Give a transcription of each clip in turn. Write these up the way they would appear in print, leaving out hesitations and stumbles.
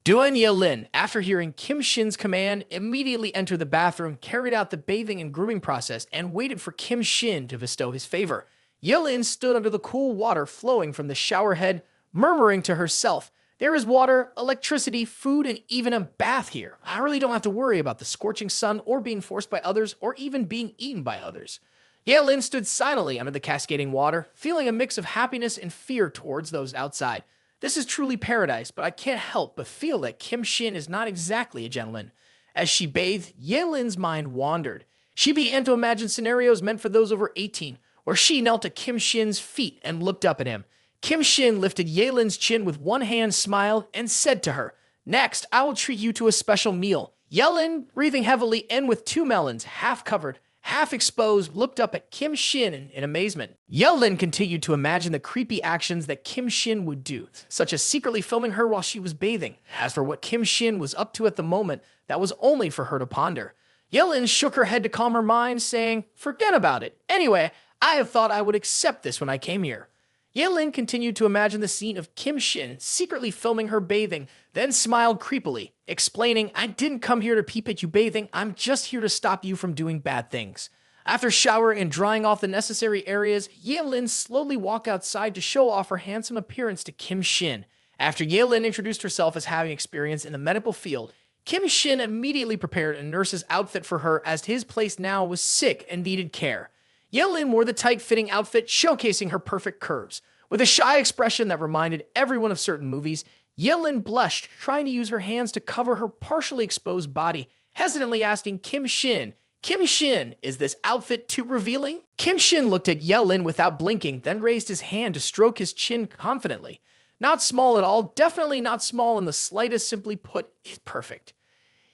Duan Ye-lin, after hearing Kim Shin's command, immediately entered the bathroom, carried out the bathing and grooming process, and waited for Kim Shin to bestow his favor. Ye-lin stood under the cool water flowing from the shower head, murmuring to herself, "There is water, electricity, food, and even a bath here. I really don't have to worry about the scorching sun or being forced by others or even being eaten by others." Ye-lin stood silently under the cascading water, feeling a mix of happiness and fear towards those outside. This is truly paradise, but I can't help but feel that Kim Shin is not exactly a gentleman. As she bathed, Ye-lin's mind wandered. She began to imagine scenarios meant for those over 18, where she knelt at Kim Shin's feet and looked up at him. Kim Shin lifted Ye-lin's chin with one hand, smiled, and said to her, "Next, I will treat you to a special meal." Ye-lin, breathing heavily and with two melons, half covered, half exposed, looked up at Kim Shin in amazement. Ye-lin continued to imagine the creepy actions that Kim Shin would do, such as secretly filming her while she was bathing. As for what Kim Shin was up to at the moment, that was only for her to ponder. Ye-lin shook her head to calm her mind, saying, "Forget about it. Anyway, I have thought I would accept this when I came here." Ye-lin continued to imagine the scene of Kim Shin secretly filming her bathing, then smiled creepily, explaining, "I didn't come here to peep at you bathing, I'm just here to stop you from doing bad things." After showering and drying off the necessary areas, Ye-lin slowly walked outside to show off her handsome appearance to Kim Shin. After Ye-lin introduced herself as having experience in the medical field, Kim Shin immediately prepared a nurse's outfit for her as his place now was sick and needed care. Ye-lin wore the tight-fitting outfit showcasing her perfect curves. With a shy expression that reminded everyone of certain movies, Ye-lin blushed, trying to use her hands to cover her partially exposed body, hesitantly asking Kim Shin, "Kim Shin, is this outfit too revealing?" Kim Shin looked at Ye-lin without blinking, then raised his hand to stroke his chin confidently. "Not small at all, definitely not small in the slightest, simply put, it's perfect."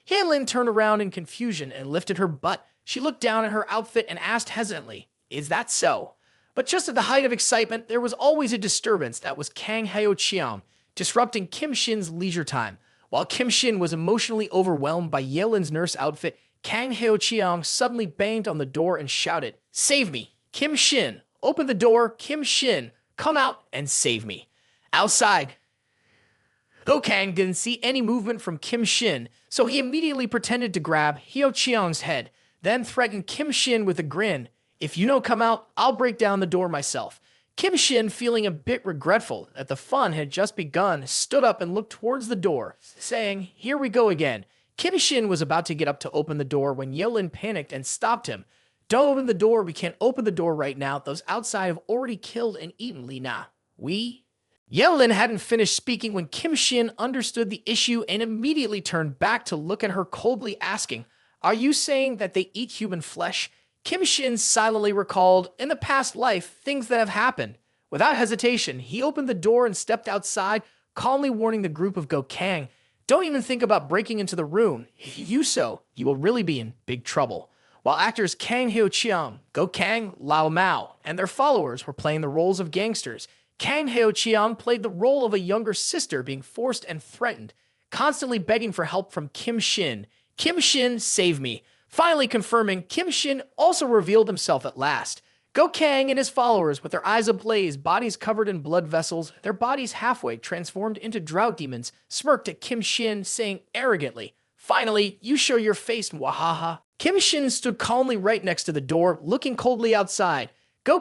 Ye-lin turned around in confusion and lifted her butt. She looked down at her outfit and asked hesitantly, "Is that so?" But just at the height of excitement, there was always a disturbance that was Kang Hyo-cheon, disrupting Kim Shin's leisure time. While Kim Shin was emotionally overwhelmed by Ye-lin's nurse outfit, Kang Hyo-cheon suddenly banged on the door and shouted, "Save me! Kim Shin! Open the door! Kim Shin! Come out and save me!" Outside, though Kang didn't see any movement from Kim Shin, so he immediately pretended to grab Hyo-cheon's head, then threatened Kim Shin with a grin. "If you don't come out, I'll break down the door myself." Kim Shin, feeling a bit regretful that the fun had just begun, stood up and looked towards the door, saying, "Here we go again." Kim Shin was about to get up to open the door when Ye-lin panicked and stopped him. "Don't open the door, we can't open the door right now. Those outside have already killed and eaten Lina. Ye-lin hadn't finished speaking when Kim Shin understood the issue and immediately turned back to look at her coldly, asking, "Are you saying that they eat human flesh?" Kim Shin silently recalled, in the past life, things that have happened. Without hesitation, he opened the door and stepped outside, calmly warning the group of Kang, "Don't even think about breaking into the room. If you do so, you will really be in big trouble." While actors Kang Hyo-cheon, Kang, Lao Mao, and their followers were playing the roles of gangsters, Kang Hyo-cheon played the role of a younger sister being forced and threatened, constantly begging for help from Kim Shin. "Kim Shin, save me." Finally confirming, Kim Shin also revealed himself at last. Kang and his followers, with their eyes ablaze, bodies covered in blood vessels, their bodies halfway transformed into drought demons, smirked at Kim Shin, saying arrogantly, "Finally, you show your face, Mwahaha." Kim Shin stood calmly right next to the door, looking coldly outside.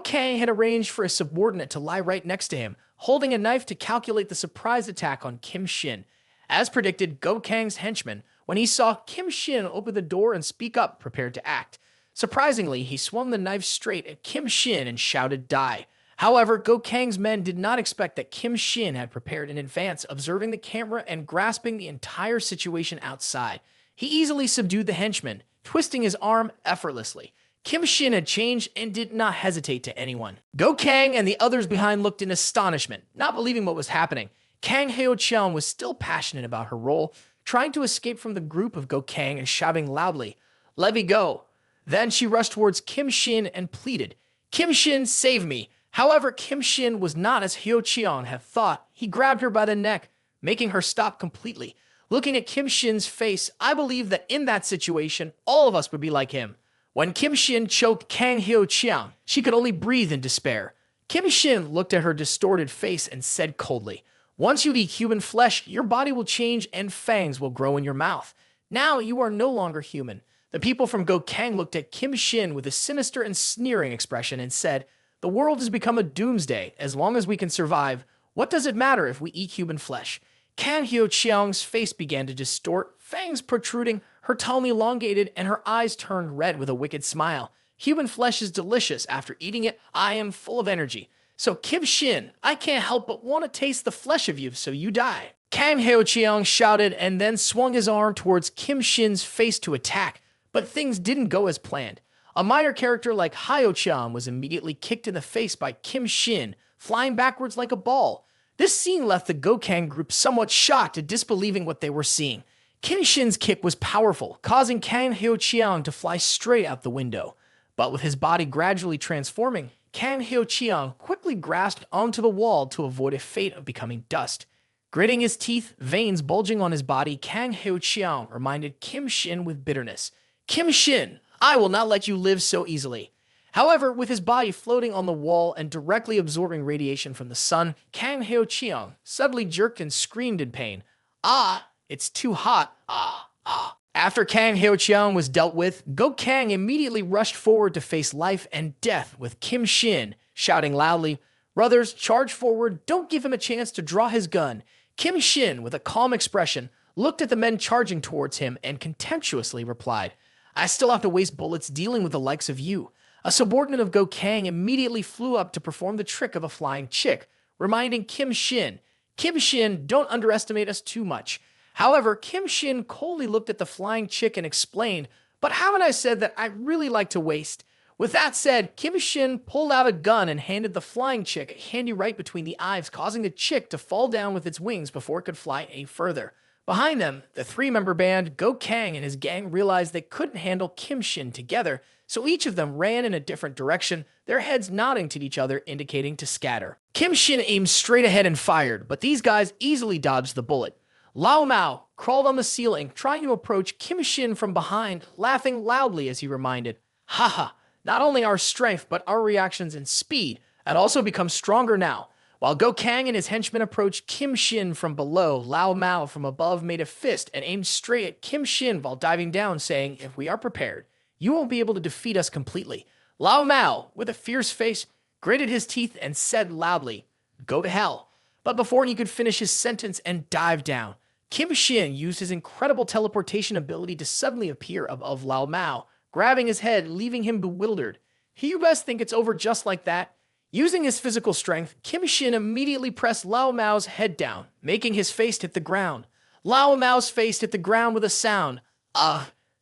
Kang had arranged for a subordinate to lie right next to him, holding a knife to calculate the surprise attack on Kim Shin. As predicted, Kang's henchman, when he saw Kim Shin open the door and speak up, prepared to act. Surprisingly, he swung the knife straight at Kim Shin and shouted, "Die." However, Kang's men did not expect that Kim Shin had prepared in advance, observing the camera and grasping the entire situation outside. He easily subdued the henchman, twisting his arm effortlessly. Kim Shin had changed and did not hesitate to anyone. Kang and the others behind looked in astonishment, not believing what was happening. Kang Hyo-cheon was still passionate about her role, trying to escape from the group of Kang and shouting loudly, "Let me go." Then she rushed towards Kim Shin and pleaded, "Kim Shin, save me." However, Kim Shin was not as Hyo-cheon had thought. He grabbed her by the neck, making her stop completely. Looking at Kim Shin's face, I believe that in that situation, all of us would be like him. When Kim Shin choked Kang Hyo-cheon, she could only breathe in despair. Kim Shin looked at her distorted face and said coldly, Once you eat human flesh, your body will change and fangs will grow in your mouth. Now you are no longer human. The people from Kang looked at Kim Shin with a sinister and sneering expression and said, "The world has become a doomsday. As long as we can survive, what does it matter if we eat human flesh?" Kang Hyo-cheong's face began to distort, fangs protruding, her tongue elongated, and her eyes turned red with a wicked smile. "Human flesh is delicious. After eating it, I am full of energy. So Kim Shin, I can't help but want to taste the flesh of you, so you die." Kang Hyo-cheong shouted and then swung his arm towards Kim Shin's face to attack, but things didn't go as planned. A minor character like Hyo-chan was immediately kicked in the face by Kim Shin, flying backwards like a ball. This scene left the Kang group somewhat shocked and disbelieving what they were seeing. Kim Shin's kick was powerful, causing Kang Hyo-cheong to fly straight out the window. But with his body gradually transforming, Kang Hyo-cheong quickly grasped onto the wall to avoid a fate of becoming dust. Gritting his teeth, veins bulging on his body, Kang Hyo-cheong reminded Kim Shin with bitterness, "Kim Shin, I will not let you live so easily." However, with his body floating on the wall and directly absorbing radiation from the sun, Kang Hyo-cheong suddenly jerked and screamed in pain. "Ah, it's too hot. Ah, ah." After Kang Hyo-cheong was dealt with, Kang immediately rushed forward to face life and death with Kim Shin, shouting loudly, "Brothers, charge forward, don't give him a chance to draw his gun." Kim Shin, with a calm expression, looked at the men charging towards him and contemptuously replied, "I still have to waste bullets dealing with the likes of you." A subordinate of Kang immediately flew up to perform the trick of a flying chick, reminding Kim Shin, "Kim Shin, don't underestimate us too much." However, Kim Shin coldly looked at the flying chick and explained, "But haven't I said that I really like to waste?" With that said, Kim Shin pulled out a gun and handed the flying chick a handy right between the eyes, causing the chick to fall down with its wings before it could fly any further. Behind them, the three-member band, Kang and his gang realized they couldn't handle Kim Shin together, so each of them ran in a different direction, their heads nodding to each other, indicating to scatter. Kim Shin aimed straight ahead and fired, but these guys easily dodged the bullet. Lao Mao crawled on the ceiling, trying to approach Kim Shin from behind, laughing loudly as he reminded, "Haha, not only our strength, but our reactions and speed had also become stronger now." While Kang and his henchmen approached Kim Shin from below, Lao Mao from above made a fist and aimed straight at Kim Shin while diving down, saying, "If we are prepared, you won't be able to defeat us completely." Lao Mao, with a fierce face, gritted his teeth and said loudly, "Go to hell." But before he could finish his sentence and dive down, Kim Shin used his incredible teleportation ability to suddenly appear above Lao Mao, grabbing his head, leaving him bewildered. "You best think it's over just like that?" Using his physical strength, Kim Shin immediately pressed Lao Mao's head down, making his face hit the ground. Lao Mao's face hit the ground with a sound.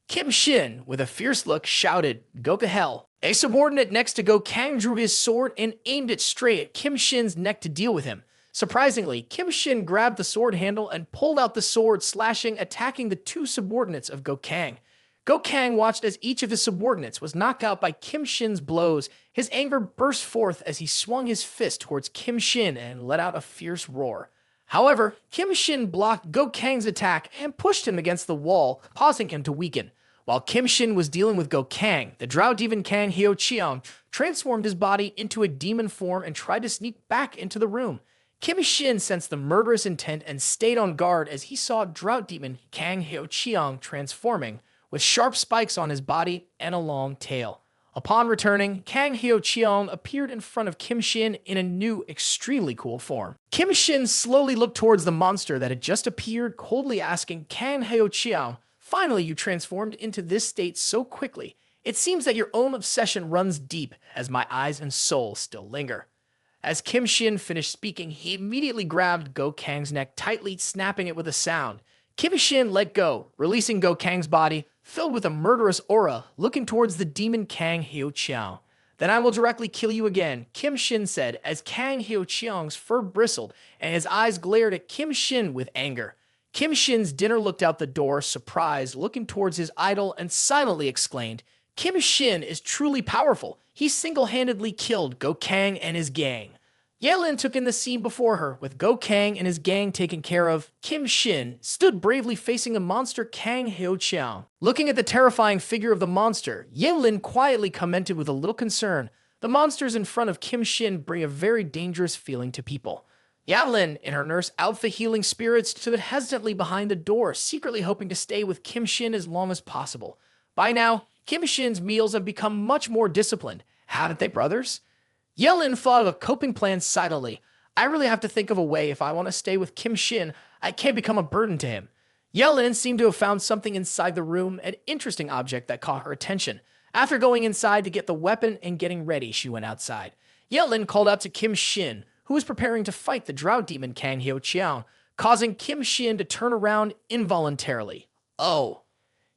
Kim Shin, with a fierce look, shouted, "Go to hell." A subordinate next to Kang drew his sword and aimed it straight at Kim Shin's neck to deal with him. Surprisingly, Kim Shin grabbed the sword handle and pulled out the sword, slashing, attacking the two subordinates of Kang. Kang watched as each of his subordinates was knocked out by Kim Shin's blows. His anger burst forth as he swung his fist towards Kim Shin and let out a fierce roar. However, Kim Shin blocked Kang's attack and pushed him against the wall, causing him to weaken. While Kim Shin was dealing with Kang, the drow demon Kang Hyo-cheong transformed his body into a demon form and tried to sneak back into the room. Kim Shin sensed the murderous intent and stayed on guard as he saw drought demon Kang Hyo-cheong transforming, with sharp spikes on his body and a long tail. Upon returning, Kang Hyo-cheong appeared in front of Kim Shin in a new, extremely cool form. Kim Shin slowly looked towards the monster that had just appeared, coldly asking Kang Hyo-cheong, "Finally, you transformed into this state so quickly. It seems that your own obsession runs deep, as my eyes and soul still linger." As Kim Shin finished speaking, he immediately grabbed Kang's neck tightly, snapping it with a sound. Kim Shin let go, releasing Kang's body, filled with a murderous aura, looking towards the demon Kang Hyo-cheong. "Then I will directly kill you again," Kim Shin said as Kang Hyo-cheong's fur bristled and his eyes glared at Kim Shin with anger. Kim Shin's dinner looked out the door, surprised, looking towards his idol and silently exclaimed, "Kim Shin is truly powerful. He single-handedly killed Kang and his gang." Yelin took in the scene before her, with Kang and his gang taken care of. Kim Shin stood bravely facing the monster Kang Hyo-cheong. Looking at the terrifying figure of the monster, Yelin quietly commented with a little concern, "The monsters in front of Kim Shin bring a very dangerous feeling to people." Yatlin, in her nurse outfit healing spirits, stood hesitantly behind the door, secretly hoping to stay with Kim Shin as long as possible. By now, Kim Shin's meals have become much more disciplined. Haven't they, brothers? Yelin thought of a coping plan silently. I really have to think of a way if I want to stay with Kim Shin. I can't become a burden to him. Yelin seemed to have found something inside the room, an interesting object that caught her attention. After going inside to get the weapon and getting ready, she went outside. Yelin called out to Kim Shin, who was preparing to fight the drought demon Kang Hyo-chiang, causing Kim Shin to turn around involuntarily. Oh.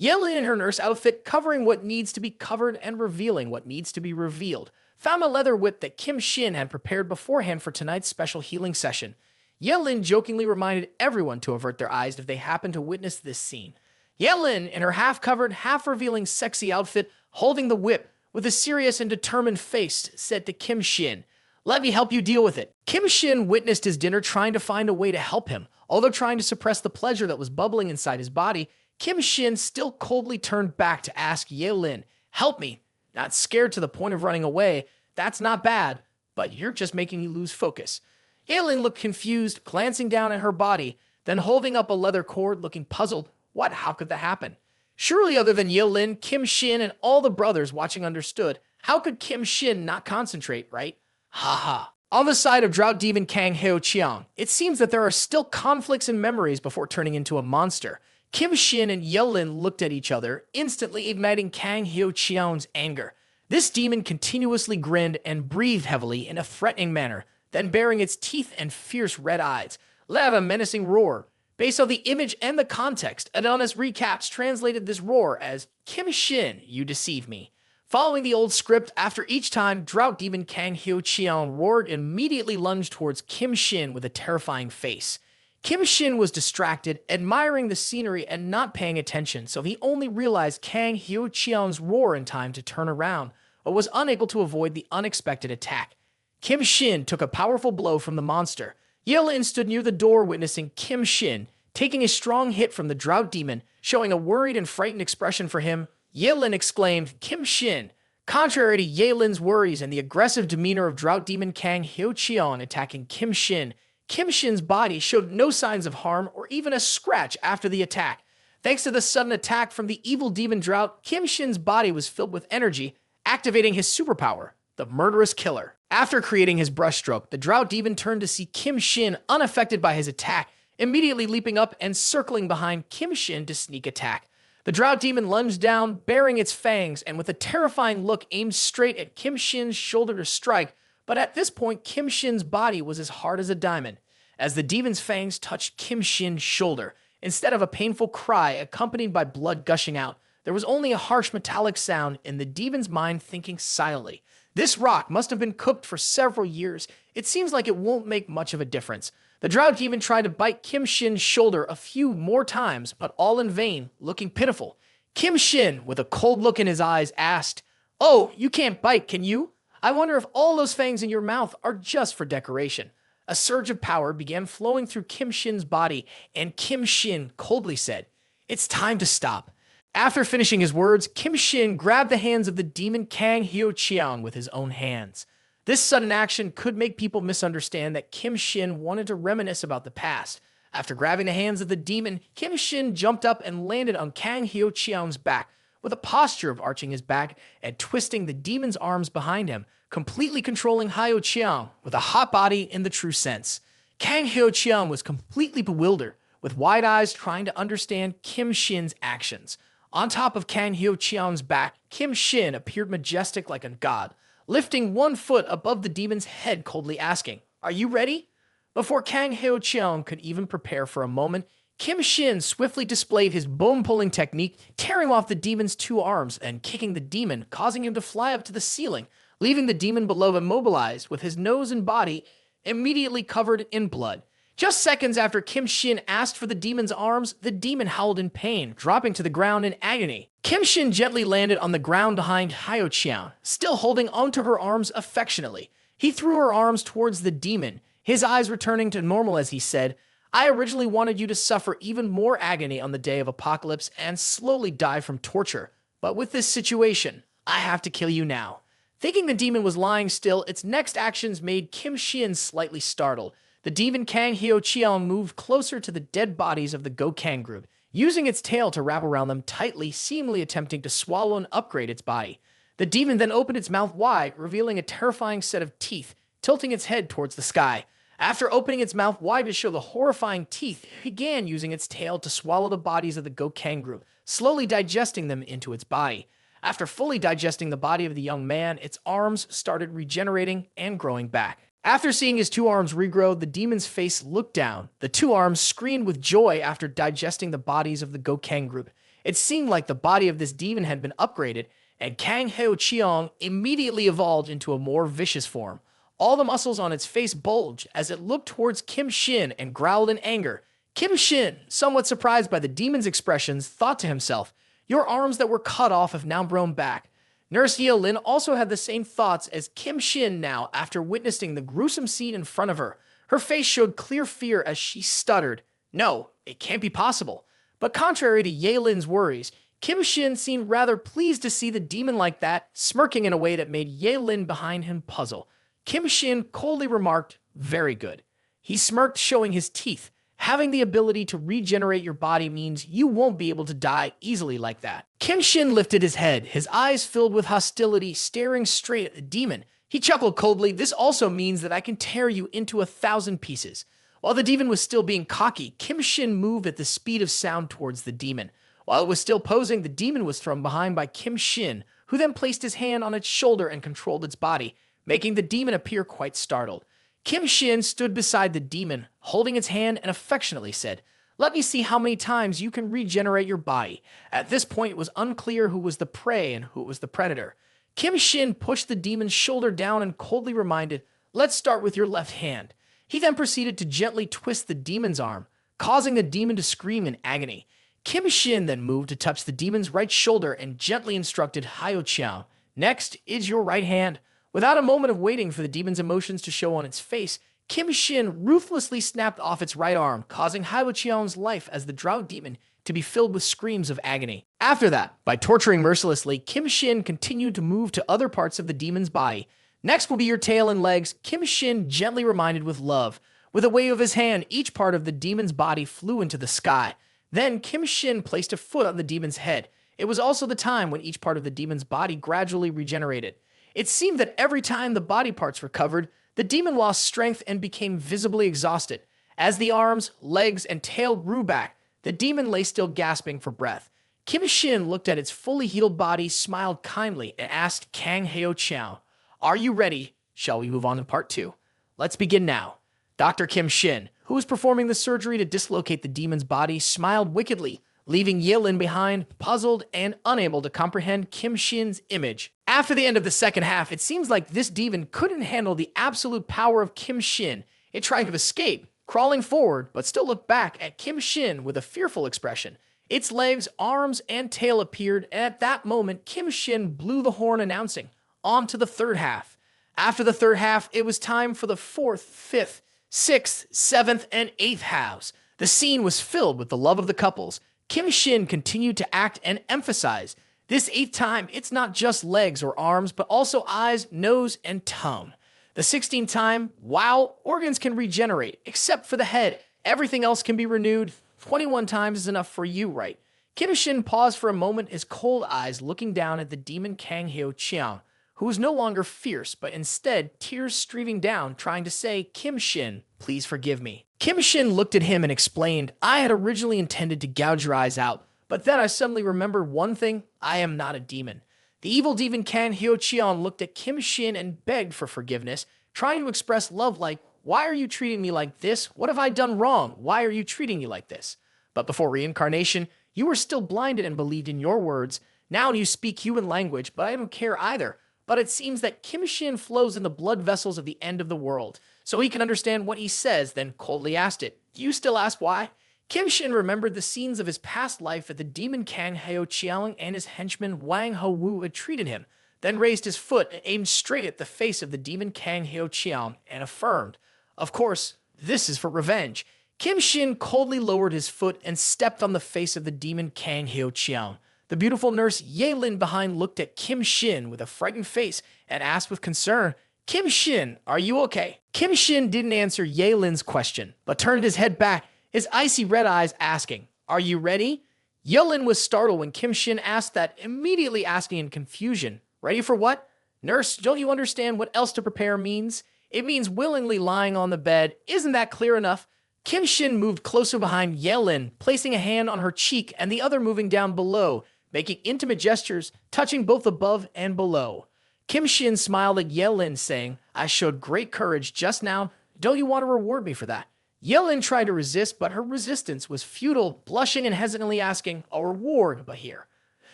Yelin in her nurse outfit, covering what needs to be covered and revealing what needs to be revealed, found a leather whip that Kim Shin had prepared beforehand for tonight's special healing session. Yelin jokingly reminded everyone to avert their eyes if they happened to witness this scene. Yelin, in her half-covered, half-revealing sexy outfit, holding the whip, with a serious and determined face, said to Kim Shin, "Let me help you deal with it." Kim Shin witnessed his dinner trying to find a way to help him. Although trying to suppress the pleasure that was bubbling inside his body, Kim Shin still coldly turned back to ask Yelin, "Help me." Not scared to the point of running away. That's not bad, but you're just making me lose focus. Yelin looked confused, glancing down at her body, then holding up a leather cord, looking puzzled. What? How could that happen? Surely other than Yelin, Kim Shin, and all the brothers watching understood. How could Kim Shin not concentrate, right? Haha. On the side of drought demon Kang Hyo-chiang, it seems that there are still conflicts and memories before turning into a monster. Kim Shin and Yelin looked at each other, instantly igniting Kang Hyo-chiang's anger. This demon continuously grinned and breathed heavily in a threatening manner, then baring its teeth and fierce red eyes, let out a menacing roar. Based on the image and the context, Adonis Recaps translated this roar as, "Kim Shin, you deceive me." Following the old script, after each time, drought demon Kang Hyo-chiang roared and immediately lunged towards Kim Shin with a terrifying face. Kim Shin was distracted, admiring the scenery and not paying attention, so he only realized Kang Hyo-chiang's roar in time to turn around, but was unable to avoid the unexpected attack. Kim Shin took a powerful blow from the monster. Yelin stood near the door witnessing Kim Shin taking a strong hit from the drought demon, showing a worried and frightened expression for him. Yelin exclaimed, "Kim Shin." Contrary to Yelin's worries and the aggressive demeanor of drought demon Kang Hyo-chiang attacking Kim Shin's body showed no signs of harm or even a scratch after the attack. Thanks to the sudden attack from the evil demon drought, Kim Shin's body was filled with energy, activating his superpower, the murderous killer. After creating his brushstroke, the drought demon turned to see Kim Shin unaffected by his attack, immediately leaping up and circling behind Kim Shin to sneak attack. The drought demon lunged down, baring its fangs, and with a terrifying look aimed straight at Kim Shin's shoulder to strike, but at this point Kim Shin's body was as hard as a diamond. As the demon's fangs touched Kim Shin's shoulder, instead of a painful cry accompanied by blood gushing out, there was only a harsh metallic sound in the demon's mind thinking silently. This rock must have been cooked for several years. It seems like it won't make much of a difference. The drought demon tried to bite Kim Shin's shoulder a few more times, but all in vain, looking pitiful. Kim Shin, with a cold look in his eyes, asked, "Oh, you can't bite, can you? I wonder if all those fangs in your mouth are just for decoration." A surge of power began flowing through Kim Shin's body, and Kim Shin coldly said, "It's time to stop." After finishing his words, Kim Shin grabbed the hands of the demon Kang Hyo-chiang with his own hands. This sudden action could make people misunderstand that Kim Shin wanted to reminisce about the past. After grabbing the hands of the demon, Kim Shin jumped up and landed on Kang Hyo-chiang's back, with a posture of arching his back and twisting the demon's arms behind him, completely controlling Hyo-chiang with a hot body in the true sense. Kang Hyo-chiang was completely bewildered, with wide eyes trying to understand Kim Shin's actions. On top of Kang Hyo-chiang's back, Kim Shin appeared majestic like a god, lifting one foot above the demon's head, coldly asking, "Are you ready?" Before Kang Hyo-chiang could even prepare for a moment, Kim Shin swiftly displayed his bone-pulling technique, tearing off the demon's two arms and kicking the demon, causing him to fly up to the ceiling, leaving the demon below immobilized with his nose and body immediately covered in blood. Just seconds after Kim Shin asked for the demon's arms, the demon howled in pain, dropping to the ground in agony. Kim Shin gently landed on the ground behind Hyo-chiang, still holding onto her arms affectionately. He threw her arms towards the demon, his eyes returning to normal as he said, "I originally wanted you to suffer even more agony on the day of apocalypse and slowly die from torture. But with this situation, I have to kill you now." Thinking the demon was lying still, its next actions made Kim Shin slightly startled. The demon Kang Hyo-cheon moved closer to the dead bodies of the Kang group, using its tail to wrap around them tightly, seemingly attempting to swallow and upgrade its body. The demon then opened its mouth wide, revealing a terrifying set of teeth, tilting its head towards the sky. After opening its mouth wide to show the horrifying teeth, it began using its tail to swallow the bodies of the Kang group, slowly digesting them into its body. After fully digesting the body of the young man, its arms started regenerating and growing back. After seeing his two arms regrow, the demon's face looked down. The two arms screamed with joy after digesting the bodies of the Kang group. It seemed like the body of this demon had been upgraded, and Kang Hyo-cheon immediately evolved into a more vicious form. All the muscles on its face bulged as it looked towards Kim Shin and growled in anger. Kim Shin, somewhat surprised by the demon's expressions, thought to himself, "Your arms that were cut off have now grown back." Nurse Yeolin also had the same thoughts as Kim Shin now after witnessing the gruesome scene in front of her. Her face showed clear fear as she stuttered, "No, it can't be possible." But contrary to Yeolin's worries, Kim Shin seemed rather pleased to see the demon like that, smirking in a way that made Yeolin behind him puzzle. Kim Shin coldly remarked, "Very good." He smirked, showing his teeth. Having the ability to regenerate your body means you won't be able to die easily like that. Kim Shin lifted his head, his eyes filled with hostility, staring straight at the demon. He chuckled coldly, "This also means that I can tear you into 1,000 pieces." While the demon was still being cocky, Kim Shin moved at the speed of sound towards the demon. While it was still posing, the demon was thrown behind by Kim Shin, who then placed his hand on its shoulder and controlled its body, making the demon appear quite startled. Kim Shin stood beside the demon, holding its hand and affectionately said, "Let me see how many times you can regenerate your body." At this point, it was unclear who was the prey and who was the predator. Kim Shin pushed the demon's shoulder down and coldly reminded, "Let's start with your left hand." He then proceeded to gently twist the demon's arm, causing the demon to scream in agony. Kim Shin then moved to touch the demon's right shoulder and gently instructed Hyo-cheon, "Next is your right hand." Without a moment of waiting for the demon's emotions to show on its face, Kim Shin ruthlessly snapped off its right arm, causing Hyo-cheon's life as the drought demon to be filled with screams of agony. After that, by torturing mercilessly, Kim Shin continued to move to other parts of the demon's body. "Next will be your tail and legs," Kim Shin gently reminded with love. With a wave of his hand, each part of the demon's body flew into the sky. Then Kim Shin placed a foot on the demon's head. It was also the time when each part of the demon's body gradually regenerated. It seemed that every time the body parts recovered, the demon lost strength and became visibly exhausted. As the arms, legs, and tail grew back, the demon lay still gasping for breath. Kim Shin looked at its fully healed body, smiled kindly, and asked Kang Hyo-cheon, "Are you ready? Shall we move on to part 2? Let's begin now." Dr. Kim Shin, who was performing the surgery to dislocate the demon's body, smiled wickedly, leaving Yeolin behind, puzzled and unable to comprehend Kim Shin's image. After the end of the second half, it seems like this demon couldn't handle the absolute power of Kim Shin. It tried to escape, crawling forward, but still looked back at Kim Shin with a fearful expression. Its legs, arms, and tail appeared, and at that moment, Kim Shin blew the horn announcing, "On to the third half." After the third half, it was time for the fourth, fifth, sixth, seventh, and eighth halves. The scene was filled with the love of the couples. Kim Shin continued to act and emphasize, this eighth time, it's not just legs or arms, but also eyes, nose, and tongue. The 16th time, wow, organs can regenerate, except for the head. Everything else can be renewed. 21 times is enough for you, right? Kim Shin paused for a moment, his cold eyes looking down at the demon Kang Hyo-cheon, who was no longer fierce, but instead tears streaming down, trying to say, "Kim Shin, please forgive me." Kim Shin looked at him and explained, "I had originally intended to gouge your eyes out, but then I suddenly remembered one thing, I am not a demon." The evil demon Kang Hyo-cheon looked at Kim Shin and begged for forgiveness, trying to express love like, "Why are you treating me like this? What have I done wrong? Why are you treating me like this?" But before reincarnation, you were still blinded and believed in your words. Now you speak human language, but I don't care either. But it seems that Kim Shin flows in the blood vessels of the end of the world, so he can understand what he says, then coldly asked it, "Do you still ask why?" Kim Shin remembered the scenes of his past life that the demon Kang Hyo-cheon and his henchman Wang Ho-woo had treated him, then raised his foot and aimed straight at the face of the demon Kang Hyo-cheon and affirmed, "Of course, this is for revenge." Kim Shin coldly lowered his foot and stepped on the face of the demon Kang Hyo-cheon. The beautiful nurse Yeolin behind looked at Kim Shin with a frightened face and asked with concern, Kim Shin, are you okay? Kim Shin didn't answer Yelin's question, but turned his head back, his icy red eyes asking, are you ready? Yelin was startled when Kim Shin asked that, immediately asking in confusion, ready for what? Nurse, don't you understand what else to prepare means? It means willingly lying on the bed. Isn't that clear enough? Kim Shin moved closer behind Yelin, placing a hand on her cheek and the other moving down below, making intimate gestures, touching both above and below. Kim Shin smiled at Yelin, saying, I showed great courage just now. Don't you want to reward me for that? Yelin tried to resist, but her resistance was futile, blushing and hesitantly asking, a reward, but here.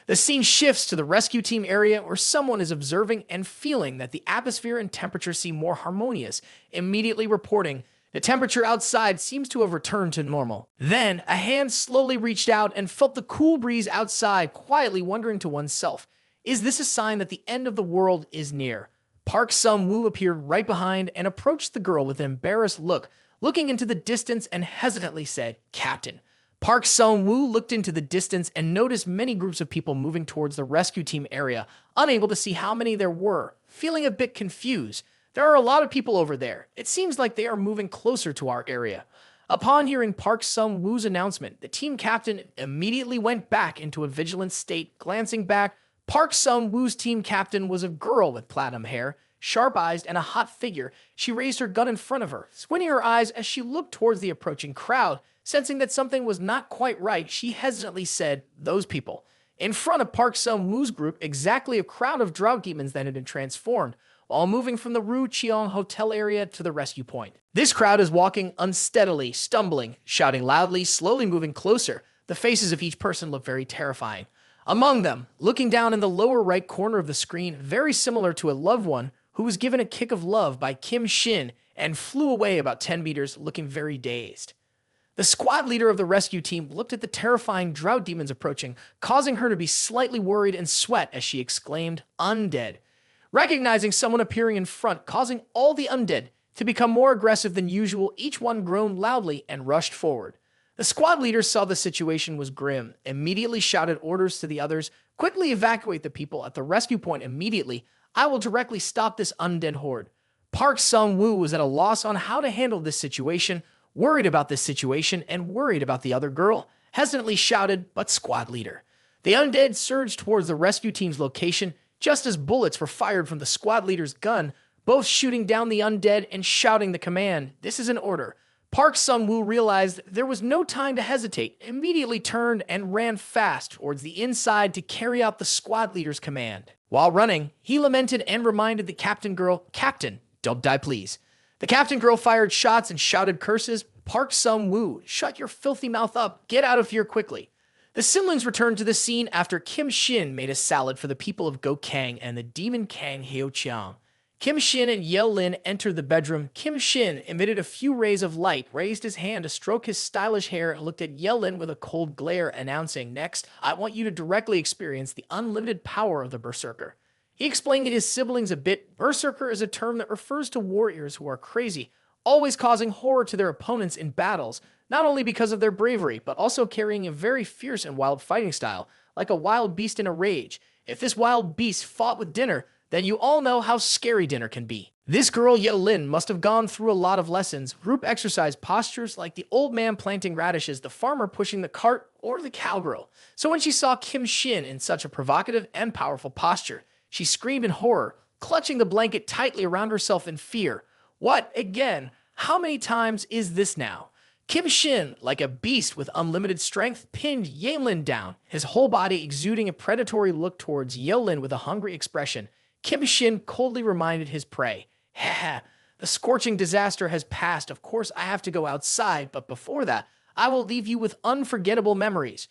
The scene shifts to the rescue team area where someone is observing and feeling that the atmosphere and temperature seem more harmonious, immediately reporting, the temperature outside seems to have returned to normal. Then, a hand slowly reached out and felt the cool breeze outside, quietly wondering to oneself, is this a sign that the end of the world is near? Park Sung-woo appeared right behind and approached the girl with an embarrassed look, looking into the distance and hesitantly said, Captain. Park Sung-woo looked into the distance and noticed many groups of people moving towards the rescue team area, unable to see how many there were, feeling a bit confused. There are a lot of people over there. It seems like they are moving closer to our area. Upon hearing Park Sung-woo's announcement, the team captain immediately went back into a vigilant state, glancing back. Park Sung-woo's team captain was a girl with platinum hair, sharp eyes, and a hot figure. She raised her gun in front of her, squinting her eyes as she looked towards the approaching crowd. Sensing that something was not quite right, she hesitantly said, those people. In front of Park Sung-woo's group, exactly a crowd of drought demons that had been transformed, while moving from the Ru Cheong hotel area to the rescue point. This crowd is walking unsteadily, stumbling, shouting loudly, slowly moving closer. The faces of each person look very terrifying. Among them, looking down in the lower right corner of the screen, very similar to a loved one who was given a kick of love by Kim Shin and flew away about 10 meters looking very dazed. The squad leader of the rescue team looked at the terrifying drought demons approaching, causing her to be slightly worried and sweat as she exclaimed, undead. Recognizing someone appearing in front, causing all the undead to become more aggressive than usual, each one groaned loudly and rushed forward. The squad leader saw the situation was grim, immediately shouted orders to the others, quickly evacuate the people at the rescue point immediately. I will directly stop this undead horde. Park Sung-woo was at a loss on how to handle this situation, worried about this situation and worried about the other girl, hesitantly shouted, but squad leader. The undead surged towards the rescue team's location just as bullets were fired from the squad leader's gun, both shooting down the undead and shouting the command, this is an order. Park Sung-woo realized there was no time to hesitate, immediately turned and ran fast towards the inside to carry out the squad leader's command. While running, he lamented and reminded the captain girl, Captain, don't die please. The captain girl fired shots and shouted curses. Park Sung-woo, shut your filthy mouth up, get out of here quickly. The siblings returned to the scene after Kim Shin made a salad for the people of Go Kang and the demon Kang Hyo-chiang. Kim Shin and Yelin entered the bedroom. Kim Shin emitted a few rays of light, raised his hand to stroke his stylish hair, and looked at Yelin with a cold glare, announcing, next, I want you to directly experience the unlimited power of the Berserker. He explained to his siblings a bit. Berserker is a term that refers to warriors who are crazy, always causing horror to their opponents in battles, not only because of their bravery, but also carrying a very fierce and wild fighting style, like a wild beast in a rage. If this wild beast fought with dinner, then you all know how scary dinner can be. This girl, Yelin, must have gone through a lot of lessons, group exercise postures like the old man planting radishes, the farmer pushing the cart, or the cowgirl. So when she saw Kim Shin in such a provocative and powerful posture, she screamed in horror, clutching the blanket tightly around herself in fear. What, again, how many times is this now? Kim Shin, like a beast with unlimited strength, pinned Yelin down, his whole body exuding a predatory look towards Yelin with a hungry expression. Kim Shin coldly reminded his prey, "Ha, the scorching disaster has passed. Of course, I have to go outside, but before that, I will leave you with unforgettable memories."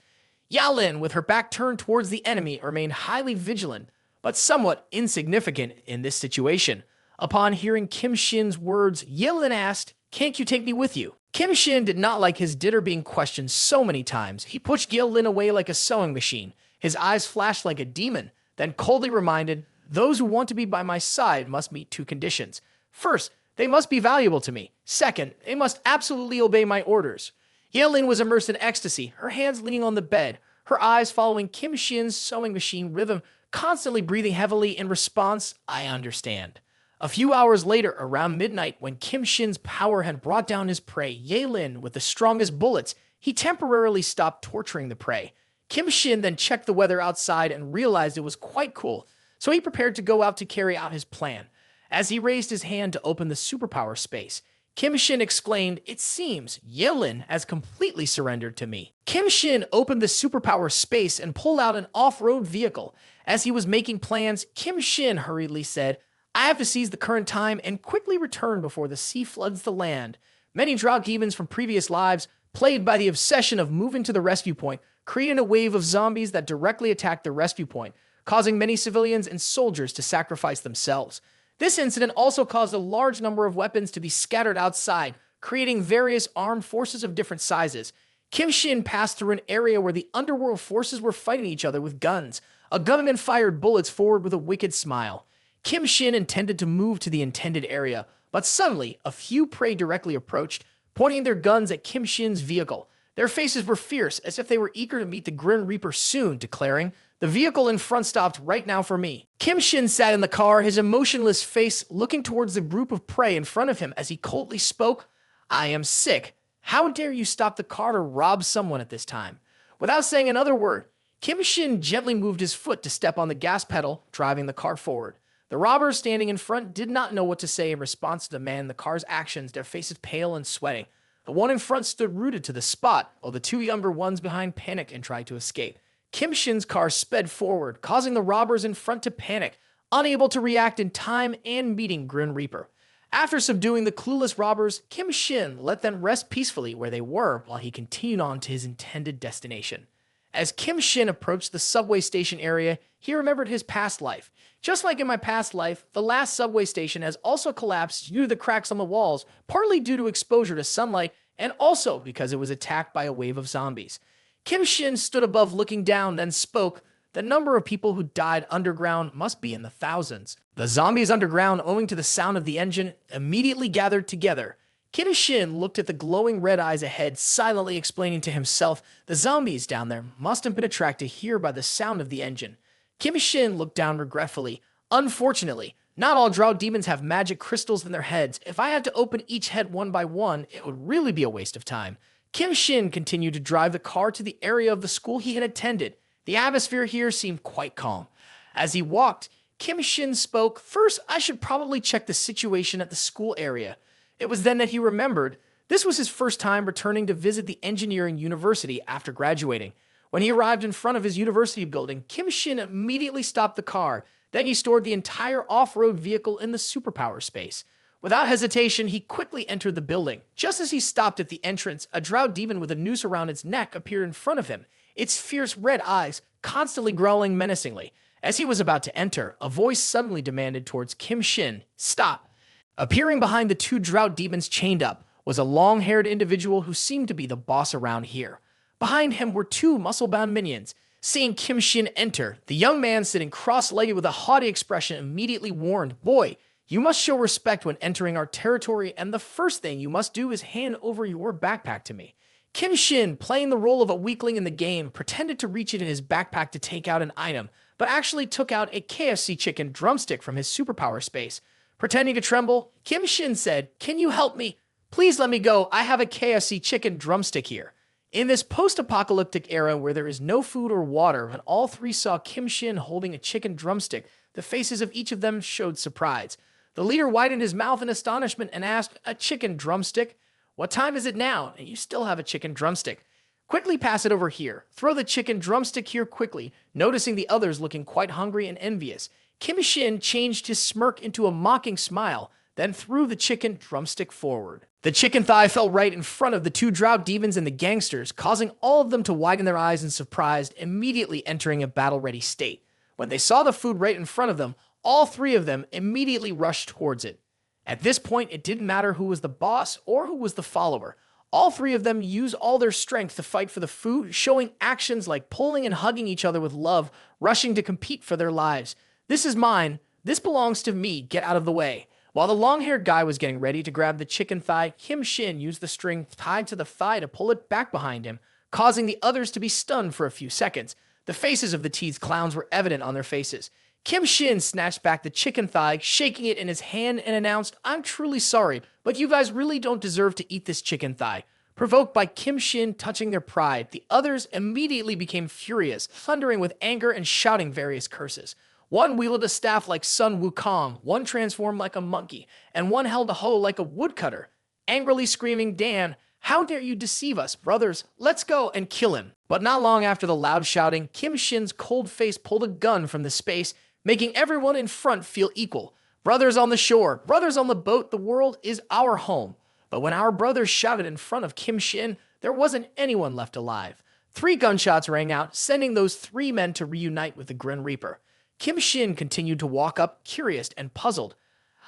Yelin, with her back turned towards the enemy, remained highly vigilant, but somewhat insignificant in this situation. Upon hearing Kim Shin's words, Yelin asked, "Can't you take me with you?" Kim Shin did not like his dinner being questioned so many times. He pushed Yelin away like a sewing machine. His eyes flashed like a demon, then coldly reminded, "Those who want to be by my side must meet two conditions. First, they must be valuable to me. Second, they must absolutely obey my orders." Yelin was immersed in ecstasy, her hands leaning on the bed, her eyes following Kim Shin's sewing machine rhythm, constantly breathing heavily in response, "I understand." A few hours later, around midnight, when Kim Shin's power had brought down his prey, Ye-Lin, with the strongest bullets, he temporarily stopped torturing the prey. Kim Shin then checked the weather outside and realized it was quite cool, so he prepared to go out to carry out his plan. As he raised his hand to open the superpower space, Kim Shin exclaimed, "It seems Ye-Lin has completely surrendered to me." Kim Shin opened the superpower space and pulled out an off-road vehicle. As he was making plans, Kim Shin hurriedly said, "I have to seize the current time and quickly return before the sea floods the land." Many drought demons from previous lives, plagued by the obsession of moving to the rescue point, created a wave of zombies that directly attacked the rescue point, causing many civilians and soldiers to sacrifice themselves. This incident also caused a large number of weapons to be scattered outside, creating various armed forces of different sizes. Kim Shin passed through an area where the underworld forces were fighting each other with guns. A gunman fired bullets forward with a wicked smile. Kim Shin intended to move to the intended area, but suddenly a few prey directly approached, pointing their guns at Kim Shin's vehicle. Their faces were fierce, as if they were eager to meet the Grim Reaper soon, declaring, "The vehicle in front stopped right now for me." Kim Shin sat in the car, his emotionless face looking towards the group of prey in front of him as he coldly spoke, "I am sick. How dare you stop the car to rob someone at this time?" Without saying another word, Kim Shin gently moved his foot to step on the gas pedal, driving the car forward. The robbers standing in front did not know what to say in response to the man in the car's actions, their faces pale and sweating. The one in front stood rooted to the spot, while the two younger ones behind panicked and tried to escape. Kim Shin's car sped forward, causing the robbers in front to panic, unable to react in time and meeting Grim Reaper. After subduing the clueless robbers, Kim Shin let them rest peacefully where they were while he continued on to his intended destination. As Kim Shin approached the subway station area, he remembered his past life. "Just like in my past life, the last subway station has also collapsed due to the cracks on the walls, partly due to exposure to sunlight, and also because it was attacked by a wave of zombies." Kim Shin stood above looking down, then spoke. "The number of people who died underground must be in the thousands." The zombies underground, owing to the sound of the engine, immediately gathered together. Kim Shin looked at the glowing red eyes ahead, silently explaining to himself, "The zombies down there must have been attracted here by the sound of the engine." Kim Shin looked down regretfully. "Unfortunately, not all drought demons have magic crystals in their heads. If I had to open each head one by one, it would really be a waste of time." Kim Shin continued to drive the car to the area of the school he had attended. The atmosphere here seemed quite calm. As he walked, Kim Shin spoke, "First, I should probably check the situation at the school area." It was then that he remembered this was his first time returning to visit the engineering university after graduating. When he arrived in front of his university building, Kim Shin immediately stopped the car. Then he stored the entire off-road vehicle in the superpower space. Without hesitation, he quickly entered the building. Just as he stopped at the entrance, a drought demon with a noose around its neck appeared in front of him, its fierce red eyes constantly growling menacingly. As he was about to enter, a voice suddenly demanded towards Kim Shin, "Stop." Appearing behind the two drought demons chained up was a long-haired individual who seemed to be the boss around here. Behind him were two muscle-bound minions. Seeing Kim Shin enter, the young man sitting cross-legged with a haughty expression immediately warned, "Boy, you must show respect when entering our territory, and the first thing you must do is hand over your backpack to me." Kim Shin, playing the role of a weakling in the game, pretended to reach into his backpack to take out an item, but actually took out a KFC chicken drumstick from his superpower space. Pretending to tremble, Kim Shin said, "Can you help me? Please let me go. I have a KFC chicken drumstick here." In this post-apocalyptic era where there is no food or water, when all three saw Kim Shin holding a chicken drumstick, the faces of each of them showed surprise. The leader widened his mouth in astonishment and asked, "A chicken drumstick? What time is it now? And you still have a chicken drumstick. Quickly pass it over here. Throw the chicken drumstick here quickly." Noticing the others looking quite hungry and envious, Kim Shin changed his smirk into a mocking smile, then threw the chicken drumstick forward. The chicken thigh fell right in front of the two drought demons and the gangsters, causing all of them to widen their eyes in surprise, immediately entering a battle-ready state. When they saw the food right in front of them, all three of them immediately rushed towards it. At this point, it didn't matter who was the boss or who was the follower. All three of them used all their strength to fight for the food, showing actions like pulling and hugging each other with love, rushing to compete for their lives. "This is mine. This belongs to me. Get out of the way." While the long-haired guy was getting ready to grab the chicken thigh, Kim Shin used the string tied to the thigh to pull it back behind him, causing the others to be stunned for a few seconds. The faces of the teased clowns were evident on their faces. Kim Shin snatched back the chicken thigh, shaking it in his hand, and announced, "I'm truly sorry, but you guys really don't deserve to eat this chicken thigh." Provoked by Kim Shin touching their pride, the others immediately became furious, thundering with anger and shouting various curses. One wielded a staff like Sun Wukong, one transformed like a monkey, and one held a hoe like a woodcutter, angrily screaming, "Dan, how dare you deceive us, brothers? Let's go and kill him." But not long after the loud shouting, Kim Shin's cold face pulled a gun from the space, making everyone in front feel equal. "Brothers on the shore, brothers on the boat, the world is our home." But when our brothers shouted in front of Kim Shin, there wasn't anyone left alive. 3 gunshots rang out, sending those 3 men to reunite with the Grim Reaper. Kim Shin continued to walk up, curious and puzzled.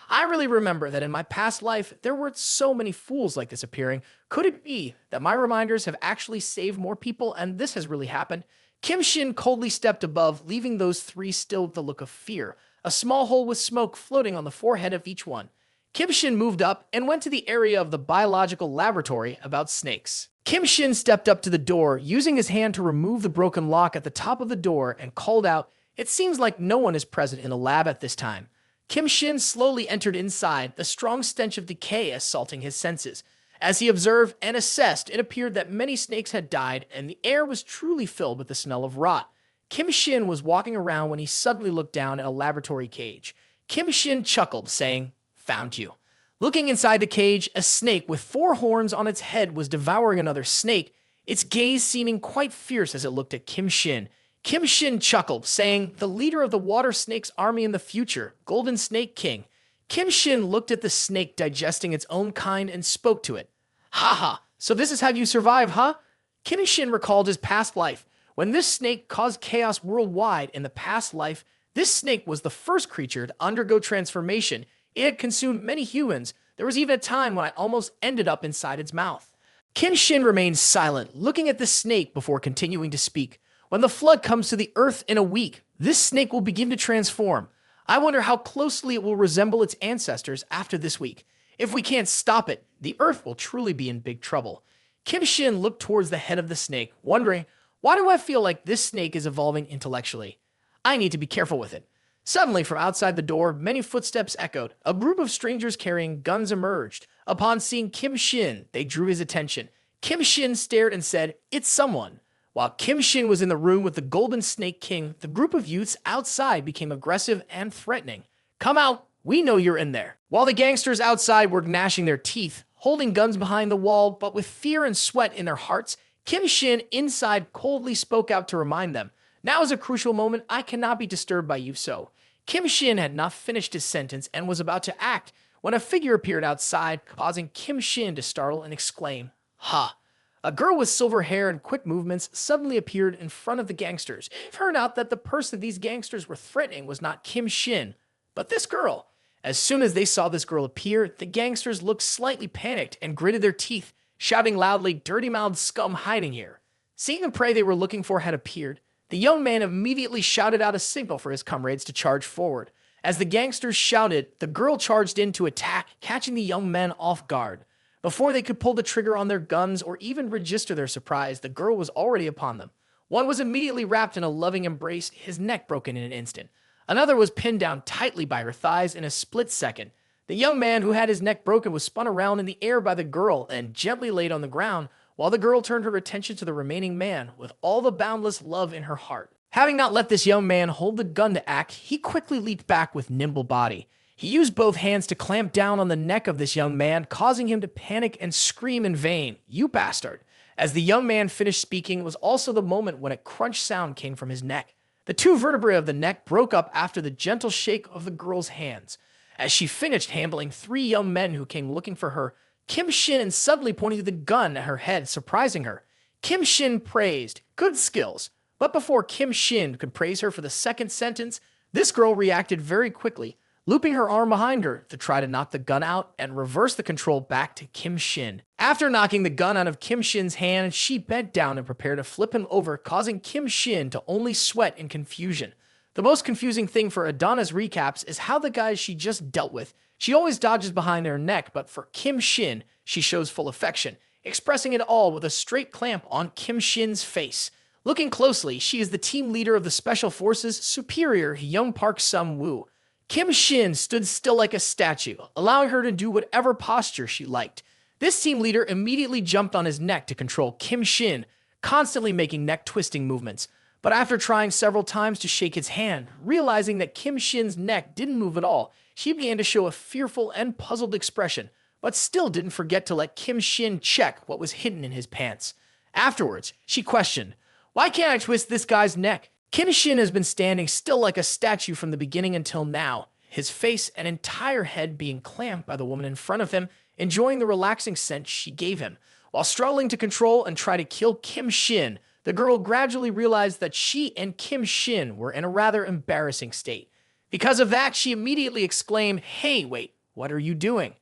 "I really remember that in my past life, there were so many fools like this appearing. Could it be that my reminders have actually saved more people and this has really happened?" Kim Shin coldly stepped above, leaving those 3 still with a look of fear, a small hole with smoke floating on the forehead of each one. Kim Shin moved up and went to the area of the biological laboratory about snakes. Kim Shin stepped up to the door, using his hand to remove the broken lock at the top of the door, and called out, "It seems like no one is present in the lab at this time." Kim Shin slowly entered inside, the strong stench of decay assaulting his senses. As he observed and assessed, it appeared that many snakes had died, and the air was truly filled with the smell of rot. Kim Shin was walking around when he suddenly looked down at a laboratory cage. Kim Shin chuckled, saying, "Found you." Looking inside the cage, a snake with 4 horns on its head was devouring another snake, its gaze seeming quite fierce as it looked at Kim Shin. Kim Shin chuckled, saying, "The leader of the water snake's army in the future, Golden Snake King." Kim Shin looked at the snake digesting its own kind and spoke to it. "Haha, so this is how you survive, huh?" Kim Shin recalled his past life. When this snake caused chaos worldwide in the past life, this snake was the first creature to undergo transformation. It had consumed many humans. There was even a time when I almost ended up inside its mouth. Kim Shin remained silent, looking at the snake before continuing to speak. "When the flood comes to the earth in a week, this snake will begin to transform. I wonder how closely it will resemble its ancestors after this week. If we can't stop it, the earth will truly be in big trouble." Kim Shin looked towards the head of the snake, wondering, why do I feel like this snake is evolving intellectually? I need to be careful with it. Suddenly, from outside the door, many footsteps echoed. A group of strangers carrying guns emerged. Upon seeing Kim Shin, they drew his attention. Kim Shin stared and said, "It's someone." While Kim Shin was in the room with the Golden Snake King, the group of youths outside became aggressive and threatening. "Come out, we know you're in there." While the gangsters outside were gnashing their teeth, holding guns behind the wall, but with fear and sweat in their hearts, Kim Shin inside coldly spoke out to remind them, "Now is a crucial moment. I cannot be disturbed by you so." Kim Shin had not finished his sentence and was about to act when a figure appeared outside, causing Kim Shin to startle and exclaim, "Ha!" A girl with silver hair and quick movements suddenly appeared in front of the gangsters. It turned out that the person these gangsters were threatening was not Kim Shin, but this girl. As soon as they saw this girl appear, the gangsters looked slightly panicked and gritted their teeth, shouting loudly, "Dirty-mouthed scum hiding here." Seeing the prey they were looking for had appeared, the young man immediately shouted out a signal for his comrades to charge forward. As the gangsters shouted, the girl charged in to attack, catching the young men off guard. Before they could pull the trigger on their guns or even register their surprise, the girl was already upon them. One was immediately wrapped in a loving embrace, his neck broken in an instant. Another was pinned down tightly by her thighs in a split second. The young man who had his neck broken was spun around in the air by the girl and gently laid on the ground, while the girl turned her attention to the remaining man with all the boundless love in her heart. Having not let this young man hold the gun to act, he quickly leaped back with nimble body. He used both hands to clamp down on the neck of this young man, causing him to panic and scream in vain, "You bastard!" As the young man finished speaking, was also the moment when a crunch sound came from his neck. The 2 vertebrae of the neck broke up after the gentle shake of the girl's hands. As she finished handling 3 young men who came looking for her, Kim Shin suddenly pointed the gun at her head, surprising her. Kim Shin praised, "Good skills." But before Kim Shin could praise her for the second sentence, this girl reacted very quickly, looping her arm behind her to try to knock the gun out and reverse the control back to Kim Shin. After knocking the gun out of Kim Shin's hand, she bent down and prepared to flip him over, causing Kim Shin to only sweat in confusion. The most confusing thing for Adonis recaps is how the guys she just dealt with, she always dodges behind their neck, but for Kim Shin, she shows full affection, expressing it all with a straight clamp on Kim Shin's face. Looking closely, she is the team leader of the Special Forces superior young Park Sum-woo. Kim Shin stood still like a statue, allowing her to do whatever posture she liked. This team leader immediately jumped on his neck to control Kim Shin, constantly making neck-twisting movements. But after trying several times to shake his hand, realizing that Kim Shin's neck didn't move at all, she began to show a fearful and puzzled expression, but still didn't forget to let Kim Shin check what was hidden in his pants. Afterwards, she questioned, "Why can't I twist this guy's neck?" Kim Shin has been standing still like a statue from the beginning until now, his face and entire head being clamped by the woman in front of him, enjoying the relaxing scent she gave him. While struggling to control and try to kill Kim Shin, the girl gradually realized that she and Kim Shin were in a rather embarrassing state. Because of that, she immediately exclaimed, "Hey, wait, what are you doing?"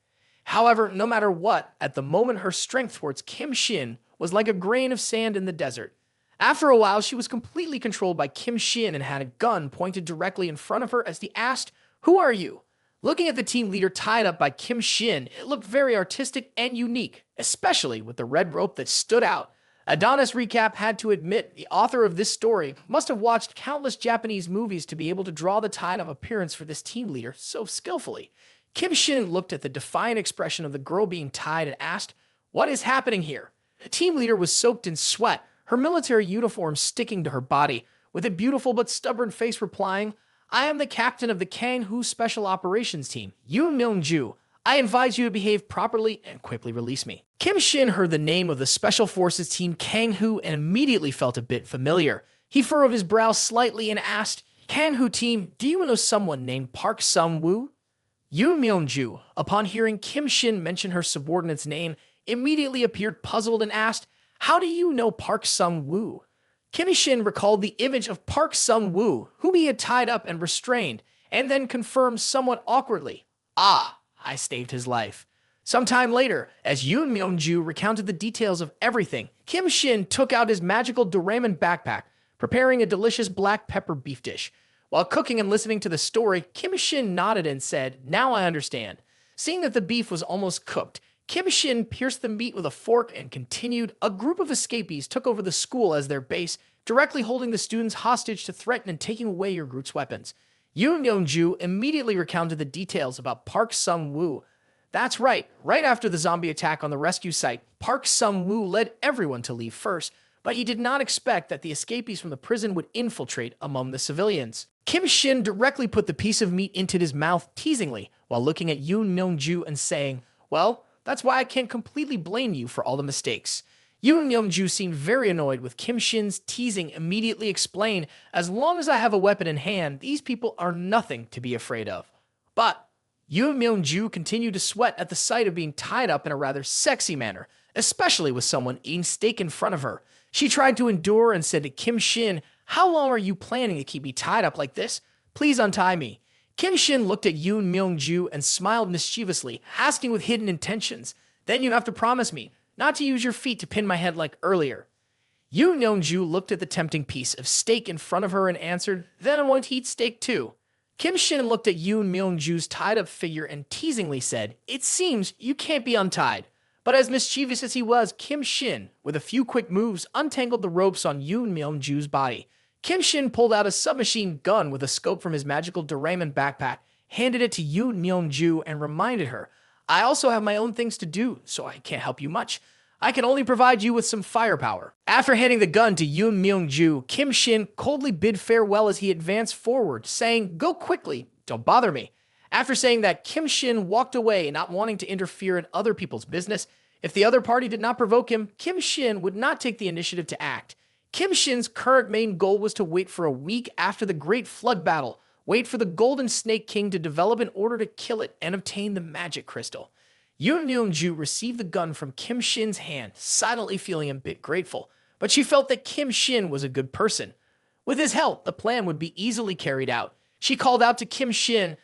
However, no matter what, at the moment her strength towards Kim Shin was like a grain of sand in the desert. After a while, she was completely controlled by Kim Shin and had a gun pointed directly in front of her as he asked, "Who are you?" Looking at the team leader tied up by Kim Shin, it looked very artistic and unique, especially with the red rope that stood out. Adonis Recap had to admit the author of this story must have watched countless Japanese movies to be able to draw the tied-up appearance for this team leader so skillfully. Kim Shin looked at the defiant expression of the girl being tied and asked, "What is happening here?" The team leader was soaked in sweat, her military uniform sticking to her body, with a beautiful but stubborn face replying, "I am the captain of the Kang Special Operations Team, Yoon Myung-ju. I advise you to behave properly and quickly release me." Kim Shin heard the name of the Special Forces Team Kang-hoo and immediately felt a bit familiar. He furrowed his brow slightly and asked, "Kang-hoo team, do you know someone named Park Sum-woo?" Yoon Myung-ju, upon hearing Kim Shin mention her subordinate's name, immediately appeared puzzled and asked, "How do you know Park Sum-woo?" Kim Shin recalled the image of Park Sum-woo, whom he had tied up and restrained, and then confirmed somewhat awkwardly, "Ah, I saved his life." Sometime later, as Yoon Myung-ju recounted the details of everything, Kim Shin took out his magical Doraemon backpack, preparing a delicious black pepper beef dish. While cooking and listening to the story, Kim Shin nodded and said, "Now I understand." Seeing that the beef was almost cooked, Kim Shin pierced the meat with a fork and continued, "A group of escapees took over the school as their base, directly holding the students hostage to threaten and taking away your group's weapons." Yoon Myung-ju immediately recounted the details about Park Sum-woo. That's right after the zombie attack on the rescue site, Park Sum-woo led everyone to leave first, but he did not expect that the escapees from the prison would infiltrate among the civilians. Kim Shin directly put the piece of meat into his mouth teasingly, while looking at Yoon Myung-ju and saying, "Well, that's why I can't completely blame you for all the mistakes." Yoon Myung-ju seemed very annoyed with Kim Shin's teasing, immediately explained, "As long as I have a weapon in hand, these people are nothing to be afraid of." But Yoon Myung-ju continued to sweat at the sight of being tied up in a rather sexy manner, especially with someone eating steak in front of her. She tried to endure and said to Kim Shin, "How long are you planning to keep me tied up like this? Please untie me." Kim Shin looked at Yoon Myung-ju and smiled mischievously, asking with hidden intentions, "Then you have to promise me not to use your feet to pin my head like earlier." Yoon Myung-ju looked at the tempting piece of steak in front of her and answered, "Then I want to eat steak too." Kim Shin looked at Yoon Myung-ju's tied-up figure and teasingly said, "It seems you can't be untied." But as mischievous as he was, Kim Shin, with a few quick moves, untangled the ropes on Yoon Myung-ju's body. Kim Shin pulled out a submachine gun with a scope from his magical Doraemon backpack, handed it to Yoon Myung-ju, and reminded her, "I also have my own things to do, so I can't help you much. I can only provide you with some firepower." After handing the gun to Yoon Myung-ju, Kim Shin coldly bid farewell as he advanced forward, saying, "Go quickly, don't bother me." After saying that, Kim Shin walked away, not wanting to interfere in other people's business. If the other party did not provoke him, Kim Shin would not take the initiative to act. Kim Shin's current main goal was to wait for a week after the Great Flood Battle, wait for the Golden Snake King to develop in order to kill it and obtain the magic crystal. Yoon Myung-ju received the gun from Kim Shin's hand, silently feeling a bit grateful, but she felt that Kim Shin was a good person. With his help, the plan would be easily carried out. She called out to Kim Shin,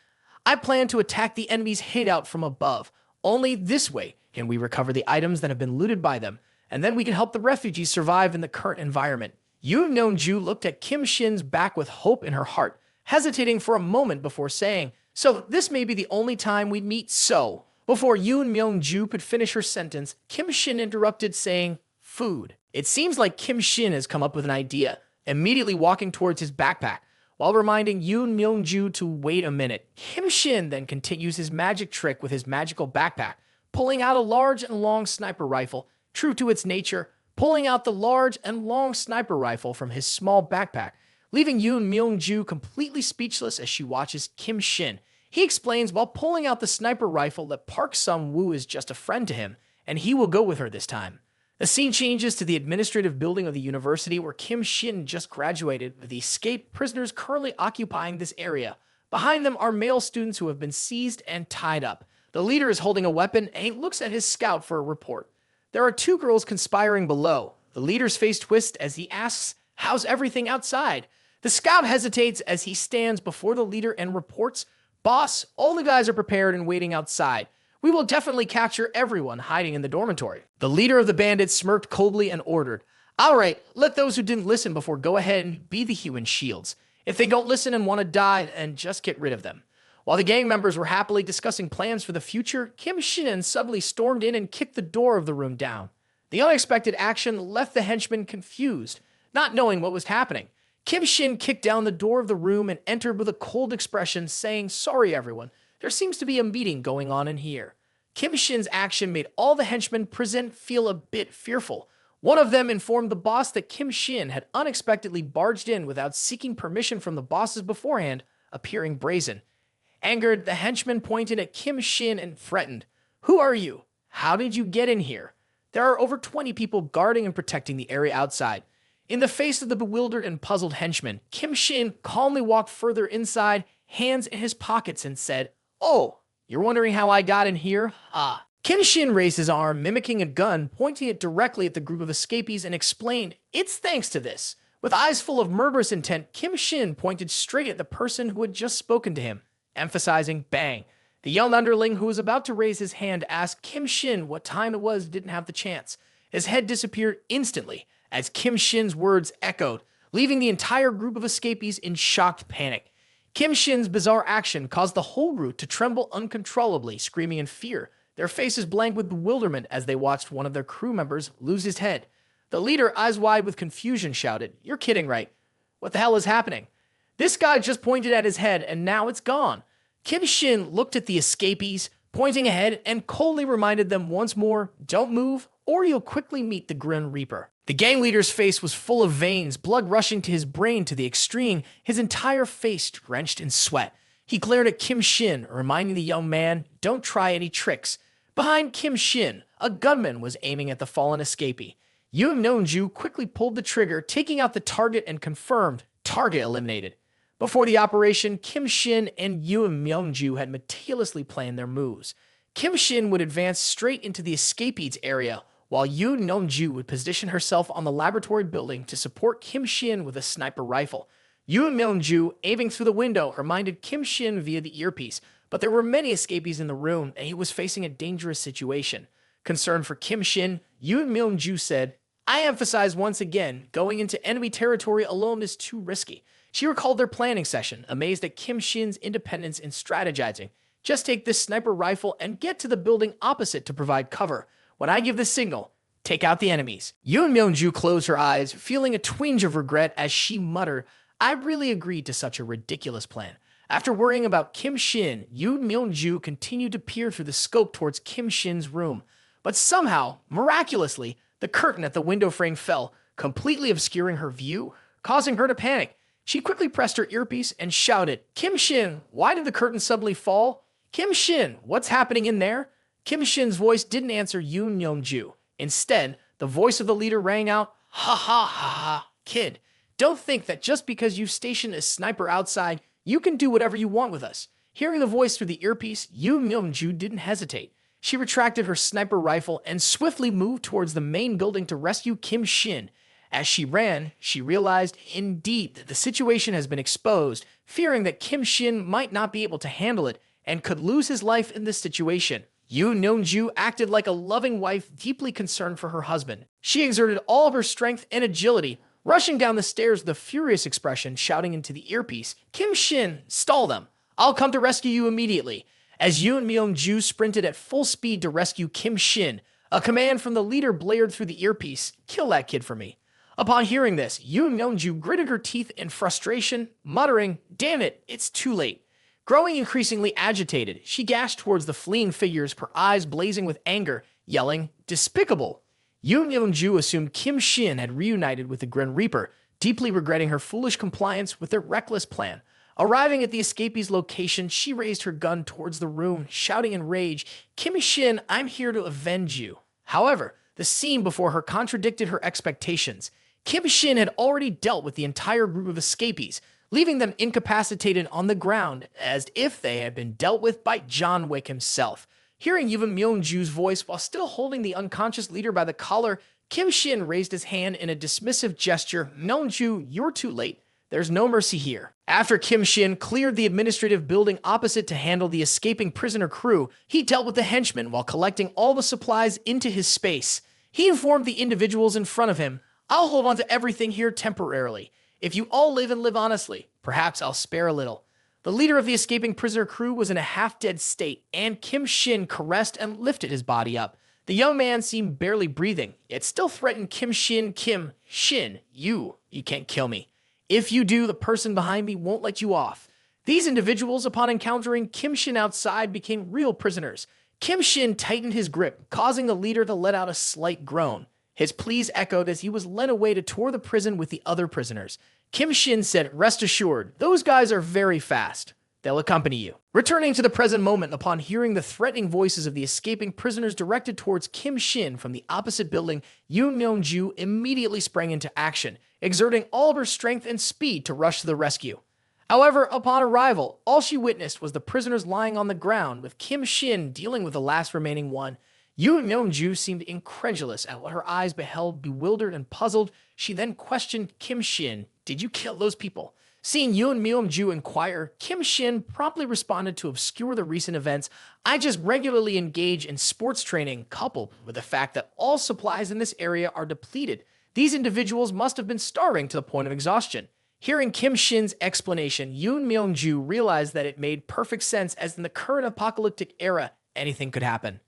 "I plan to attack the enemy's hideout from above. Only this way can we recover the items that have been looted by them, and then we can help the refugees survive in the current environment." Yoon Myung-ju looked at Kim Shin's back with hope in her heart, hesitating for a moment before saying, "So this may be the only time we'd meet, so..." Before Yoon Myung-ju could finish her sentence, Kim Shin interrupted saying, "Food." It seems like Kim Shin has come up with an idea, immediately walking towards his backpack, while reminding Yoon Myung-ju to wait a minute. Kim Shin then continues his magic trick with his magical backpack, pulling out a large and long sniper rifle. True to its nature, pulling out the large and long sniper rifle from his small backpack, leaving Yoon Myung-ju completely speechless as she watches Kim Shin. He explains while pulling out the sniper rifle that Park Sung-woo is just a friend to him, and he will go with her this time. The scene changes to the administrative building of the university where Kim Shin just graduated, with the escaped prisoners currently occupying this area. Behind them are male students who have been seized and tied up. The leader is holding a weapon and he looks at his scout for a report. There are two girls conspiring below. The leader's face twists as he asks, "How's everything outside?" The scout hesitates as he stands before the leader and reports, "Boss, all the guys are prepared and waiting outside. We will definitely capture everyone hiding in the dormitory." The leader of the bandits smirked coldly and ordered, "All right, let those who didn't listen before go ahead and be the human shields. If they don't listen and want to die, then just get rid of them." While the gang members were happily discussing plans for the future, Kim Shin suddenly stormed in and kicked the door of the room down. The unexpected action left the henchmen confused, not knowing what was happening. Kim Shin kicked down the door of the room and entered with a cold expression, saying, "Sorry, everyone. There seems to be a meeting going on in here." Kim Shin's action made all the henchmen present feel a bit fearful. One of them informed the boss that Kim Shin had unexpectedly barged in without seeking permission from the bosses beforehand, appearing brazen. Angered, the henchman pointed at Kim Shin and threatened, "Who are you? How did you get in here? There are over 20 people guarding and protecting the area outside." In the face of the bewildered and puzzled henchman, Kim Shin calmly walked further inside, hands in his pockets, and said, "Oh, you're wondering how I got in here? Ah." Kim Shin raised his arm, mimicking a gun, pointing it directly at the group of escapees, and explained, "It's thanks to this." With eyes full of murderous intent, Kim Shin pointed straight at the person who had just spoken to him, emphasizing bang. The young underling who was about to raise his hand asked Kim Shin what time it was, didn't have the chance. His head disappeared instantly as Kim Shin's words echoed, leaving the entire group of escapees in shocked panic. Kim Shin's bizarre action caused the whole group to tremble uncontrollably, screaming in fear, their faces blank with bewilderment as they watched one of their crew members lose his head. The leader, eyes wide with confusion, shouted, "You're kidding, right? What the hell is happening? This guy just pointed at his head and now it's gone." Kim Shin looked at the escapees, pointing ahead, and coldly reminded them once more, "Don't move, or you'll quickly meet the Grim Reaper." The gang leader's face was full of veins, blood rushing to his brain to the extreme, his entire face drenched in sweat. He glared at Kim Shin, reminding the young man, "Don't try any tricks." Behind Kim Shin, a gunman was aiming at the fallen escapee. Yoon Myung-ju quickly pulled the trigger, taking out the target and confirmed, target eliminated. Before the operation, Kim Shin and Yoon Myung-ju had meticulously planned their moves. Kim Shin would advance straight into the escapees area, while Yoon Myung-ju would position herself on the laboratory building to support Kim Shin with a sniper rifle. Yoon Myung-ju, aiming through the window, reminded Kim Shin via the earpiece, but there were many escapees in the room and he was facing a dangerous situation. Concerned for Kim Shin, Yoon Myung-ju said, "I emphasize once again, going into enemy territory alone is too risky." She recalled their planning session, amazed at Kim Shin's independence in strategizing. "Just take this sniper rifle and get to the building opposite to provide cover. When I give the signal, take out the enemies." Yoon Myung-ju closed her eyes, feeling a twinge of regret as she muttered, "I really agreed to such a ridiculous plan." After worrying about Kim Shin, Yoon Myung-ju continued to peer through the scope towards Kim Shin's room. But somehow, miraculously, the curtain at the window frame fell, completely obscuring her view, causing her to panic. She quickly pressed her earpiece and shouted, "Kim Shin, why did the curtain suddenly fall? Kim Shin, what's happening in there?" Kim Shin's voice didn't answer Yoon Myung-ju. Instead, the voice of the leader rang out, "Ha ha ha ha, kid. Don't think that just because you've stationed a sniper outside, you can do whatever you want with us." Hearing the voice through the earpiece, Yoon Myung-ju didn't hesitate. She retracted her sniper rifle and swiftly moved towards the main building to rescue Kim Shin. As she ran, she realized, indeed, that the situation has been exposed, fearing that Kim Shin might not be able to handle it and could lose his life in this situation. Yoon Myung-ju acted like a loving wife deeply concerned for her husband. She exerted all of her strength and agility, rushing down the stairs with a furious expression, shouting into the earpiece, "Kim Shin, stall them. I'll come to rescue you immediately." As Yoon Myung-ju sprinted at full speed to rescue Kim Shin, A command from the leader blared through the earpiece, "Kill that kid for me." Upon hearing this, Yoon Myung-ju gritted her teeth in frustration, muttering, "Damn it, it's too late." Growing increasingly agitated, she dashed towards the fleeing figures, her eyes blazing with anger, yelling, "Despicable!" Yoon Myung-ju assumed Kim Shin had reunited with the Grim Reaper, deeply regretting her foolish compliance with their reckless plan. Arriving at the escapee's location, she raised her gun towards the room, shouting in rage, "Kim Shin, I'm here to avenge you." However, the scene before her contradicted her expectations. Kim Shin had already dealt with the entire group of escapees, leaving them incapacitated on the ground as if they had been dealt with by John Wick himself. Hearing Yoon Myung-ju's voice while still holding the unconscious leader by the collar, Kim Shin raised his hand in a dismissive gesture. "Myung-ju, you're too late. There's no mercy here." After Kim Shin cleared the administrative building opposite to handle the escaping prisoner crew, he dealt with the henchmen while collecting all the supplies into his space. He informed the individuals in front of him, "I'll hold on to everything here temporarily. If you all live and live honestly, perhaps I'll spare a little." The leader of the escaping prisoner crew was in a half-dead state, and Kim Shin caressed and lifted his body up. The young man seemed barely breathing, yet still threatened Kim Shin. "Kim Shin, you can't kill me. If you do, the person behind me won't let you off." These individuals, upon encountering Kim Shin outside, became real prisoners. Kim Shin tightened his grip, causing the leader to let out a slight groan. His pleas echoed as he was led away to tour the prison with the other prisoners. Kim Shin said, "Rest assured, those guys are very fast. They'll accompany you." Returning to the present moment, upon hearing the threatening voices of the escaping prisoners directed towards Kim Shin from the opposite building, Yoon Myung-ju immediately sprang into action, exerting all of her strength and speed to rush to the rescue. However, upon arrival, all she witnessed was the prisoners lying on the ground, with Kim Shin dealing with the last remaining one. Yoon Myung-ju seemed incredulous at what her eyes beheld. Bewildered and puzzled, she then questioned Kim Shin, "Did you kill those people?" Seeing Yoon Myung-ju inquire, Kim Shin promptly responded to obscure the recent events, "I just regularly engage in sports training, coupled with the fact that all supplies in this area are depleted. These individuals must have been starving to the point of exhaustion." Hearing Kim Shin's explanation, Yoon Myung-ju realized that it made perfect sense, as in the current apocalyptic era, anything could happen.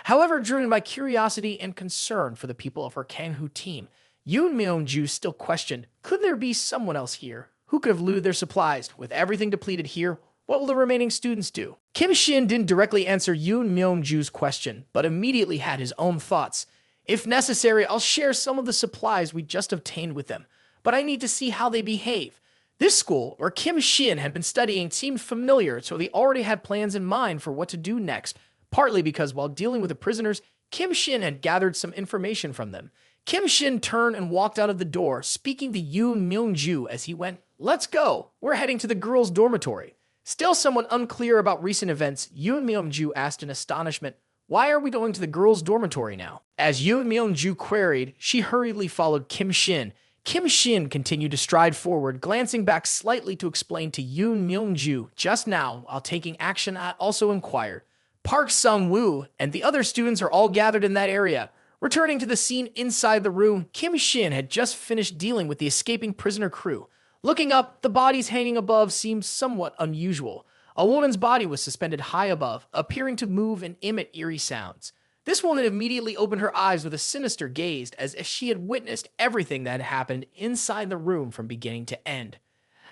However, driven by curiosity and concern for the people of her Kang-ho team, Yoon Myung-ju still questioned, could there be someone else here who could have looted their supplies? With everything depleted here, what will the remaining students do? Kim Shin didn't directly answer Yoon Myung-ju's question, but immediately had his own thoughts. "If necessary, I'll share some of the supplies we just obtained with them, but I need to see how they behave." This school, where Kim Shin had been studying, seemed familiar, so they already had plans in mind for what to do next, partly because while dealing with the prisoners, Kim Shin had gathered some information from them. Kim Shin turned and walked out of the door, speaking to Yoon Myung-ju as he went, "Let's go. We're heading to the girls' dormitory." Still somewhat unclear about recent events, Yoon Myung-ju asked in astonishment, "Why are we going to the girls' dormitory now?" As Yoon Myung-ju queried, she hurriedly followed Kim Shin. Kim Shin continued to stride forward, glancing back slightly to explain to Yoon Myung-ju, "Just now, while taking action, I also inquired. Park Sung-woo and the other students are all gathered in that area." Returning to the scene inside the room, Kim Shin had just finished dealing with the escaping prisoner crew. Looking up, the bodies hanging above seemed somewhat unusual. A woman's body was suspended high above, appearing to move and emit eerie sounds. This woman immediately opened her eyes with a sinister gaze, as if she had witnessed everything that had happened inside the room from beginning to end.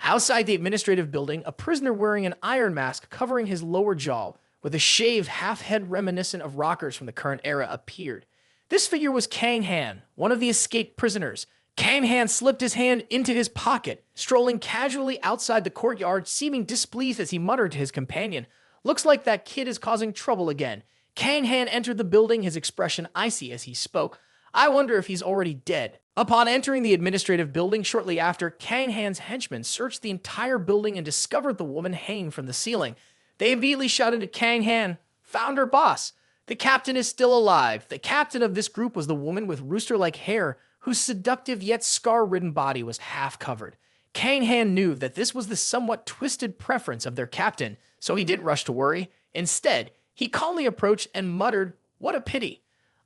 Outside the administrative building, a prisoner wearing an iron mask covering his lower jaw, with a shaved half-head reminiscent of rockers from the current era, appeared. This figure was Kang Han, one of the escaped prisoners. Kang Han slipped his hand into his pocket, strolling casually outside the courtyard, seeming displeased as he muttered to his companion, "Looks like that kid is causing trouble again." Kang Han entered the building, his expression icy as he spoke. "I wonder if he's already dead." Upon entering the administrative building shortly after, Kang Han's henchmen searched the entire building and discovered the woman hanging from the ceiling. They immediately shouted to Kang Han, "Found her boss. The captain is still alive." The captain of this group was the woman with rooster-like hair, whose seductive yet scar-ridden body was half covered. Kang Han knew that this was the somewhat twisted preference of their captain, so he didn't rush to worry. Instead, he calmly approached and muttered, "What a pity."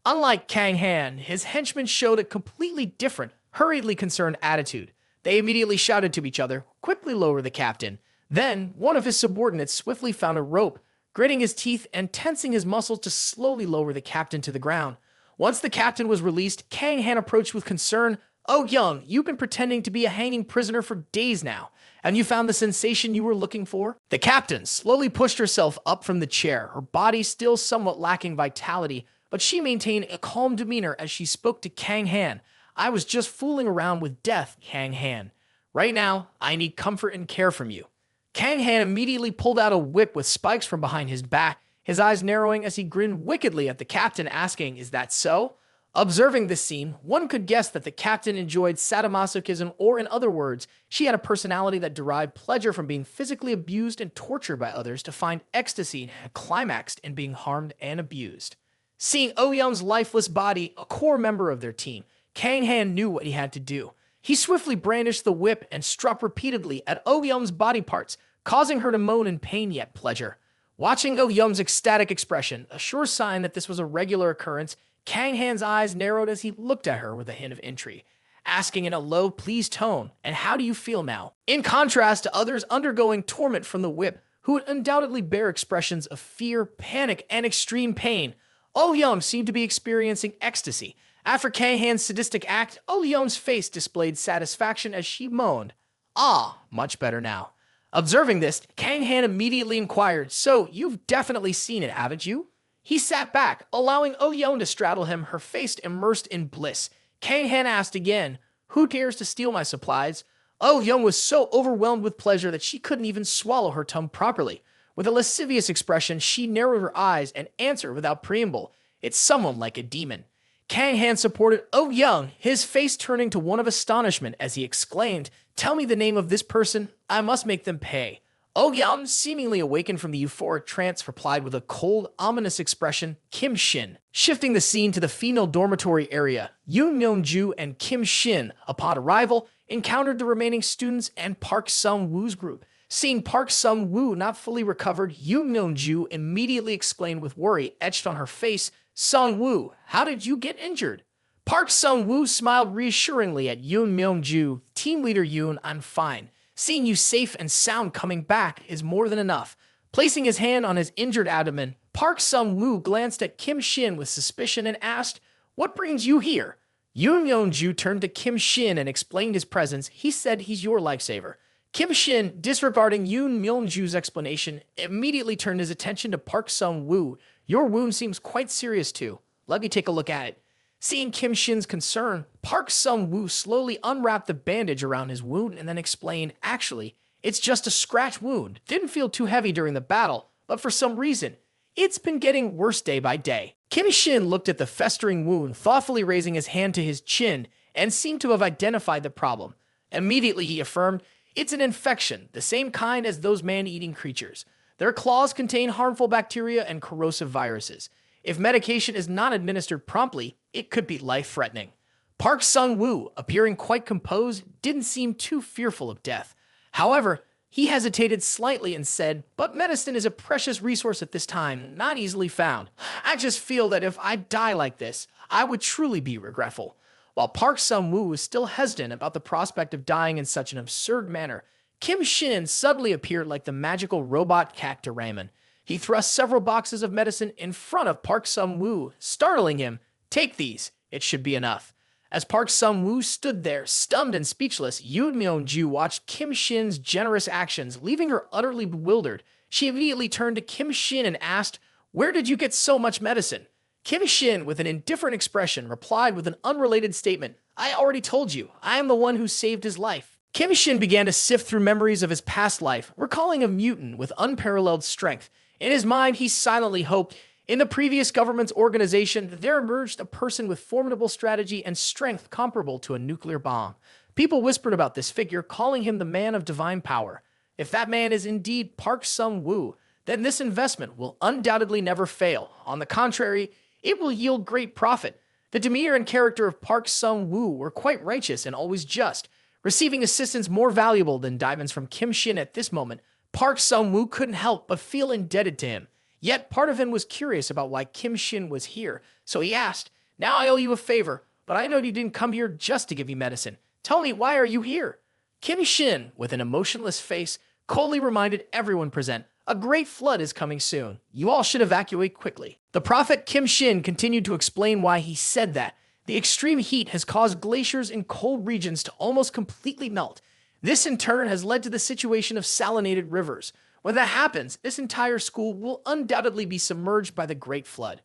Unlike Kang Han, his henchmen showed a completely different, hurriedly concerned attitude. They immediately shouted to each other, "Quickly lower the captain." Then, one of his subordinates swiftly found a rope, gritting his teeth and tensing his muscles to slowly lower the captain to the ground. Once the captain was released, Kang Han approached with concern. "Oh, Young, you've been pretending to be a hanging prisoner for days now, and you found the sensation you were looking for?" The captain slowly pushed herself up from the chair, her body still somewhat lacking vitality, but she maintained a calm demeanor as she spoke to Kang Han. "I was just fooling around with death, Kang Han. Right now, I need comfort and care from you." Kang Han immediately pulled out a whip with spikes from behind his back, his eyes narrowing as he grinned wickedly at the captain, asking, "Is that so?" Observing this scene, one could guess that the captain enjoyed sadomasochism, or in other words, she had a personality that derived pleasure from being physically abused and tortured by others to find ecstasy and climaxed in being harmed and abused. Seeing Oh Young's lifeless body, a core member of their team, Kang Han knew what he had to do. He swiftly brandished the whip and struck repeatedly at Oh Young's body parts, causing her to moan in pain yet pleasure. Watching Oh Young's ecstatic expression, a sure sign that this was a regular occurrence, Kang Han's eyes narrowed as he looked at her with a hint of intrigue, asking in a low, pleased tone, "And how do you feel now?" In contrast to others undergoing torment from the whip, who would undoubtedly bear expressions of fear, panic, and extreme pain, Oh Young seemed to be experiencing ecstasy. After Kang Han's sadistic act, Oh Young's face displayed satisfaction as she moaned, "Ah, much better now." Observing this, Kang Han immediately inquired, "So, you've definitely seen it, haven't you?" He sat back, allowing Oh Young to straddle him, her face immersed in bliss. Kang Han asked again, "Who dares to steal my supplies?" Oh Young was so overwhelmed with pleasure that she couldn't even swallow her tongue properly. With a lascivious expression, she narrowed her eyes and answered without preamble, "It's someone like a demon." Kang Han supported Oh Young, his face turning to one of astonishment as he exclaimed, "Tell me the name of this person. I must make them pay." Oh Young, seemingly awakened from the euphoric trance, replied with a cold, ominous expression, "Kim Shin." Shifting the scene to the female dormitory area, Yoon Myung-ju and Kim Shin, upon arrival, encountered the remaining students and Park Sung-woo's group. Seeing Park Sung-woo not fully recovered, Yoon Myung-ju immediately exclaimed with worry etched on her face, "Sung-woo, how did you get injured?" Park Sung-woo smiled reassuringly at Yoon Myung-ju. "Team leader Yoon, I'm fine. Seeing you safe and sound coming back is more than enough." Placing his hand on his injured abdomen, Park Sung-woo glanced at Kim Shin with suspicion and asked, "What brings you here?" Yoon Myung-ju turned to Kim Shin and explained his presence. He said he's your lifesaver. Kim Shin, disregarding Yoon Myung-ju's explanation, immediately turned his attention to Park Sung-woo. "Your wound seems quite serious too. Let me take a look at it." Seeing Kim Shin's concern, Park Sung-woo slowly unwrapped the bandage around his wound and then explained, "Actually, it's just a scratch wound. Didn't feel too heavy during the battle, but for some reason, it's been getting worse day by day." Kim Shin looked at the festering wound, thoughtfully raising his hand to his chin, and seemed to have identified the problem. Immediately, he affirmed, "It's an infection, the same kind as those man-eating creatures. Their claws contain harmful bacteria and corrosive viruses. If medication is not administered promptly, it could be life-threatening." Park Sung-woo, appearing quite composed, didn't seem too fearful of death. However, he hesitated slightly and said, "But medicine is a precious resource at this time, not easily found. I just feel that if I die like this, I would truly be regretful." While Park Sung-woo was still hesitant about the prospect of dying in such an absurd manner, Kim Shin suddenly appeared like the magical robot cat Doraemon. He thrust several boxes of medicine in front of Park Sung-woo, startling him. "Take these. It should be enough." As Park Sung-woo stood there, stunned and speechless, Yoon Myung-ju watched Kim Shin's generous actions, leaving her utterly bewildered. She immediately turned to Kim Shin and asked, "Where did you get so much medicine?" Kim Shin, with an indifferent expression, replied with an unrelated statement, "I already told you, I am the one who saved his life." Kim Shin began to sift through memories of his past life, recalling a mutant with unparalleled strength. In his mind, he silently hoped, in the previous government's organization, there emerged a person with formidable strategy and strength comparable to a nuclear bomb. People whispered about this figure, calling him the man of divine power. If that man is indeed Park Sung-woo, then this investment will undoubtedly never fail. On the contrary, it will yield great profit. The demeanor and character of Park Sung-woo were quite righteous and always just. Receiving assistance more valuable than diamonds from Kim Shin at this moment, Park Sung-woo couldn't help but feel indebted to him. Yet part of him was curious about why Kim Shin was here, so he asked, "Now I owe you a favor, but I know you didn't come here just to give you medicine. Tell me, why are you here?" Kim Shin, with an emotionless face, coldly reminded everyone present, A great flood is coming soon. You all should evacuate quickly. The prophet Kim Shin continued to explain why he said that. The extreme heat has caused glaciers in cold regions to almost completely melt. This in turn has led to the situation of salinated rivers. When that happens, this entire school will undoubtedly be submerged by the Great Flood.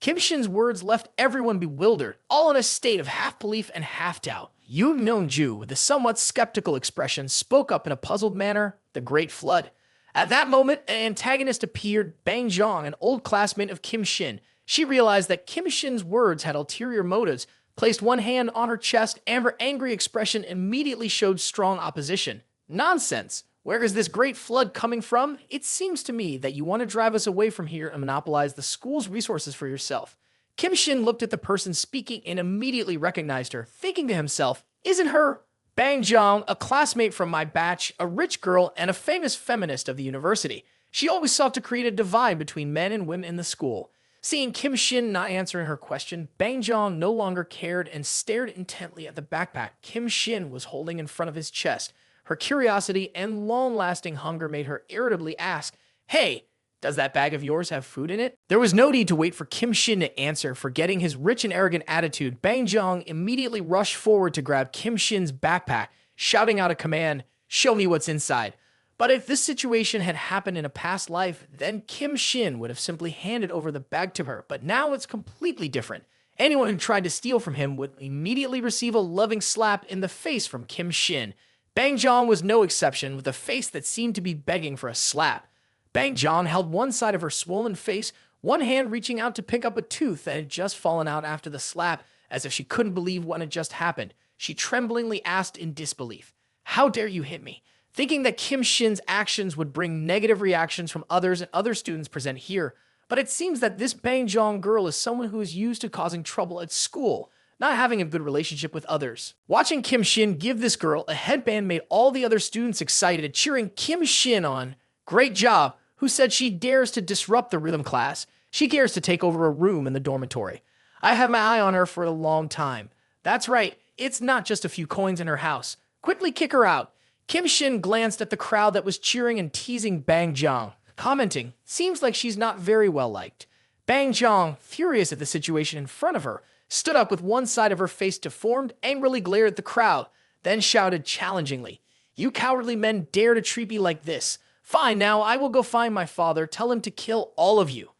Kim Shin's words left everyone bewildered, all in a state of half-belief and half-doubt. Yoon Myung-ju, with a somewhat skeptical expression, spoke up in a puzzled manner, the Great Flood. At that moment, an antagonist appeared, Bang Jong, an old classmate of Kim Shin. She realized that Kim Shin's words had ulterior motives, placed one hand on her chest, and her angry expression immediately showed strong opposition. Nonsense! Where is this great flood coming from? It seems to me that you want to drive us away from here and monopolize the school's resources for yourself. Kim Shin looked at the person speaking and immediately recognized her, thinking to himself, isn't her Bang Jong, a classmate from my batch, a rich girl, and a famous feminist of the university? She always sought to create a divide between men and women in the school. Seeing Kim Shin not answering her question, Bang Jong no longer cared and stared intently at the backpack Kim Shin was holding in front of his chest. Her curiosity and long-lasting hunger made her irritably ask, "Hey, does that bag of yours have food in it?" There was no need to wait for Kim Shin to answer. Forgetting his rich and arrogant attitude, Bang Jong immediately rushed forward to grab Kim Shin's backpack, shouting out a command, "Show me what's inside." But if this situation had happened in a past life, then Kim Shin would have simply handed over the bag to her. But now it's completely different. Anyone who tried to steal from him would immediately receive a loving slap in the face from Kim Shin. Bang Jong was no exception, with a face that seemed to be begging for a slap. Bang Jong held one side of her swollen face, one hand reaching out to pick up a tooth that had just fallen out after the slap, as if she couldn't believe what had just happened. She tremblingly asked in disbelief, "How dare you hit me?" Thinking that Kim Shin's actions would bring negative reactions from others and other students present here. But it seems that this Bang Jong girl is someone who is used to causing trouble at school, not having a good relationship with others. Watching Kim Shin give this girl a headband made all the other students excited, cheering Kim Shin on. Great job! Who said she dares to disrupt the rhythm class? She dares to take over a room in the dormitory. I have my eye on her for a long time. That's right, it's not just a few coins in her house. Quickly kick her out. Kim Shin glanced at the crowd that was cheering and teasing Bang Jong, commenting, "Seems like she's not very well liked." Bang Jong, furious at the situation in front of her, stood up with one side of her face deformed, angrily glared at the crowd, then shouted challengingly, "You cowardly men dare to treat me like this. Fine, now I will go find my father, tell him to kill all of you."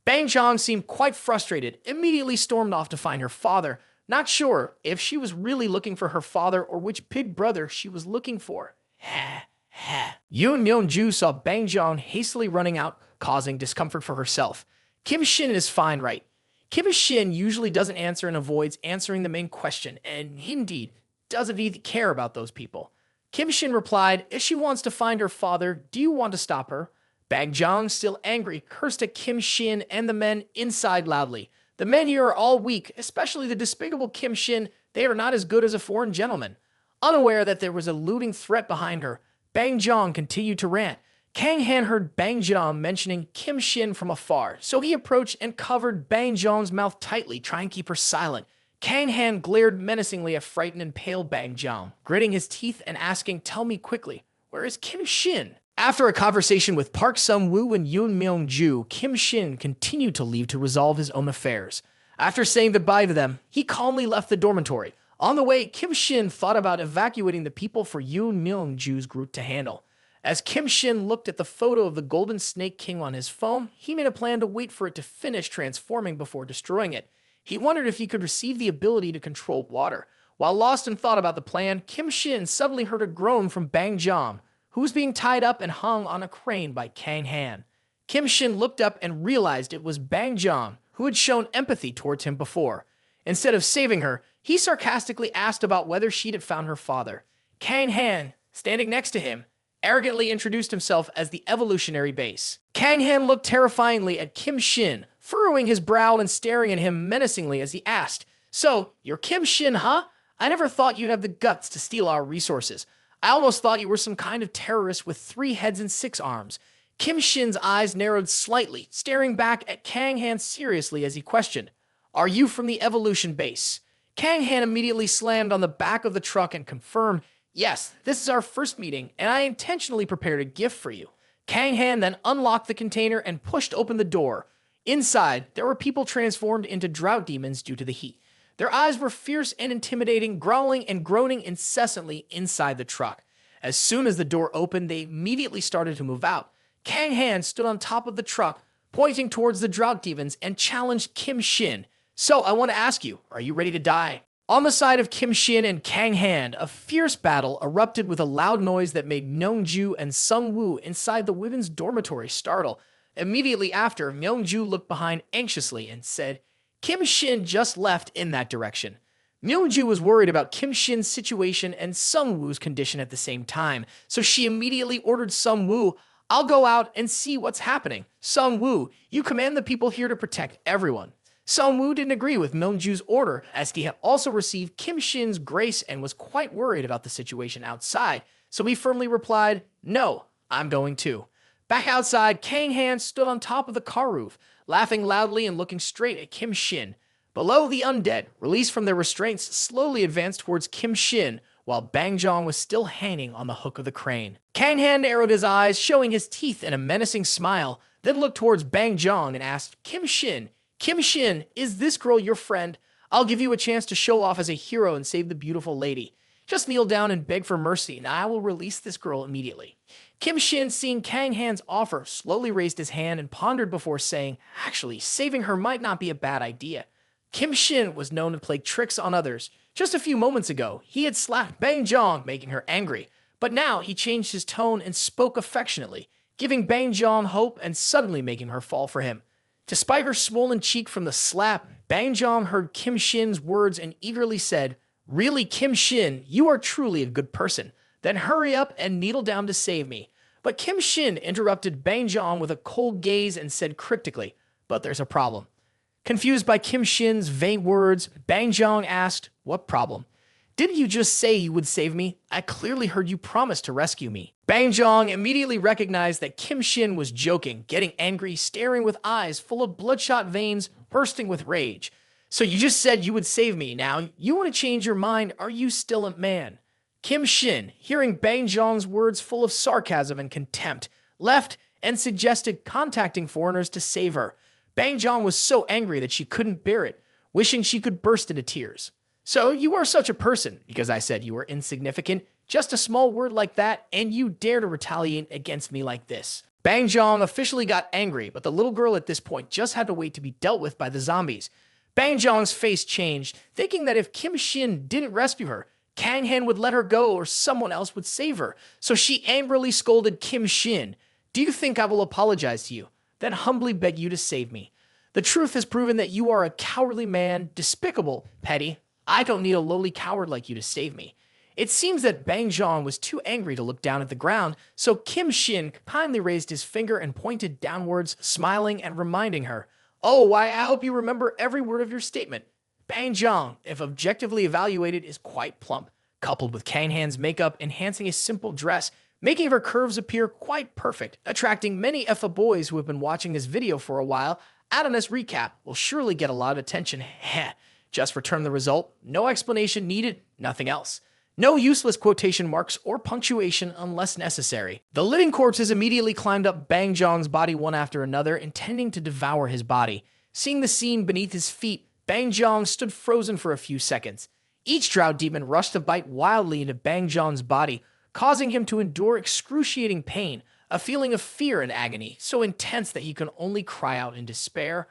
Bang Jong seemed quite frustrated, immediately stormed off to find her father, not sure if she was really looking for her father or which big brother she was looking for. Yoon Myung-ju saw Bang Jong hastily running out, causing discomfort for herself. Kim Shin is fine, right? Kim Shin usually doesn't answer and avoids answering the main question, and indeed doesn't even care about those people. Kim Shin replied, "If she wants to find her father, do you want to stop her?" Bang Jong, still angry, cursed at Kim Shin and the men inside loudly. The men here are all weak, especially the despicable Kim Shin. They are not as good as a foreign gentleman. Unaware that there was a looting threat behind her, Bang Jong continued to rant. Kang Han heard Bang Jong mentioning Kim Shin from afar, so he approached and covered Bang Jong's mouth tightly, trying to keep her silent. Kang Han glared menacingly at frightened and pale Bang Jong, gritting his teeth and asking, "Tell me quickly, where is Kim Shin?" After a conversation with Park Sung-woo and Yoon Myung-ju, Kim Shin continued to leave to resolve his own affairs. After saying goodbye to them, he calmly left the dormitory. On the way, Kim Shin thought about evacuating the people for Yoon Myung-ju's group to handle. As Kim Shin looked at the photo of the Golden Snake King on his phone, he made a plan to wait for it to finish transforming before destroying it. He wondered if he could receive the ability to control water. While lost in thought about the plan, Kim Shin suddenly heard a groan from Bang Jong, who was being tied up and hung on a crane by Kang Han. Kim Shin looked up and realized it was Bang Jong, who had shown empathy towards him before. Instead of saving her, he sarcastically asked about whether she had found her father. Kang Han, standing next to him, arrogantly introduced himself as the evolutionary base. Kang Han looked terrifyingly at Kim Shin, furrowing his brow and staring at him menacingly as he asked, "So, you're Kim Shin, huh? I never thought you'd have the guts to steal our resources. I almost thought you were some kind of terrorist with 3 heads and 6 arms." Kim Shin's eyes narrowed slightly, staring back at Kang Han seriously as he questioned, "Are you from the evolution base?" Kang Han immediately slammed on the back of the truck and confirmed, "Yes, this is our first meeting, and I intentionally prepared a gift for you." Kang Han then unlocked the container and pushed open the door. Inside, there were people transformed into drought demons due to the heat. Their eyes were fierce and intimidating, growling and groaning incessantly inside the truck. As soon as the door opened, they immediately started to move out. Kang Han stood on top of the truck, pointing towards the drought demons, and challenged Kim Shin. So, I want to ask you, are you ready to die? On the side of Kim Shin and Kang Han, a fierce battle erupted with a loud noise that made Myungju and Sung Woo inside the women's dormitory startle. Immediately after, Myungju looked behind anxiously and said, Kim Shin just left in that direction. Myungju was worried about Kim Shin's situation and Sung Woo's condition at the same time, so she immediately ordered Sung Woo, I'll go out and see what's happening. Sung Woo, you command the people here to protect everyone. Sung Woo didn't agree with Myungju's order, as he had also received Kim Shin's grace and was quite worried about the situation outside, so he firmly replied, no, I'm going too. Back outside, Kang Han stood on top of the car roof, laughing loudly and looking straight at Kim Shin. Below, the undead, released from their restraints, slowly advanced towards Kim Shin, while Bang Jong was still hanging on the hook of the crane. Kang Han narrowed his eyes, showing his teeth in a menacing smile, then looked towards Bang Jong and asked, Kim Shin, is this girl your friend? I'll give you a chance to show off as a hero and save the beautiful lady. Just kneel down and beg for mercy, and I will release this girl immediately. Kim Shin, seeing Kang Han's offer, slowly raised his hand and pondered before saying, actually, saving her might not be a bad idea. Kim Shin was known to play tricks on others. Just a few moments ago, he had slapped Bang Jong, making her angry. But now he changed his tone and spoke affectionately, giving Bang Jong hope and suddenly making her fall for him. Despite her swollen cheek from the slap, Bang Jong heard Kim Shin's words and eagerly said, really, Kim Shin, you are truly a good person. Then hurry up and kneel down to save me. But Kim Shin interrupted Bang Jong with a cold gaze and said cryptically, but there's a problem. Confused by Kim Shin's vague words, Bang Jong asked, what problem? Didn't you just say you would save me? I clearly heard you promise to rescue me. Bang Jong immediately recognized that Kim Shin was joking, getting angry, staring with eyes full of bloodshot veins, bursting with rage. So you just said you would save me. Now, you want to change your mind? Are you still a man? Kim Shin, hearing Bang Jong's words full of sarcasm and contempt, left and suggested contacting foreigners to save her. Bang Jong was so angry that she couldn't bear it, wishing she could burst into tears. So you are such a person, because I said you were insignificant, just a small word like that, and you dare to retaliate against me like this. Bang Jong officially got angry, but the little girl at this point just had to wait to be dealt with by the zombies. Bang Jong's face changed, thinking that if Kim Shin didn't rescue her, Kang Han would let her go or someone else would save her. So she angrily scolded Kim Shin. Do you think I will apologize to you? Then humbly beg you to save me. The truth has proven that you are a cowardly man, despicable, petty. I don't need a lowly coward like you to save me. It seems that Bang Jong was too angry to look down at the ground, so Kim Shin kindly raised his finger and pointed downwards, smiling and reminding her, oh, why, I hope you remember every word of your statement. Bang Jong, if objectively evaluated, is quite plump, coupled with Kang Han's makeup enhancing a simple dress, making her curves appear quite perfect, attracting many FA boys who have been watching this video for a while. Adonis Recap will surely get a lot of attention. Heh. Just return the result. No explanation needed, nothing else. No useless quotation marks or punctuation unless necessary. The living corpses immediately climbed up Bang Jong's body one after another, intending to devour his body. Seeing the scene beneath his feet, Bang Jong stood frozen for a few seconds. Each drought demon rushed to bite wildly into Bang Jong's body, causing him to endure excruciating pain, a feeling of fear and agony, so intense that he could only cry out in despair,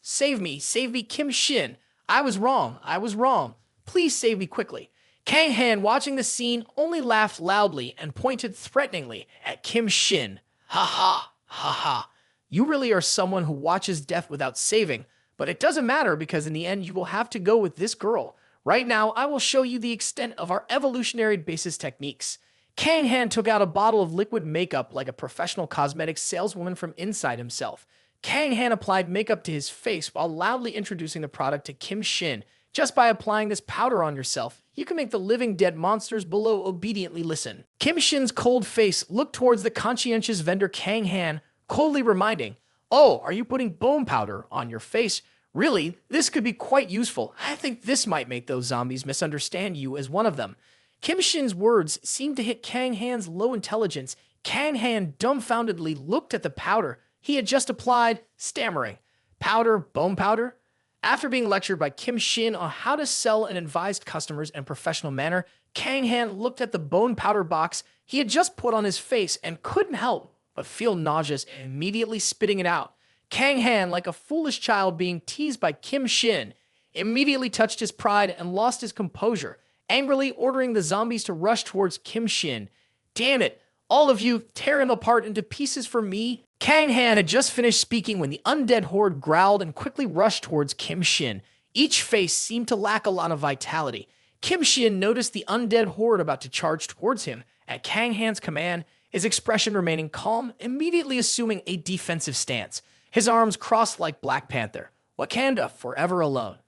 save me, Kim Shin. I was wrong. Please save me quickly. Kang Han, watching the scene, only laughed loudly and pointed threateningly at Kim Shin. Ha ha, ha ha. You really are someone who watches death without saving, but it doesn't matter because in the end you will have to go with this girl. Right now, I will show you the extent of our evolutionary basis techniques. Kang Han took out a bottle of liquid makeup like a professional cosmetics saleswoman from inside himself. Kang Han applied makeup to his face while loudly introducing the product to Kim Shin. Just by applying this powder on yourself, you can make the living dead monsters below obediently listen. Kim Shin's cold face looked towards the conscientious vendor Kang Han, coldly reminding, oh, are you putting bone powder on your face? Really, this could be quite useful. I think this might make those zombies misunderstand you as one of them. Kim Shin's words seemed to hit Kang Han's low intelligence, Kang Han dumbfoundedly looked at the powder he had just applied, stammering, "Powder, bone powder?" After being lectured by Kim Shin on how to sell and advise customers in a professional manner, Kang Han looked at the bone powder box he had just put on his face and couldn't help but feel nauseous, immediately spitting it out. Kang Han, like a foolish child being teased by Kim Shin, immediately touched his pride and lost his composure, angrily ordering the zombies to rush towards Kim Shin. "Damn it, all of you, tear him apart into pieces for me." Kang Han had just finished speaking when the undead horde growled and quickly rushed towards Kim Shin. Each face seemed to lack a lot of vitality. Kim Shin noticed the undead horde about to charge towards him. At Kang Han's command, his expression remaining calm, immediately assuming a defensive stance. His arms crossed like Black Panther. Wakanda forever alone.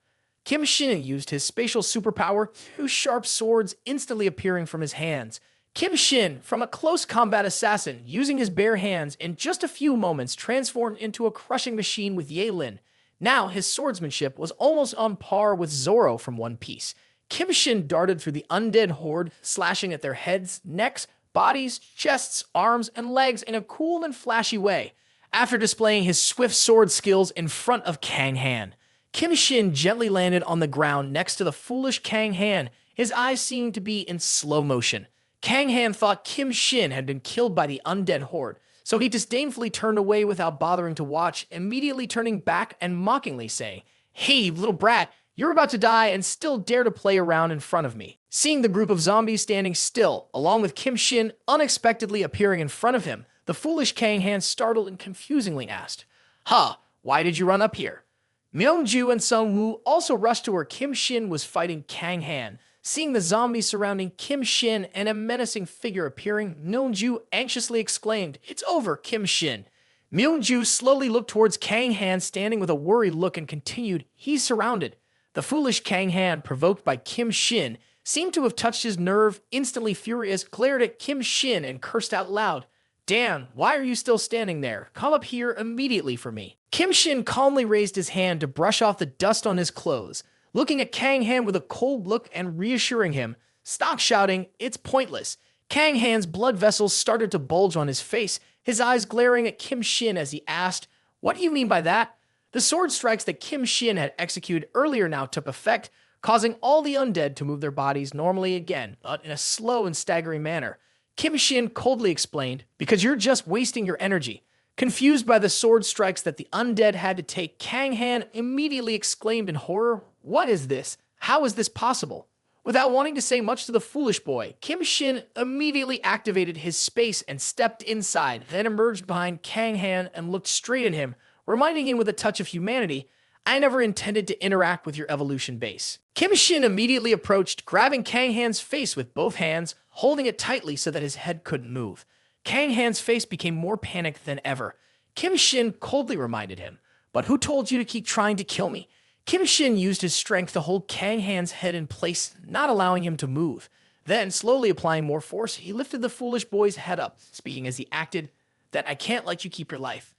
Kim Shin used his spatial superpower, two sharp swords instantly appearing from his hands. Kim Shin, from a close combat assassin, using his bare hands, in just a few moments transformed into a crushing machine with Yeilin. Now his swordsmanship was almost on par with Zoro from One Piece. Kim Shin darted through the undead horde, slashing at their heads, necks, bodies, chests, arms, and legs in a cool and flashy way. After displaying his swift sword skills in front of Kang Han, Kim Shin gently landed on the ground next to the foolish Kang Han. His eyes seemed to be in slow motion. Kang Han thought Kim Shin had been killed by the undead horde, so he disdainfully turned away without bothering to watch, immediately turning back and mockingly saying, "Hey, little brat, you're about to die and still dare to play around in front of me." Seeing the group of zombies standing still, along with Kim Shin unexpectedly appearing in front of him, the foolish Kang Han startled and confusingly asked, "Huh, why did you run up here?" Myungju and Sung Woo also rushed to where Kim Shin was fighting Kang Han. Seeing the zombies surrounding Kim Shin and a menacing figure appearing, Myungju anxiously exclaimed, "It's over, Kim Shin." Myungju slowly looked towards Kang Han standing with a worried look and continued, "He's surrounded." The foolish Kang Han, provoked by Kim Shin, seemed to have touched his nerve. Instantly furious, glared at Kim Shin and cursed out loud, "Dan, why are you still standing there? Come up here immediately for me." Kim Shin calmly raised his hand to brush off the dust on his clothes, looking at Kang Han with a cold look and reassuring him. "Stop shouting, it's pointless." Kang Han's blood vessels started to bulge on his face, his eyes glaring at Kim Shin as he asked, "What do you mean by that?" The sword strikes that Kim Shin had executed earlier now took effect, causing all the undead to move their bodies normally again, but in a slow and staggering manner. Kim Shin coldly explained, "Because you're just wasting your energy." Confused by the sword strikes that the undead had to take, Kang Han immediately exclaimed in horror, "What is this? How is this possible?" Without wanting to say much to the foolish boy, Kim Shin immediately activated his space and stepped inside, then emerged behind Kang Han and looked straight at him, reminding him with a touch of humanity, "I never intended to interact with your evolution base." Kim Shin immediately approached, grabbing Kang Han's face with both hands, holding it tightly so that his head couldn't move. Kang Han's face became more panicked than ever. Kim Shin coldly reminded him, "But who told you to keep trying to kill me?" Kim Shin used his strength to hold Kang Han's head in place, not allowing him to move. Then, slowly applying more force, he lifted the foolish boy's head up, speaking as he acted, "That I can't let you keep your life."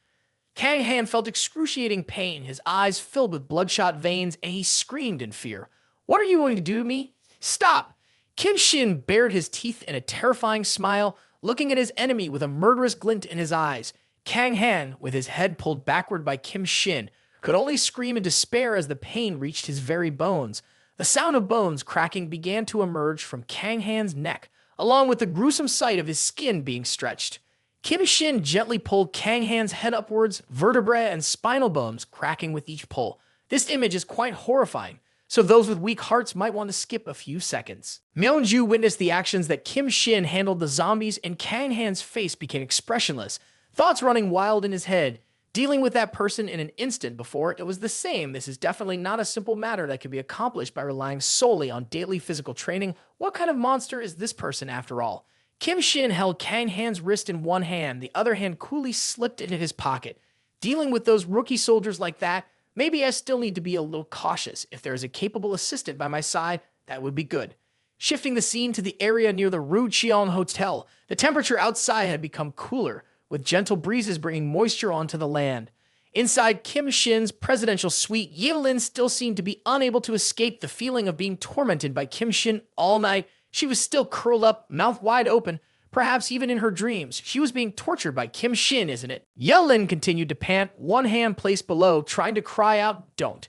Kang Han felt excruciating pain, his eyes filled with bloodshot veins, and he screamed in fear. "What are you going to do to me? Stop!" Kim Shin bared his teeth in a terrifying smile, looking at his enemy with a murderous glint in his eyes. Kang Han, with his head pulled backward by Kim Shin, could only scream in despair as the pain reached his very bones. The sound of bones cracking began to emerge from Kang Han's neck, along with the gruesome sight of his skin being stretched. Kim Shin gently pulled Kang Han's head upwards, vertebrae and spinal bones cracking with each pull. This image is quite horrifying, so those with weak hearts might want to skip a few seconds. Myungju witnessed the actions that Kim Shin handled the zombies, and Kang Han's face became expressionless, thoughts running wild in his head. Dealing with that person in an instant before, it was the same. This is definitely not a simple matter that can be accomplished by relying solely on daily physical training. What kind of monster is this person after all? Kim Shin held Kang Han's wrist in one hand, the other hand coolly slipped into his pocket. Dealing with those rookie soldiers like that, maybe I still need to be a little cautious. If there is a capable assistant by my side, that would be good. Shifting the scene to the area near the Rucheon Hotel, the temperature outside had become cooler, with gentle breezes bringing moisture onto the land. Inside Kim Shin's presidential suite, Yeilin still seemed to be unable to escape the feeling of being tormented by Kim Shin all night. She was still curled up, mouth wide open, Perhaps even in her dreams, she was being tortured by Kim Shin, isn't it? Yelin continued to pant, one hand placed below, trying to cry out, "Don't."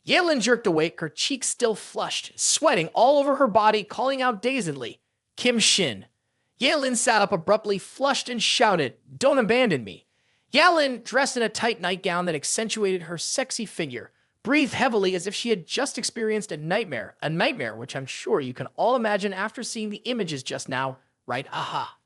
Yelin jerked awake, her cheeks still flushed, sweating all over her body, calling out dazedly, "Kim Shin." Yelin sat up abruptly, flushed, and shouted, "Don't abandon me." Yelin, dressed in a tight nightgown that accentuated her sexy figure, breathed heavily as if she had just experienced a nightmare which I'm sure you can all imagine after seeing the images just now, right? Aha.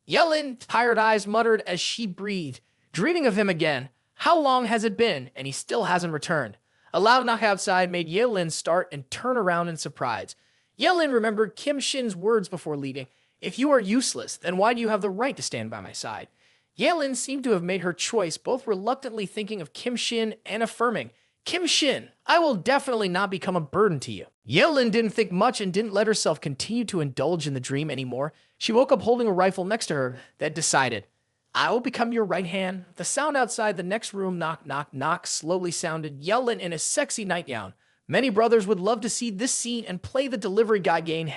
Yelin, tired eyes, muttered as she breathed, dreaming of him again. How long has it been, and he still hasn't returned? A loud knock outside made Yelin start and turn around in surprise. Yelin remembered Kim Shin's words before leaving. "If you are useless, then why do you have the right to stand by my side?" Yelin seemed to have made her choice, both reluctantly thinking of Kim Shin and affirming, "Kim Shin, I will definitely not become a burden to you." Yelin didn't think much and didn't let herself continue to indulge in the dream anymore. She woke up holding a rifle next to her that decided, "I will become your right hand." The sound outside the next room, knock, knock, knock, slowly sounded. Yelin in a sexy nightgown. Many brothers would love to see this scene and play the delivery guy game.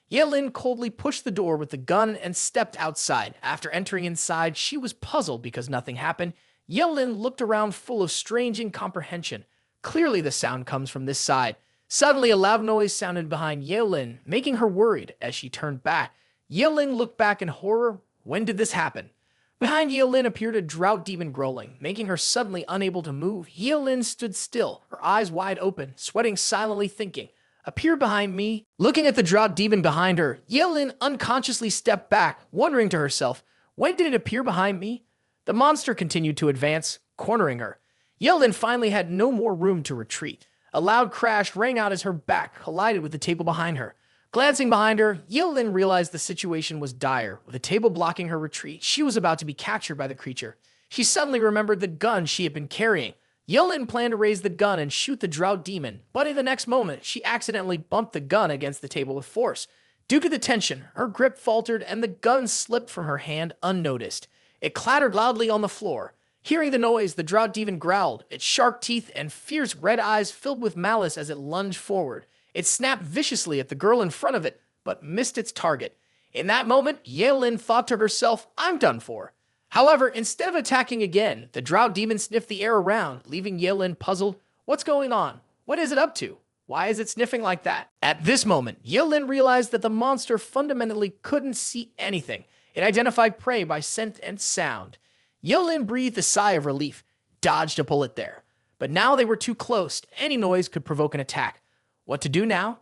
Yelin coldly pushed the door with the gun and stepped outside. After entering inside, she was puzzled because nothing happened. Yelin looked around full of strange incomprehension. Clearly the sound comes from this side. Suddenly a loud noise sounded behind Yelin, making her worried. As she turned back, Yelin looked back in horror. When did this happen? Behind Yelin appeared a drought demon growling, making her suddenly unable to move. Yelin stood still, her eyes wide open, sweating silently, thinking, "Appear behind me." Looking at the drought demon behind her, Yelin unconsciously stepped back, wondering to herself, when did it appear behind me? The monster continued to advance, cornering her. Yelin finally had no more room to retreat. A loud crash rang out as her back collided with the table behind her. Glancing behind her, Yelin realized the situation was dire. With the table blocking her retreat, she was about to be captured by the creature. She suddenly remembered the gun she had been carrying. Yelin planned to raise the gun and shoot the drought demon, but in the next moment, she accidentally bumped the gun against the table with force. Due to the tension, her grip faltered and the gun slipped from her hand unnoticed. It clattered loudly on the floor. Hearing the noise, the drought demon growled, its sharp teeth and fierce red eyes filled with malice as it lunged forward. It snapped viciously at the girl in front of it, but missed its target. In that moment, Yelin thought to herself, "I'm done for." However, instead of attacking again, the drought demon sniffed the air around, leaving Yelin puzzled. What's going on? What is it up to? Why is it sniffing like that? At this moment, Yelin realized that the monster fundamentally couldn't see anything. It identified prey by scent and sound. Yelin breathed a sigh of relief, dodged a bullet there. But now they were too close. Any noise could provoke an attack. What to do now?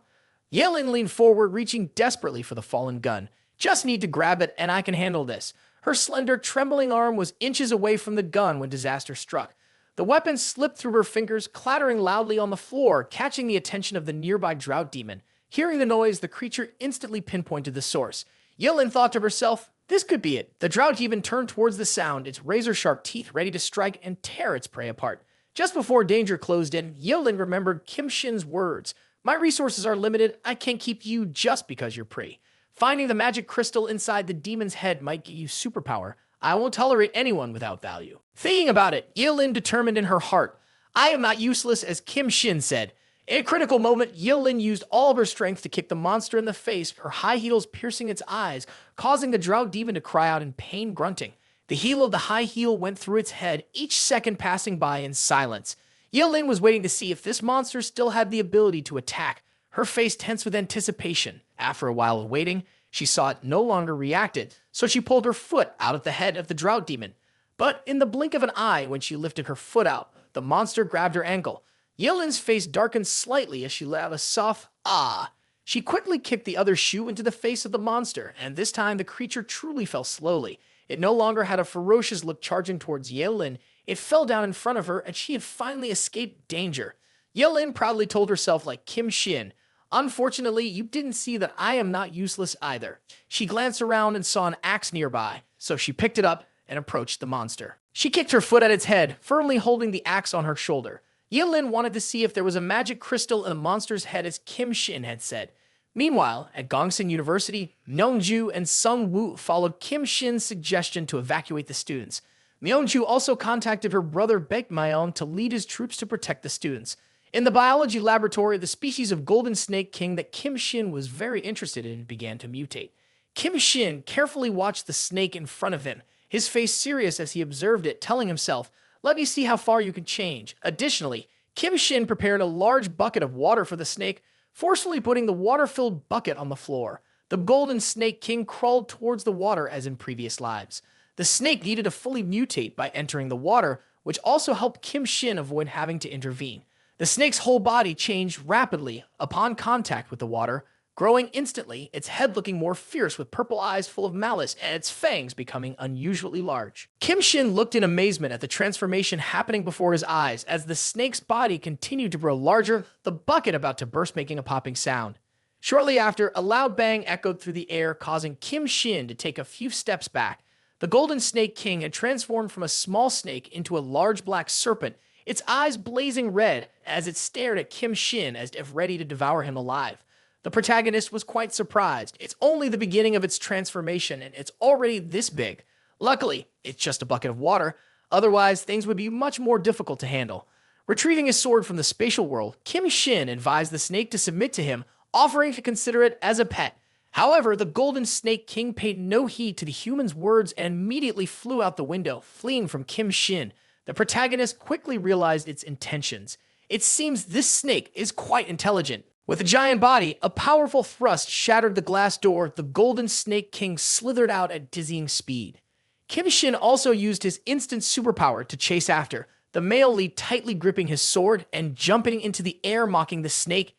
Yelin leaned forward, reaching desperately for the fallen gun. "Just need to grab it, and I can handle this." Her slender, trembling arm was inches away from the gun when disaster struck. The weapon slipped through her fingers, clattering loudly on the floor, catching the attention of the nearby drought demon. Hearing the noise, the creature instantly pinpointed the source. Yelin thought to herself, "This could be it." The drought demon turned towards the sound, its razor-sharp teeth ready to strike and tear its prey apart. Just before danger closed in, Yelin remembered Kim Shin's words. "My resources are limited. I can't keep you just because you're pretty. Finding the magic crystal inside the demon's head might give you superpower. I won't tolerate anyone without value." Thinking about it, Yelin determined in her heart, "I am not useless as Kim Shin said." In a critical moment, Yelin used all of her strength to kick the monster in the face, her high heels piercing its eyes, causing the drought demon to cry out in pain, grunting. The heel of the high heel went through its head, each second passing by in silence. Yelin was waiting to see if this monster still had the ability to attack, her face tense with anticipation. After a while of waiting, she saw it no longer reacted, so she pulled her foot out of the head of the drought demon. But in the blink of an eye, when she lifted her foot out, the monster grabbed her ankle. Yelin's face darkened slightly as she let out a soft "ah." She quickly kicked the other shoe into the face of the monster, and this time the creature truly fell slowly. It no longer had a ferocious look charging towards Yelin. It fell down in front of her, and she had finally escaped danger. Yelin proudly told herself like Kim Shin, "Unfortunately, you didn't see that I am not useless either." She glanced around and saw an axe nearby, so she picked it up and approached the monster. She kicked her foot at its head, firmly holding the axe on her shoulder. Yelin wanted to see if there was a magic crystal in the monster's head, as Kim Shin had said. Meanwhile, at Gongsun University, Myungju and Sung Woo followed Kim Shin's suggestion to evacuate the students. Myungju also contacted her brother Baekmyeon to lead his troops to protect the students. In the biology laboratory, the species of golden snake king that Kim Shin was very interested in began to mutate. Kim Shin carefully watched the snake in front of him, his face serious as he observed it, telling himself, "Let me see how far you can change." Additionally, Kim Shin prepared a large bucket of water for the snake, forcefully putting the water-filled bucket on the floor. The Golden Snake King crawled towards the water as in previous lives. The snake needed to fully mutate by entering the water, which also helped Kim Shin avoid having to intervene. The snake's whole body changed rapidly upon contact with the water, growing instantly, its head looking more fierce with purple eyes full of malice and its fangs becoming unusually large. Kim Shin looked in amazement at the transformation happening before his eyes as the snake's body continued to grow larger, the bucket about to burst making a popping sound. Shortly after, a loud bang echoed through the air, causing Kim Shin to take a few steps back. The Golden Snake King had transformed from a small snake into a large black serpent, its eyes blazing red as it stared at Kim Shin as if ready to devour him alive. The protagonist was quite surprised. It's only the beginning of its transformation, and it's already this big. Luckily, it's just a bucket of water. Otherwise, things would be much more difficult to handle. Retrieving his sword from the spatial world, Kim Shin advised the snake to submit to him, offering to consider it as a pet. However, the Golden Snake King paid no heed to the human's words and immediately flew out the window, fleeing from Kim Shin. The protagonist quickly realized its intentions. It seems this snake is quite intelligent. With a giant body, a powerful thrust shattered the glass door. The Golden Snake King slithered out at dizzying speed. Kim Shin also used his instant superpower to chase after, the male lead tightly gripping his sword and jumping into the air, mocking the snake.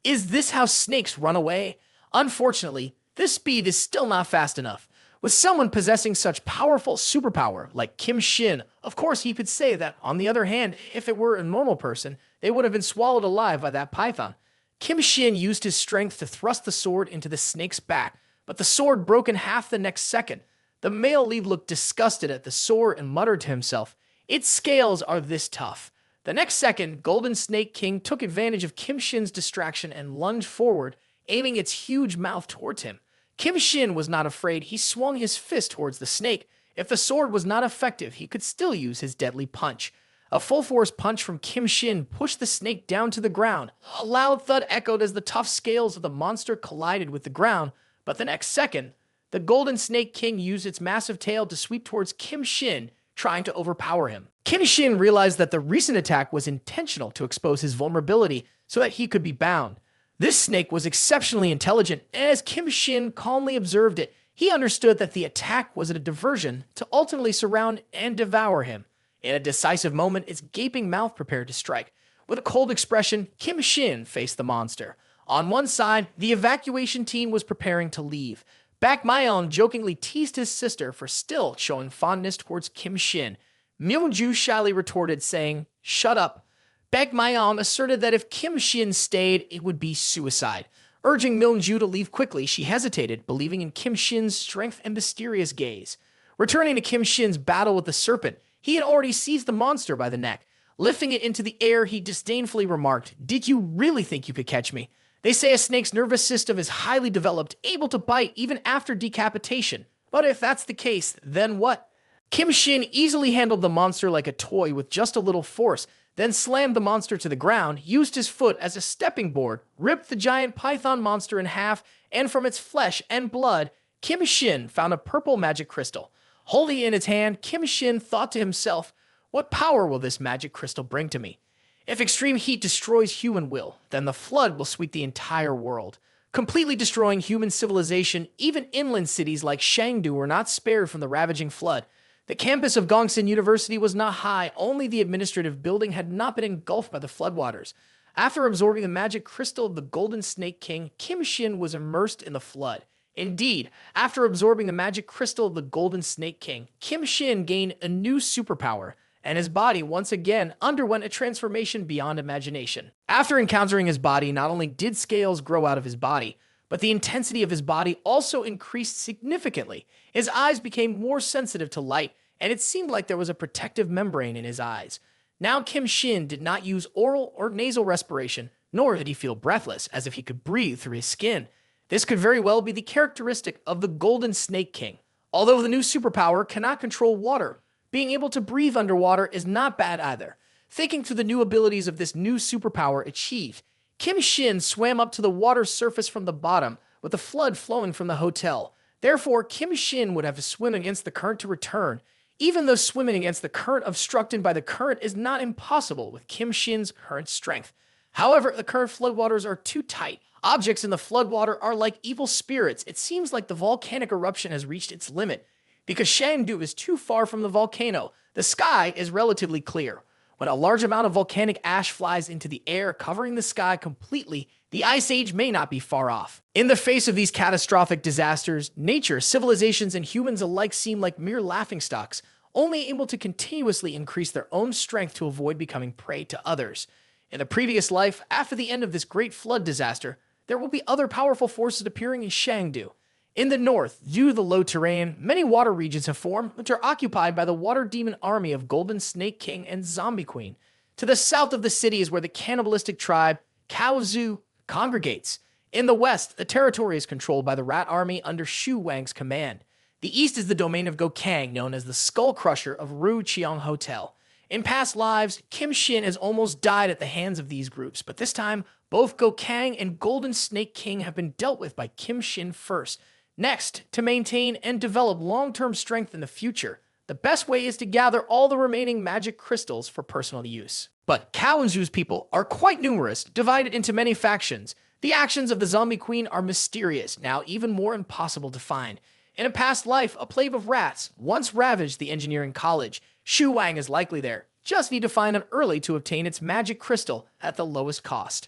Is this how snakes run away? Unfortunately, this speed is still not fast enough. With someone possessing such powerful superpower like Kim Shin, of course he could say that, on the other hand, if it were a normal person, they would have been swallowed alive by that python. Kim Shin used his strength to thrust the sword into the snake's back, but the sword broke in half the next second. The male lead looked disgusted at the sword and muttered to himself, "Its scales are this tough." The next second, Golden Snake King took advantage of Kim Shin's distraction and lunged forward, aiming its huge mouth towards him. Kim Shin was not afraid. He swung his fist towards the snake. If the sword was not effective, he could still use his deadly punch. A full-force punch from Kim Shin pushed the snake down to the ground. A loud thud echoed as the tough scales of the monster collided with the ground, but the next second, the Golden Snake King used its massive tail to sweep towards Kim Shin, trying to overpower him. Kim Shin realized that the recent attack was intentional to expose his vulnerability so that he could be bound. This snake was exceptionally intelligent, and as Kim Shin calmly observed it, he understood that the attack was a diversion to ultimately surround and devour him. In a decisive moment, its gaping mouth prepared to strike. With a cold expression, Kim Shin faced the monster. On one side, the evacuation team was preparing to leave. Baek Myeon jokingly teased his sister for still showing fondness towards Kim Shin. Myung-ju shyly retorted, saying, "Shut up." Baek Myeon asserted that if Kim Shin stayed, it would be suicide. Urging Myung-ju to leave quickly, she hesitated, believing in Kim Shin's strength and mysterious gaze. Returning to Kim Shin's battle with the serpent, he had already seized the monster by the neck. Lifting it into the air, he disdainfully remarked, "Did you really think you could catch me? They say a snake's nervous system is highly developed, able to bite even after decapitation. But if that's the case, then what?" Kim Shin easily handled the monster like a toy with just a little force, then slammed the monster to the ground, used his foot as a stepping board, ripped the giant python monster in half, and from its flesh and blood, Kim Shin found a purple magic crystal. Holding it in its hand, Kim Shin thought to himself, "What power will this magic crystal bring to me? If extreme heat destroys human will, then the flood will sweep the entire world, completely destroying human civilization. Even inland cities like Shangdu were not spared from the ravaging flood. The campus of Gongsun University was not high, only the administrative building had not been engulfed by the floodwaters. After absorbing the magic crystal of the Golden Snake King, Kim Shin was immersed in the flood. Indeed, after absorbing the magic crystal of the Golden Snake King, Kim Shin gained a new superpower, and his body once again underwent a transformation beyond imagination. After encountering his body, not only did scales grow out of his body, but the intensity of his body also increased significantly. His eyes became more sensitive to light, and it seemed like there was a protective membrane in his eyes. Now Kim Shin did not use oral or nasal respiration, nor did he feel breathless, as if he could breathe through his skin. This could very well be the characteristic of the Golden Snake King. Although the new superpower cannot control water, being able to breathe underwater is not bad either. Thinking through the new abilities of this new superpower achieved, Kim Shin swam up to the water surface from the bottom, with the flood flowing from the hotel. Therefore, Kim Shin would have to swim against the current to return, even though swimming against the current obstructed by the current is not impossible with Kim Shin's current strength. However, the current floodwaters are too tight. Objects in the floodwater are like evil spirits. It seems like the volcanic eruption has reached its limit. Because Shangdu is too far from the volcano, the sky is relatively clear. When a large amount of volcanic ash flies into the air, covering the sky completely, the Ice Age may not be far off. In the face of these catastrophic disasters, nature, civilizations, and humans alike seem like mere laughingstocks, only able to continuously increase their own strength to avoid becoming prey to others. In the previous life, after the end of this great flood disaster, there will be other powerful forces appearing in Shangdu. In the north, due to the low terrain, many water regions have formed, which are occupied by the water demon army of Golden Snake King and Zombie Queen. To the south of the city is where the cannibalistic tribe, Kaozu, congregates. In the west, the territory is controlled by the rat army under Shu Wang's command. The east is the domain of Kang, known as the Skull Crusher of Ru Chiang Hotel. In past lives, Kim Shin has almost died at the hands of these groups, but this time, both Kang and Golden Snake King have been dealt with by Kim Shin first. Next, to maintain and develop long-term strength in the future, the best way is to gather all the remaining magic crystals for personal use. But Kaozu's people are quite numerous, divided into many factions. The actions of the Zombie Queen are mysterious, now even more impossible to find. In a past life, a plague of rats once ravaged the engineering college. Shu Wang is likely there. Just need to find it early to obtain its magic crystal at the lowest cost.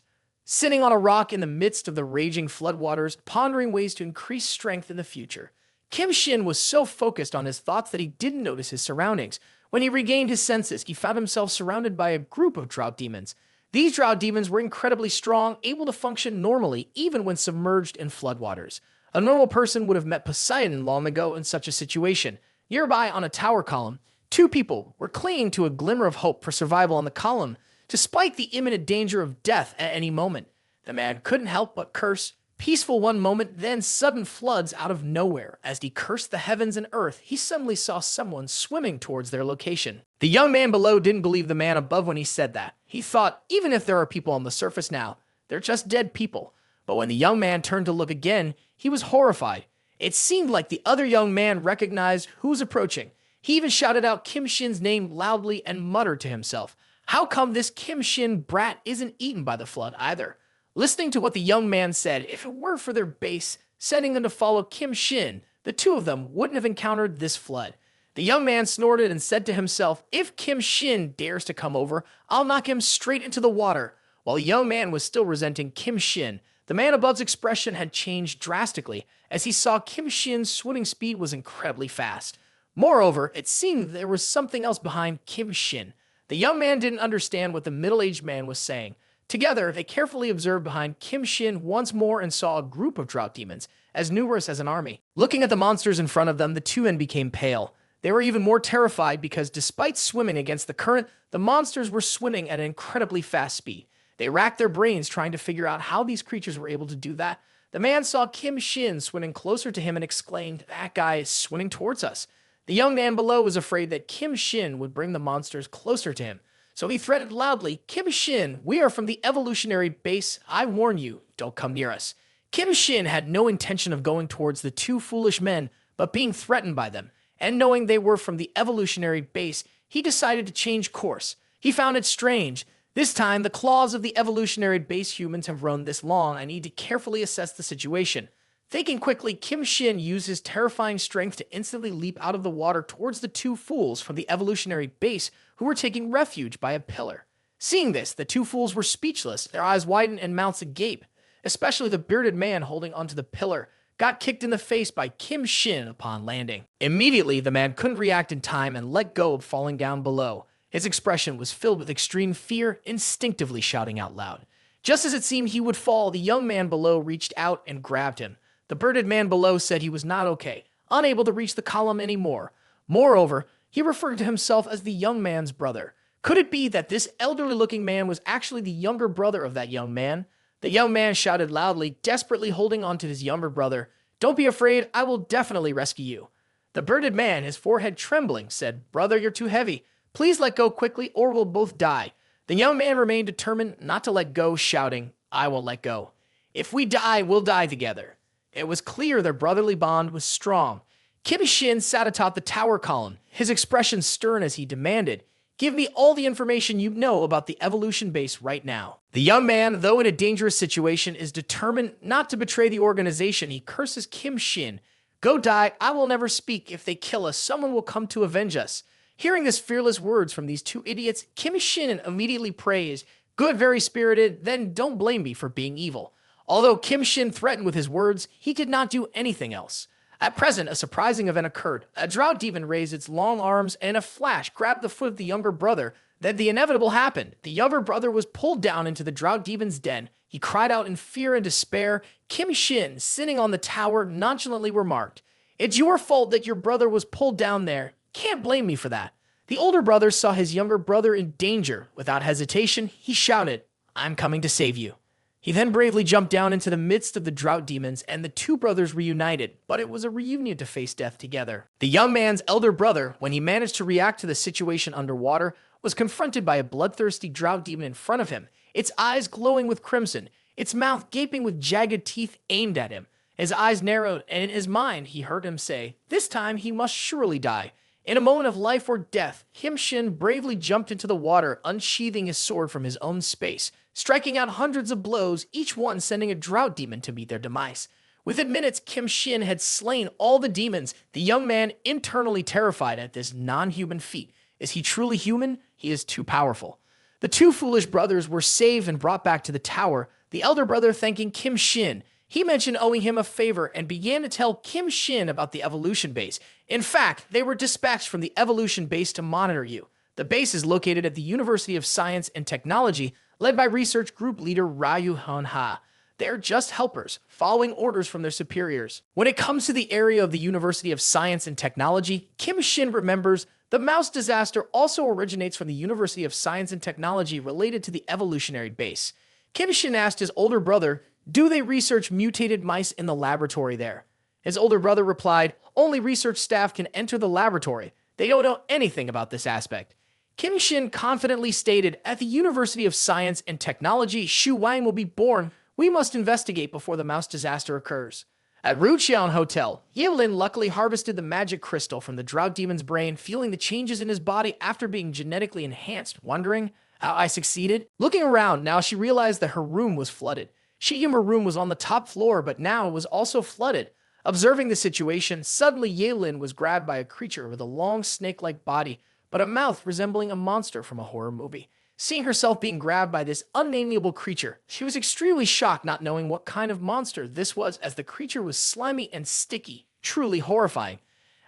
Sitting on a rock in the midst of the raging floodwaters, pondering ways to increase strength in the future, Kim Shin was so focused on his thoughts that he didn't notice his surroundings. When he regained his senses, he found himself surrounded by a group of drought demons. These drought demons were incredibly strong, able to function normally even when submerged in floodwaters. A normal person would have met Poseidon long ago in such a situation. Nearby on a tower column, two people were clinging to a glimmer of hope for survival on the column, despite the imminent danger of death at any moment. The man couldn't help but curse. Peaceful one moment, then sudden floods out of nowhere. As he cursed the heavens and earth, he suddenly saw someone swimming towards their location. The young man below didn't believe the man above when he said that. He thought, even if there are people on the surface now, they're just dead people. But when the young man turned to look again, he was horrified. It seemed like the other young man recognized who was approaching. He even shouted out Kim Shin's name loudly and muttered to himself, "How come this Kim Shin brat isn't eaten by the flood either?" Listening to what the young man said, if it were for their base, sending them to follow Kim Shin, the two of them wouldn't have encountered this flood. The young man snorted and said to himself, "If Kim Shin dares to come over, I'll knock him straight into the water." While the young man was still resenting Kim Shin, the man above's expression had changed drastically as he saw Kim Shin's swimming speed was incredibly fast. Moreover, it seemed there was something else behind Kim Shin. The young man didn't understand what the middle-aged man was saying. Together, they carefully observed behind Kim Shin once more and saw a group of drought demons, as numerous as an army. Looking at the monsters in front of them, the two men became pale. They were even more terrified because despite swimming against the current, the monsters were swimming at an incredibly fast speed. They racked their brains trying to figure out how these creatures were able to do that. The man saw Kim Shin swimming closer to him and exclaimed, "That guy is swimming towards us." The young man below was afraid that Kim Shin would bring the monsters closer to him. So he threatened loudly, "Kim Shin, we are from the evolutionary base. I warn you, don't come near us." Kim Shin had no intention of going towards the two foolish men, but being threatened by them, and knowing they were from the evolutionary base, he decided to change course. He found it strange. This time, the claws of the evolutionary base humans have run this long. I need to carefully assess the situation. Thinking quickly, Kim Shin used his terrifying strength to instantly leap out of the water towards the two fools from the evolutionary base who were taking refuge by a pillar. Seeing this, the two fools were speechless, their eyes widened and mouths agape. Especially the bearded man holding onto the pillar got kicked in the face by Kim Shin upon landing. Immediately, the man couldn't react in time and let go of falling down below. His expression was filled with extreme fear, instinctively shouting out loud. Just as it seemed he would fall, the young man below reached out and grabbed him. The bearded man below said he was not okay, unable to reach the column anymore. Moreover, he referred to himself as the young man's brother. Could it be that this elderly-looking man was actually the younger brother of that young man? The young man shouted loudly, desperately holding on to his younger brother, "Don't be afraid, I will definitely rescue you." The bearded man, his forehead trembling, said, "Brother, you're too heavy. Please let go quickly or we'll both die." The young man remained determined not to let go, shouting, "I won't let go. If we die, we'll die together." It was clear their brotherly bond was strong. Kim Shin sat atop the tower column, his expression stern as he demanded, "Give me all the information you know about the evolution base right now." The young man, though in a dangerous situation, is determined not to betray the organization. He curses Kim Shin. "Go die, I will never speak. If they kill us, someone will come to avenge us." Hearing these fearless words from these two idiots, Kim Shin immediately prays, "Good, very spirited, then don't blame me for being evil." Although Kim Shin threatened with his words, he did not do anything else. At present, a surprising event occurred. A drought demon raised its long arms and in a flash grabbed the foot of the younger brother. Then the inevitable happened. The younger brother was pulled down into the drought demon's den. He cried out in fear and despair. Kim Shin, sitting on the tower, nonchalantly remarked, "It's your fault that your brother was pulled down there. Can't blame me for that." The older brother saw his younger brother in danger. Without hesitation, he shouted, "I'm coming to save you." He then bravely jumped down into the midst of the drought demons, and the two brothers reunited, but it was a reunion to face death together. The young man's elder brother, when he managed to react to the situation underwater, was confronted by a bloodthirsty drought demon in front of him, its eyes glowing with crimson, its mouth gaping with jagged teeth aimed at him. His eyes narrowed, and in his mind he heard him say, "This time he must surely die." In a moment of life or death, Kim Shin bravely jumped into the water, unsheathing his sword from his own space, striking out hundreds of blows, each one sending a drought demon to meet their demise. Within minutes, Kim Shin had slain all the demons, the young man internally terrified at this non-human feat. Is he truly human? He is too powerful. The two foolish brothers were saved and brought back to the tower, the elder brother thanking Kim Shin. He mentioned owing him a favor and began to tell Kim Shin about the evolution base. In fact, they were dispatched from the evolution base to monitor you. The base is located at the University of Science and Technology, led by research group leader Ryu Han-ha. They're just helpers, following orders from their superiors. When it comes to the area of the University of Science and Technology, Kim Shin remembers the mouse disaster also originates from the University of Science and Technology related to the evolutionary base. Kim Shin asked his older brother, do they research mutated mice in the laboratory there? His older brother replied, only research staff can enter the laboratory. They don't know anything about this aspect. Kim Shin confidently stated, at the University of Science and Technology, Shu Wang will be born. We must investigate before the mouse disaster occurs. At Ruqian Hotel, Yelin luckily harvested the magic crystal from the drought demon's brain, feeling the changes in his body after being genetically enhanced, wondering how I succeeded. Looking around, now she realized that her room was flooded. Her room was on the top floor, but now it was also flooded. Observing the situation, suddenly Yelin was grabbed by a creature with a long snake-like body, but a mouth resembling a monster from a horror movie. Seeing herself being grabbed by this unnameable creature, she was extremely shocked, not knowing what kind of monster this was, as the creature was slimy and sticky, truly horrifying.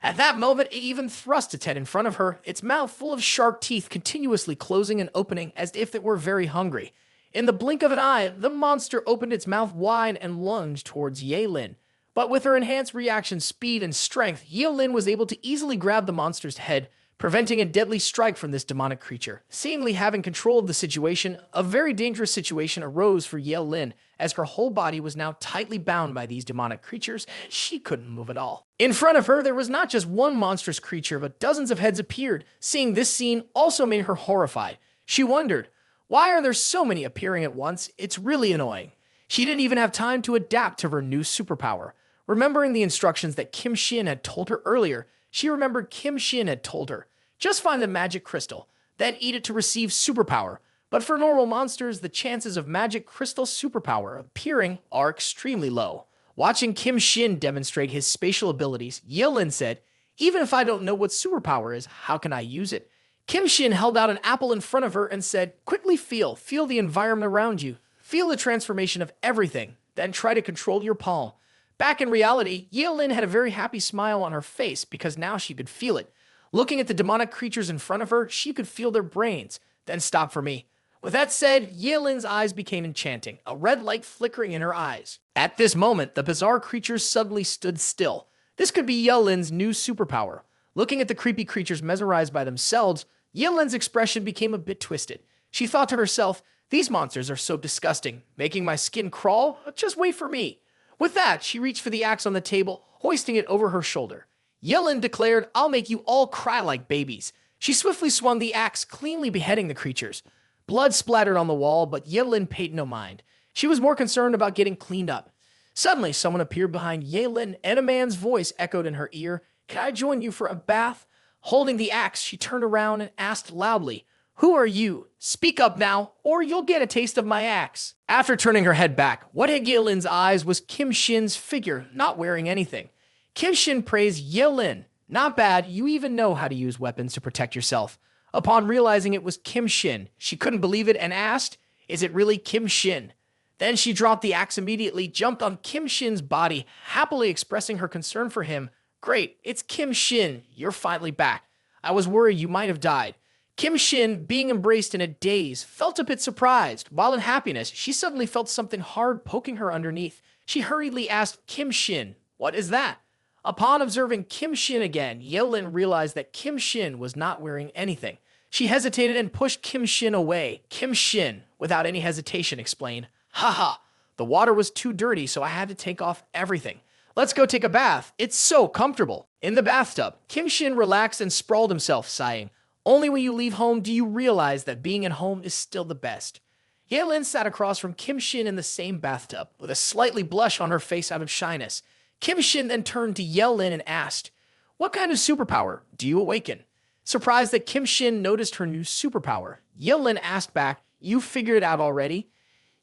At that moment, it even thrust its head in front of her, its mouth full of sharp teeth continuously closing and opening as if it were very hungry. In the blink of an eye, the monster opened its mouth wide and lunged towards Yelin. But with her enhanced reaction speed and strength, Yelin was able to easily grab the monster's head, preventing a deadly strike from this demonic creature. Seemingly having control of the situation, a very dangerous situation arose for Yelin, as her whole body was now tightly bound by these demonic creatures. She couldn't move at all. In front of her, there was not just one monstrous creature, but dozens of heads appeared. Seeing this scene also made her horrified. She wondered, why are there so many appearing at once? It's really annoying. She didn't even have time to adapt to her new superpower. Remembering the instructions that Kim Shin had told her earlier, she remembered Kim Shin had told her, just find the magic crystal, then eat it to receive superpower. But for normal monsters, the chances of magic crystal superpower appearing are extremely low. Watching Kim Shin demonstrate his spatial abilities, Yelin said, even if I don't know what superpower is, how can I use it? Kim Shin held out an apple in front of her and said, quickly feel the environment around you. Feel the transformation of everything, then try to control your palm. Back in reality, Yelin had a very happy smile on her face because now she could feel it. Looking at the demonic creatures in front of her, she could feel their brains. Then stop for me. With that said, Yelin's eyes became enchanting, a red light flickering in her eyes. At this moment, the bizarre creatures suddenly stood still. This could be Yelin's new superpower. Looking at the creepy creatures mesmerized by themselves, Yelin's expression became a bit twisted. She thought to herself, these monsters are so disgusting, making my skin crawl. Just wait for me. With that, she reached for the axe on the table, hoisting it over her shoulder. Yelin declared, I'll make you all cry like babies. She swiftly swung the axe, cleanly beheading the creatures. Blood splattered on the wall, but Yelin paid no mind. She was more concerned about getting cleaned up. Suddenly, someone appeared behind Yelin, and a man's voice echoed in her ear. Can I join you for a bath? Holding the axe, she turned around and asked loudly, Who are you? Speak up now, or you'll get a taste of my axe. After turning her head back, what hit Yelin's eyes was Kim Shin's figure, not wearing anything. Kim Shin praised Yelin. Not bad, you even know how to use weapons to protect yourself. Upon realizing it was Kim Shin, she couldn't believe it and asked, Is it really Kim Shin? Then she dropped the axe immediately, jumped on Kim Shin's body, happily expressing her concern for him. Great, it's Kim Shin. You're finally back. I was worried you might have died. Kim Shin, being embraced in a daze, felt a bit surprised. While in happiness, she suddenly felt something hard poking her underneath. She hurriedly asked Kim Shin, What is that? Upon observing Kim Shin again, Yelin realized that Kim Shin was not wearing anything. She hesitated and pushed Kim Shin away. Kim Shin, without any hesitation, explained, Haha, the water was too dirty, so I had to take off everything. Let's go take a bath. It's so comfortable. In the bathtub, Kim Shin relaxed and sprawled himself, sighing, Only when you leave home do you realize that being at home is still the best. Yelin sat across from Kim Shin in the same bathtub, with a slightly blush on her face out of shyness. Kim Shin then turned to Yelin and asked, What kind of superpower do you awaken? Surprised that Kim Shin noticed her new superpower, Yelin asked back, You figured it out already?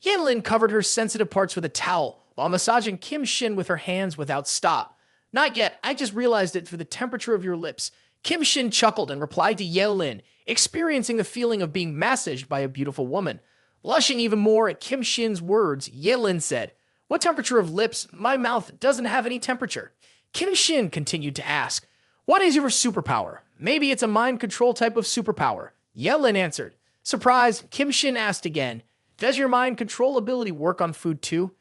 Yelin covered her sensitive parts with a towel, while massaging Kim Shin with her hands without stop. Not yet, I just realized it through the temperature of your lips. Kim Shin chuckled and replied to Yelin, experiencing the feeling of being massaged by a beautiful woman. Blushing even more at Kim Shin's words, Yelin said, What temperature of lips? My mouth doesn't have any temperature. Kim Shin continued to ask, What is your superpower? Maybe it's a mind control type of superpower. Yelin answered. Surprised, Kim Shin asked again, Does your mind control ability work on food too?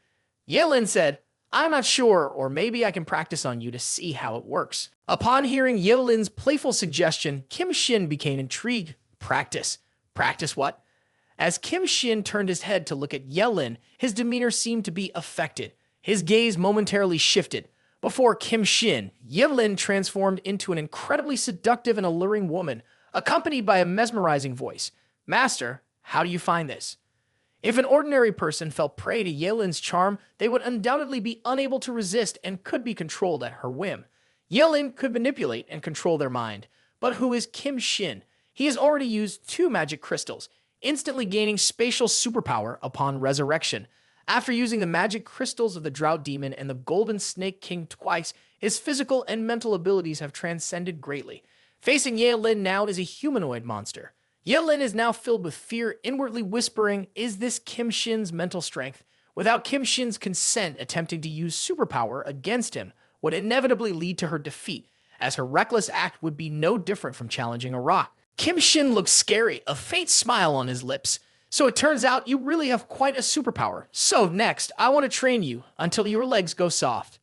Yelin said, I'm not sure, or maybe I can practice on you to see how it works. Upon hearing Yelin's playful suggestion, Kim Shin became intrigued. Practice. Practice what? As Kim Shin turned his head to look at Yelin, his demeanor seemed to be affected. His gaze momentarily shifted. Before Kim Shin, Yelin transformed into an incredibly seductive and alluring woman, accompanied by a mesmerizing voice. Master, how do you find this? If an ordinary person fell prey to Yelin's charm, they would undoubtedly be unable to resist and could be controlled at her whim. Yelin could manipulate and control their mind. But who is Kim Shin? He has already used 2 magic crystals, instantly gaining spatial superpower upon resurrection. After using the magic crystals of the Drought Demon and the Golden Snake King twice, his physical and mental abilities have transcended greatly. Facing Yelin now is a humanoid monster. Yelin is now filled with fear, inwardly whispering, Is this Kim Shin's mental strength? Without Kim Shin's consent, attempting to use superpower against him would inevitably lead to her defeat, as her reckless act would be no different from challenging a rock. Kim Shin looks scary, a faint smile on his lips. So it turns out you really have quite a superpower. So next, I want to train you until your legs go soft.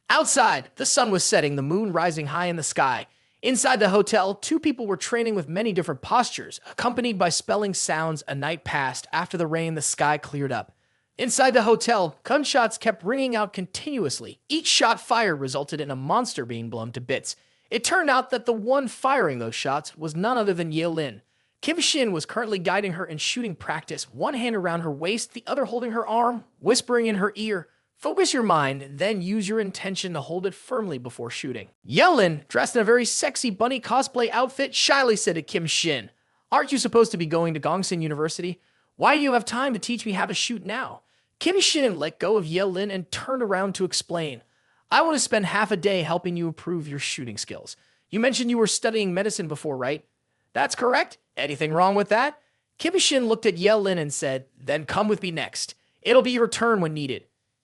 Outside, the sun was setting, the moon rising high in the sky. Inside the hotel, 2 people were training with many different postures, accompanied by spelling sounds. A night passed. After the rain, the sky cleared up. Inside the hotel, gunshots kept ringing out continuously. Each shot fired resulted in a monster being blown to bits. It turned out that the one firing those shots was none other than Yelin. Kim Shin was currently guiding her in shooting practice, one hand around her waist, the other holding her arm, whispering in her ear, Focus your mind, then use your intention to hold it firmly before shooting. Yelin, dressed in a very sexy bunny cosplay outfit, shyly said to Kim Shin, Aren't you supposed to be going to Gongsun University? Why do you have time to teach me how to shoot now? Kim Shin let go of Yelin and turned around to explain, I want to spend half a day helping you improve your shooting skills. You mentioned you were studying medicine before, right? That's correct. Anything wrong with that? Kim Shin looked at Yelin and said, Then come with me next. It'll be your turn when needed.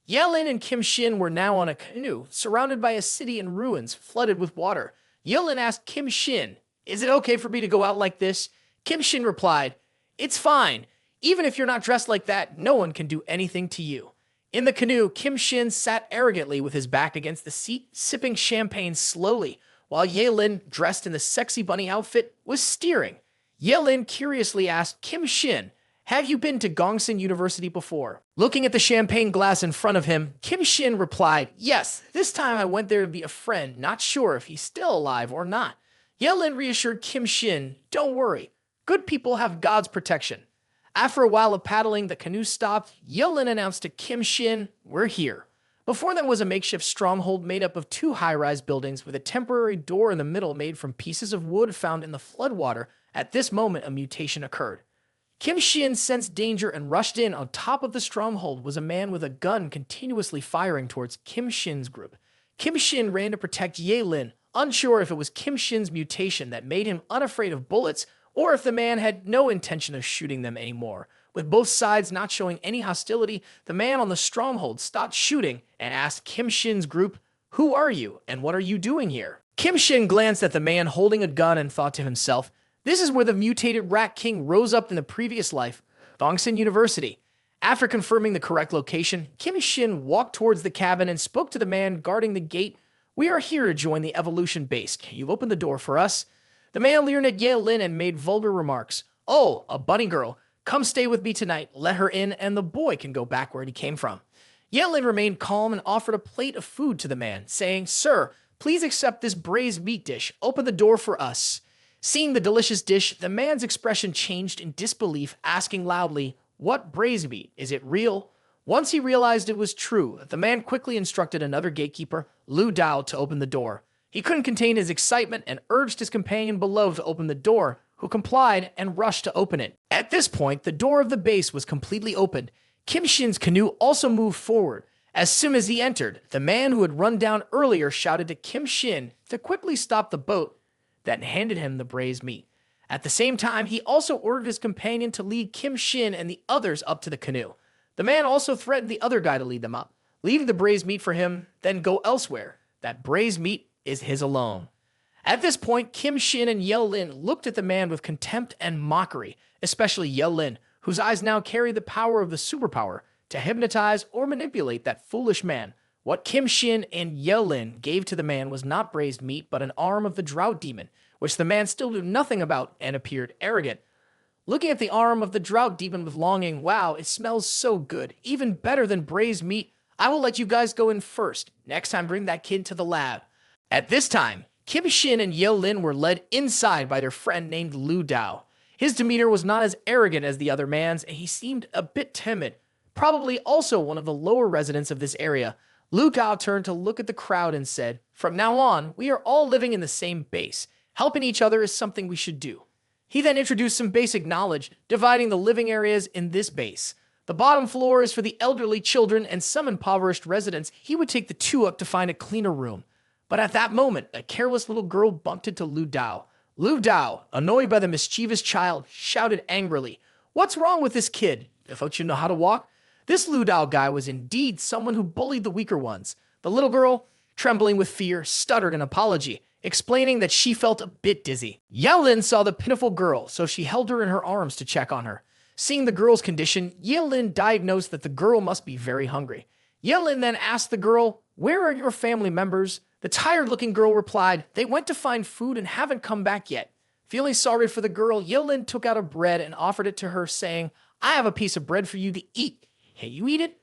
Yelin and Kim Shin were now on a canoe, surrounded by a city in ruins, flooded with water. Yelin asked Kim Shin, Is it okay for me to go out like this? Kim Shin replied, It's fine. Even if you're not dressed like that, no one can do anything to you. In the canoe, Kim Shin sat arrogantly with his back against the seat, sipping champagne slowly, while Yelin, dressed in the sexy bunny outfit, was steering. Yelin curiously asked Kim Shin, Have you been to Gongsun University before? Looking at the champagne glass in front of him, Kim Shin replied, Yes, this time I went there to be a friend, not sure if he's still alive or not. Yelin reassured Kim Shin, Don't worry, good people have God's protection. After a while of paddling, the canoe stopped. Yelin announced to Kim Shin, We're here. Before them was a makeshift stronghold made up of two high-rise buildings with a temporary door in the middle made from pieces of wood found in the floodwater. At this moment, a mutation occurred. Kim Shin sensed danger and rushed in. On top of the stronghold was a man with a gun continuously firing towards Kim Shin's group. Kim Shin ran to protect Ye Lin, unsure if it was Kim Shin's mutation that made him unafraid of bullets or if the man had no intention of shooting them anymore. With both sides not showing any hostility, the man on the stronghold stopped shooting and asked Kim Shin's group, "Who are you and what are you doing here?" Kim Shin glanced at the man holding a gun and thought to himself, "This is where the mutated Rat King rose up in the previous life, Dongsan University." After confirming the correct location, Kim Shin walked towards the cabin and spoke to the man guarding the gate. "We are here to join the evolution base. Can you open the door for us?" The man leered at Ye Lin and made vulgar remarks. "Oh, a bunny girl. Come stay with me tonight. Let her in and the boy can go back where he came from." Ye Lin remained calm and offered a plate of food to the man, saying, "Sir, please accept this braised meat dish. Open the door for us." Seeing the delicious dish, the man's expression changed in disbelief, asking loudly, "What braised meat? Is it real?" Once he realized it was true, the man quickly instructed another gatekeeper, Lu Dao, to open the door. He couldn't contain his excitement and urged his companion below to open the door, who complied and rushed to open it. At this point, the door of the base was completely opened. Kim Shin's canoe also moved forward. As soon as he entered, the man who had run down earlier shouted to Kim Shin to quickly stop the boat, then handed him the braised meat. At the same time, he also ordered his companion to lead Kim Shin and the others up to the canoe. The man also threatened the other guy to lead them up, leaving the braised meat for him, then go elsewhere. That braised meat is his alone. At this point, Kim Shin and Ye Lin looked at the man with contempt and mockery, especially Ye Lin, whose eyes now carried the power of the superpower to hypnotize or manipulate that foolish man. What Kim Shin and Ye Lin gave to the man was not braised meat, but an arm of the drought demon, which the man still knew nothing about and appeared arrogant. Looking at the arm of the drought demon with longing, "Wow, it smells so good, even better than braised meat. I will let you guys go in first. Next time, bring that kid to the lab." At this time, Kim Shin and Ye Lin were led inside by their friend named Lu Dao. His demeanor was not as arrogant as the other man's, and he seemed a bit timid, probably also one of the lower residents of this area. Lu Dao turned to look at the crowd and said, "From now on, we are all living in the same base. Helping each other is something we should do." He then introduced some basic knowledge, dividing the living areas in this base. The bottom floor is for the elderly, children, and some impoverished residents. He would take the two up to find a cleaner room. But at that moment, a careless little girl bumped into Lu Dao. Lu Dao, annoyed by the mischievous child, shouted angrily, "What's wrong with this kid? Don't you know how to walk?" This Lu Dao guy was indeed someone who bullied the weaker ones. The little girl, trembling with fear, stuttered an apology, explaining that she felt a bit dizzy. Ye Lin saw the pitiful girl, so she held her in her arms to check on her. Seeing the girl's condition, Ye Lin diagnosed that the girl must be very hungry. Ye Lin then asked the girl, "Where are your family members?" The tired-looking girl replied, "They went to find food and haven't come back yet." Feeling sorry for the girl, Ye Lin took out a bread and offered it to her, saying, "I have a piece of bread for you to eat. Hey, you eat it?"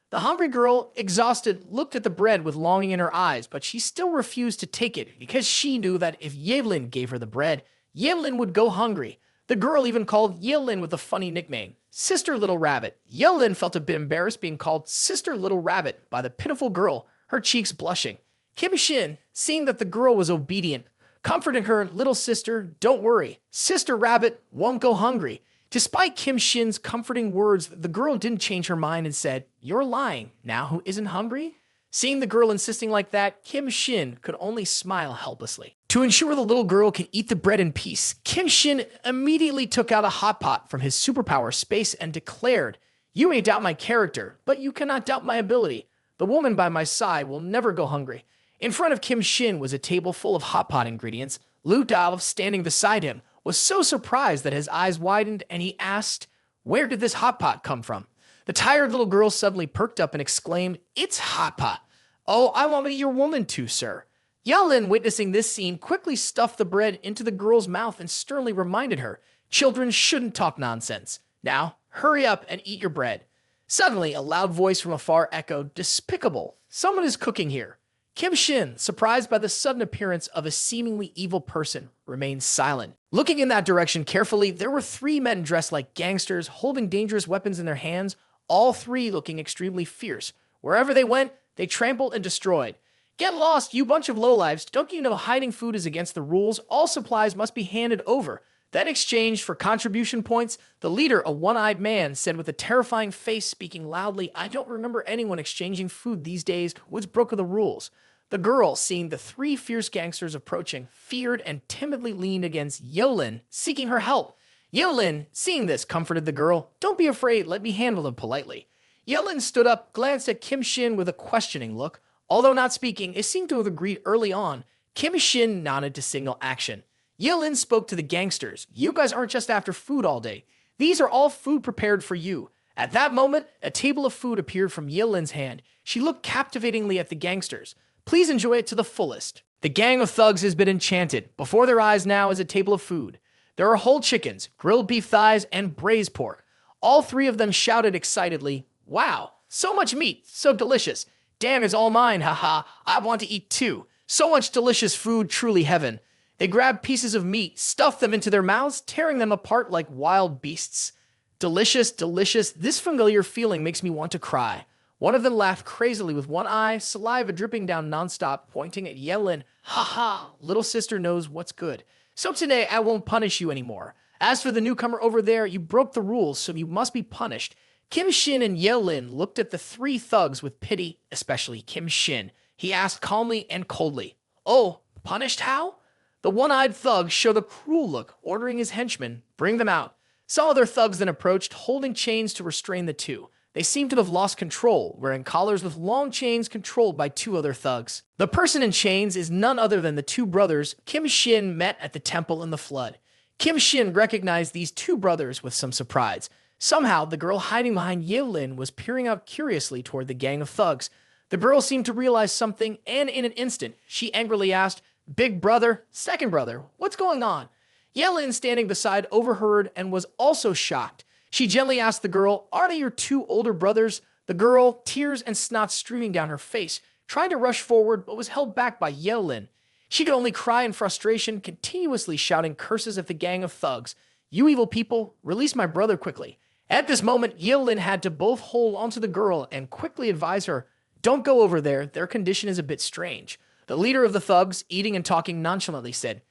The hungry girl, exhausted, looked at the bread with longing in her eyes, but she still refused to take it because she knew that if Ye Lin gave her the bread, Ye Lin would go hungry. The girl even called Ye Lin with a funny nickname, Sister Little Rabbit. Ye Lin felt a bit embarrassed being called Sister Little Rabbit by the pitiful girl, her cheeks blushing. Kim Shin, seeing that the girl was obedient, comforted her, "Little sister, don't worry. Sister Rabbit won't go hungry." Despite Kim Shin's comforting words, the girl didn't change her mind and said, "You're lying. Now who isn't hungry?" Seeing the girl insisting like that, Kim Shin could only smile helplessly. To ensure the little girl can eat the bread in peace, Kim Shin immediately took out a hot pot from his superpower space and declared, "You may doubt my character, but you cannot doubt my ability. The woman by my side will never go hungry." In front of Kim Shin was a table full of hot pot ingredients. Lu Dao, standing beside him, was so surprised that his eyes widened and he asked, "Where did this hot pot come from?" The tired little girl suddenly perked up and exclaimed, "It's hot pot. Oh, I want to eat your woman too, sir." Ye Lin, witnessing this scene, quickly stuffed the bread into the girl's mouth and sternly reminded her, "Children shouldn't talk nonsense. Now, hurry up and eat your bread." Suddenly, a loud voice from afar echoed, "Despicable! Someone is cooking here." Kim Shin, surprised by the sudden appearance of a seemingly evil person, remained silent. Looking in that direction carefully, there were three men dressed like gangsters, holding dangerous weapons in their hands, all three looking extremely fierce. Wherever they went, they trampled and destroyed. Get lost, you bunch of lowlifes. Don't you know hiding food is against the rules? All supplies must be handed over. Then exchanged for contribution points, the leader, a one-eyed man, said with a terrifying face, speaking loudly, I don't remember anyone exchanging food these days. What's broken the rules? The girl, seeing the three fierce gangsters approaching, feared and timidly leaned against Yolin, seeking her help. Yolin, seeing this, comforted the girl. Don't be afraid, let me handle them politely. Yolin stood up, glanced at Kim Shin with a questioning look. Although not speaking, it seemed to have agreed early on. Kim Shin nodded to signal action. Yilin spoke to the gangsters. You guys aren't just after food all day. These are all food prepared for you. At that moment, a table of food appeared from Yilin's hand. She looked captivatingly at the gangsters. Please enjoy it to the fullest. The gang of thugs has been enchanted. Before their eyes now is a table of food. There are whole chickens, grilled beef thighs, and braised pork. All three of them shouted excitedly, Wow, so much meat, so delicious. Damn, it's all mine, haha. I want to eat too. So much delicious food, truly heaven. They grabbed pieces of meat, stuffed them into their mouths, tearing them apart like wild beasts. Delicious, delicious. This familiar feeling makes me want to cry. One of them laughed crazily with one eye, saliva dripping down nonstop, pointing at Yelin. Ha ha, little sister knows what's good. So today I won't punish you anymore. As for the newcomer over there, you broke the rules, so you must be punished. Kim Shin and Yelin looked at the three thugs with pity, especially Kim Shin. He asked calmly and coldly, Oh, punished how? The one-eyed thug showed a cruel look, ordering his henchmen, bring them out. Some other thugs then approached, holding chains to restrain the two. They seemed to have lost control, wearing collars with long chains controlled by two other thugs. The person in chains is none other than the two brothers Kim Shin met at the temple in the flood. Kim Shin recognized these two brothers with some surprise. Somehow, the girl hiding behind Yelin was peering out curiously toward the gang of thugs. The girl seemed to realize something, and in an instant, she angrily asked, Big brother, second brother, what's going on? Yelin, standing beside, overheard and was also shocked. She gently asked the girl, Are they your two older brothers? The girl, tears and snot streaming down her face, tried to rush forward but was held back by Yelin. She could only cry in frustration, continuously shouting curses at the gang of thugs. You evil people, release my brother quickly. At this moment, Yilin had to both hold onto the girl and quickly advise her, Don't go over there, their condition is a bit strange. The leader of the thugs, eating and talking nonchalantly, said,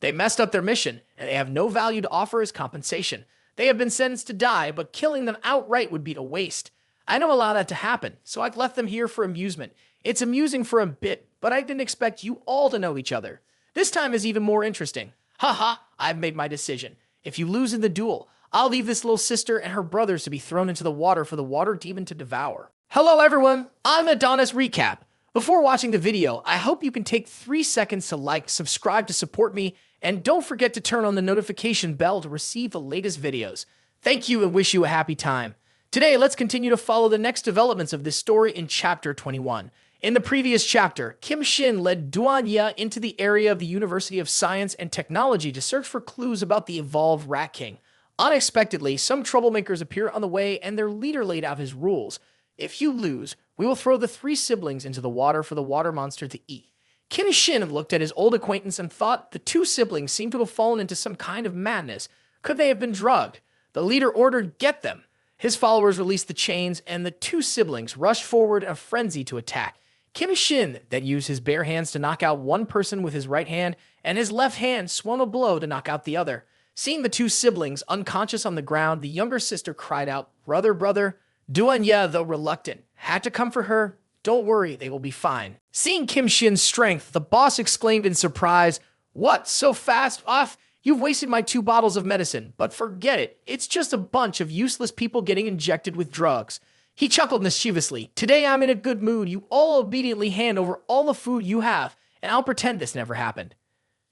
They messed up their mission, and they have no value to offer as compensation. They have been sentenced to die, but killing them outright would be a waste. I don't allow that to happen, so I've left them here for amusement. It's amusing for a bit, but I didn't expect you all to know each other. This time is even more interesting. Haha, I've made my decision. If you lose in the duel, I'll leave this little sister and her brothers to be thrown into the water for the water demon to devour. Hello everyone, I'm Adonis Recap. Before watching the video, I hope you can take 3 seconds to like, subscribe to support me, and don't forget to turn on the notification bell to receive the latest videos. Thank you and wish you a happy time. Today, let's continue to follow the next developments of this story in Chapter 21. In the previous chapter, Kim Shin led Duan Ye into the area of the University of Science and Technology to search for clues about the evolved Rat King. Unexpectedly, some troublemakers appear on the way and their leader laid out his rules. If you lose, we will throw the 3 siblings into the water for the water monster to eat. Kim Shin looked at his old acquaintance and thought the 2 siblings seemed to have fallen into some kind of madness. Could they have been drugged? The leader ordered, Get them! His followers released the chains, and the 2 siblings rushed forward in a frenzy to attack. Kim Shin then used his bare hands to knock out one person with his right hand, and his left hand swung a blow to knock out the other. Seeing the 2 siblings unconscious on the ground, the younger sister cried out, Brother, brother. Duan Ye, though reluctant, had to comfort her. Don't worry, they will be fine. Seeing Kim Shin's strength, the boss exclaimed in surprise, What, so fast? Off? You've wasted my 2 bottles of medicine, but forget it. It's just a bunch of useless people getting injected with drugs. He chuckled mischievously. Today I'm in a good mood. You all obediently hand over all the food you have, and I'll pretend this never happened.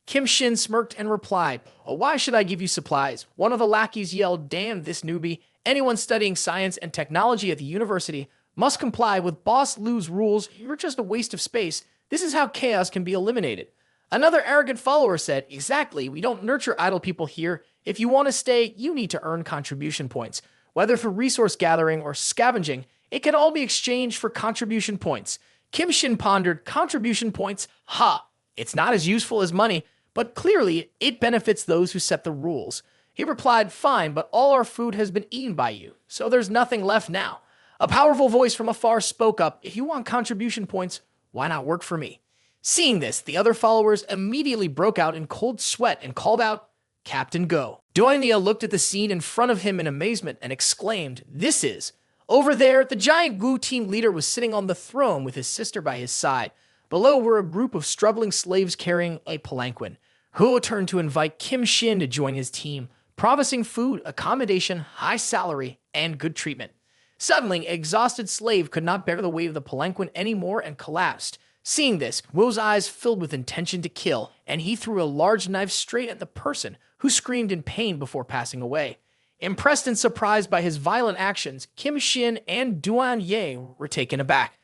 Kim Shin smirked and replied, Why should I give you supplies? One of the lackeys yelled, Damn this newbie. Anyone studying science and technology at the university must comply with Boss Lu's rules. You're just a waste of space. This is how chaos can be eliminated. Another arrogant follower said, Exactly, we don't nurture idle people here. If you want to stay, you need to earn contribution points. Whether for resource gathering or scavenging, it can all be exchanged for contribution points. Kim Shin pondered, Contribution points? Ha! It's not as useful as money, but clearly it benefits those who set the rules. He replied, Fine, but all our food has been eaten by you, so there's nothing left now. A powerful voice from afar spoke up, "If you want contribution points, why not work for me?" Seeing this, the other followers immediately broke out in cold sweat and called out, "Captain, go." Duanya looked at the scene in front of him in amazement and exclaimed, "This is..." Over there, the giant Gu team leader was sitting on the throne with his sister by his side. Below were a group of struggling slaves carrying a palanquin. Huo turned to invite Kim Shin to join his team, promising food, accommodation, high salary, and good treatment. Suddenly, an exhausted slave could not bear the weight of the palanquin anymore and collapsed. Seeing this, Huo's eyes filled with intention to kill, and he threw a large knife straight at the person, who screamed in pain before passing away. Impressed and surprised by his violent actions, Kim Shin and Duan Ye were taken aback.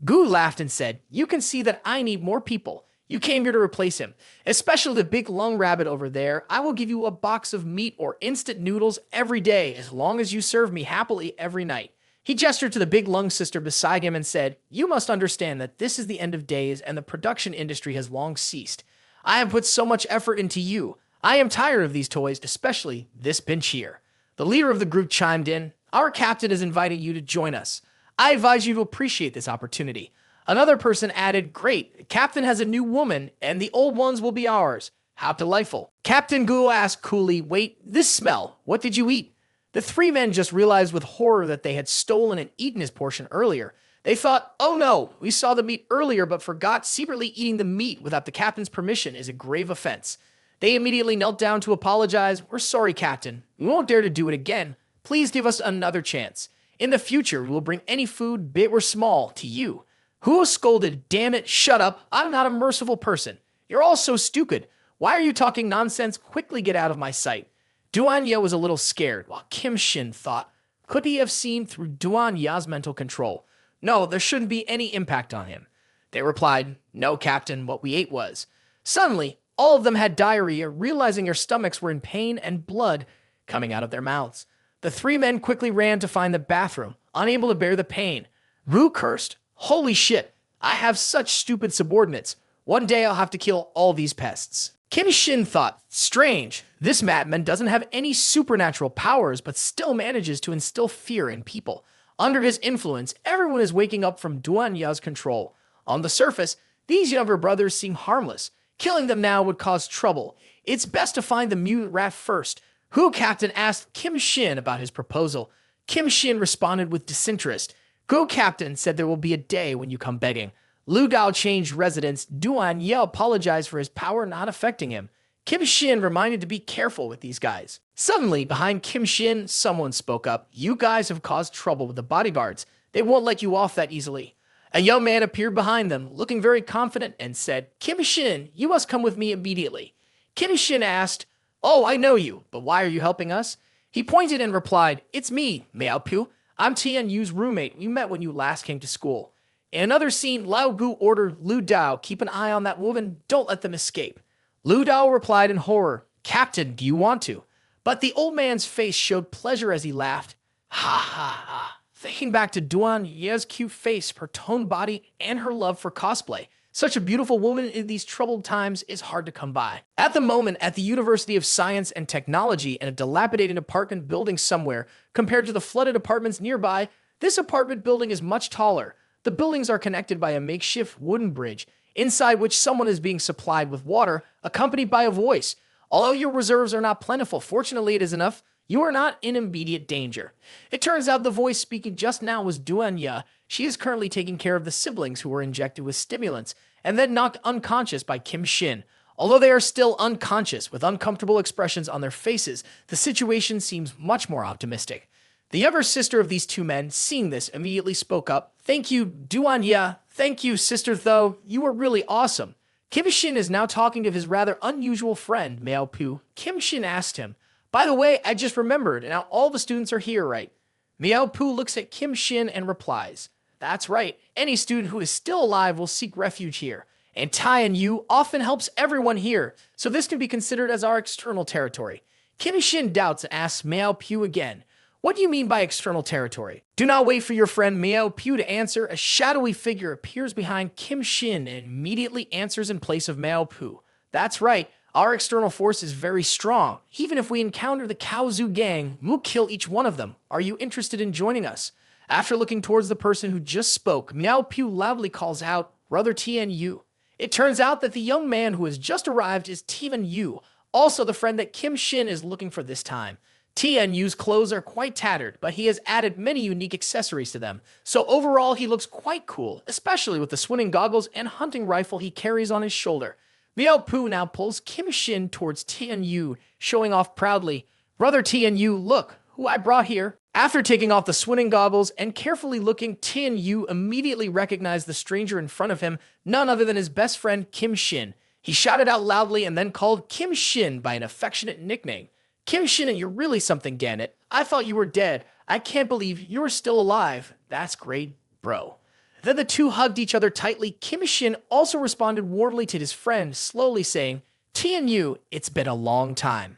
Gu laughed and said, "You can see that I need more people. You came here to replace him. Especially the big lung rabbit over there. I will give you a box of meat or instant noodles every day as long as you serve me happily every night." He gestured to the big lung sister beside him and said, "You must understand that this is the end of days and the production industry has long ceased. I have put so much effort into you. I am tired of these toys, especially this bench here." The leader of the group chimed in, "Our captain has invited you to join us. I advise you to appreciate this opportunity." Another person added, "Great, the captain has a new woman, and the old ones will be ours. How delightful." Captain Gu asked coolly, "Wait, this smell, what did you eat?" The three men just realized with horror that they had stolen and eaten his portion earlier. They thought, "Oh no, we saw the meat earlier but forgot secretly eating the meat without the captain's permission is a grave offense." They immediately knelt down to apologize. "We're sorry, Captain. We won't dare to do it again. Please give us another chance. In the future, we will bring any food, big or small, to you." Huo scolded, "Damn it, shut up. I'm not a merciful person. You're all so stupid. Why are you talking nonsense? Quickly get out of my sight." Duan Ye was a little scared, while Kim Shin thought, could he have seen through Duan Ye's mental control? No, there shouldn't be any impact on him. They replied, "No, Captain, what we ate was." Suddenly, all of them had diarrhea, realizing their stomachs were in pain and blood coming out of their mouths. The three men quickly ran to find the bathroom, unable to bear the pain. Ru cursed, "Holy shit, I have such stupid subordinates. One day I'll have to kill all these pests." Kim Shin thought, strange, this madman doesn't have any supernatural powers but still manages to instill fear in people. Under his influence, everyone is waking up from Duan Ye's control. On the surface, these younger brothers seem harmless. Killing them now would cause trouble. It's best to find the mutant rat first. Hu Captain asked Kim Shin about his proposal. Kim Shin responded with disinterest. Gu Captain said there will be a day when you come begging. Lu Dao changed residence. Duan Ye apologized for his power not affecting him. Kim Shin reminded to be careful with these guys. Suddenly, behind Kim Shin, someone spoke up. "You guys have caused trouble with the bodyguards. They won't let you off that easily." A young man appeared behind them, looking very confident, and said, "Kim Shin, you must come with me immediately." Kim Shin asked, "Oh, I know you, but why are you helping us?" He pointed and replied, "It's me, Miao Pu. I'm Tian Yu's roommate. We met when you last came to school." In another scene, Lao Gu ordered Lu Dao, "Keep an eye on that woman. Don't let them escape." Lu Dao replied in horror, "Captain, do you want to?" But the old man's face showed pleasure as he laughed. "Ha ha ha." Thinking back to Duan Ye's cute face, her toned body, and her love for cosplay, such a beautiful woman in these troubled times is hard to come by. At the moment, at the University of Science and Technology in a dilapidated apartment building somewhere, compared to the flooded apartments nearby, this apartment building is much taller. The buildings are connected by a makeshift wooden bridge, inside which someone is being supplied with water, accompanied by a voice. Although your reserves are not plentiful, fortunately it is enough. You are not in immediate danger. It turns out the voice speaking just now was Duan Ye. She is currently taking care of the siblings who were injected with stimulants and then knocked unconscious by Kim Shin. Although they are still unconscious with uncomfortable expressions on their faces, the situation seems much more optimistic. The younger sister of these two men, seeing this, immediately spoke up. "Thank you, Duan Ye. Thank you, Sister Tho. You were really awesome." Kim Shin is now talking to his rather unusual friend, Miao Pu. Kim Shin asked him, "By the way, I just remembered, now all the students are here, right?" Miao Pu looks at Kim Shin and replies, "That's right. Any student who is still alive will seek refuge here. And Tian Yu often helps everyone here, so this can be considered as our external territory." Kim Shin doubts and asks Miao Pu again, "What do you mean by external territory?" Do not wait for your friend Miao Pu to answer. A shadowy figure appears behind Kim Shin and immediately answers in place of Miao Pu. "That's right. Our external force is very strong. Even if we encounter the Kaozu gang, we'll kill each one of them. Are you interested in joining us?" After looking towards the person who just spoke, Miao Pu loudly calls out, "Brother Tian Yu." It turns out that the young man who has just arrived is Tian Yu, also the friend that Kim Shin is looking for this time. Tian Yu's clothes are quite tattered, but he has added many unique accessories to them, so overall he looks quite cool, especially with the swimming goggles and hunting rifle he carries on his shoulder. Miao Pu now pulls Kim Shin towards Tian Yu, showing off proudly, "Brother Tian Yu, look, who I brought here." After taking off the swimming goggles and carefully looking, Tian Yu immediately recognized the stranger in front of him, none other than his best friend Kim Shin. He shouted out loudly and then called Kim Shin by an affectionate nickname. "Kim Shin, you're really something, Gannett. I thought you were dead. I can't believe you're still alive. That's great, bro." Then the two hugged each other tightly. Kim Shin also responded warmly to his friend, slowly saying, "Tian Yu, it's been a long time."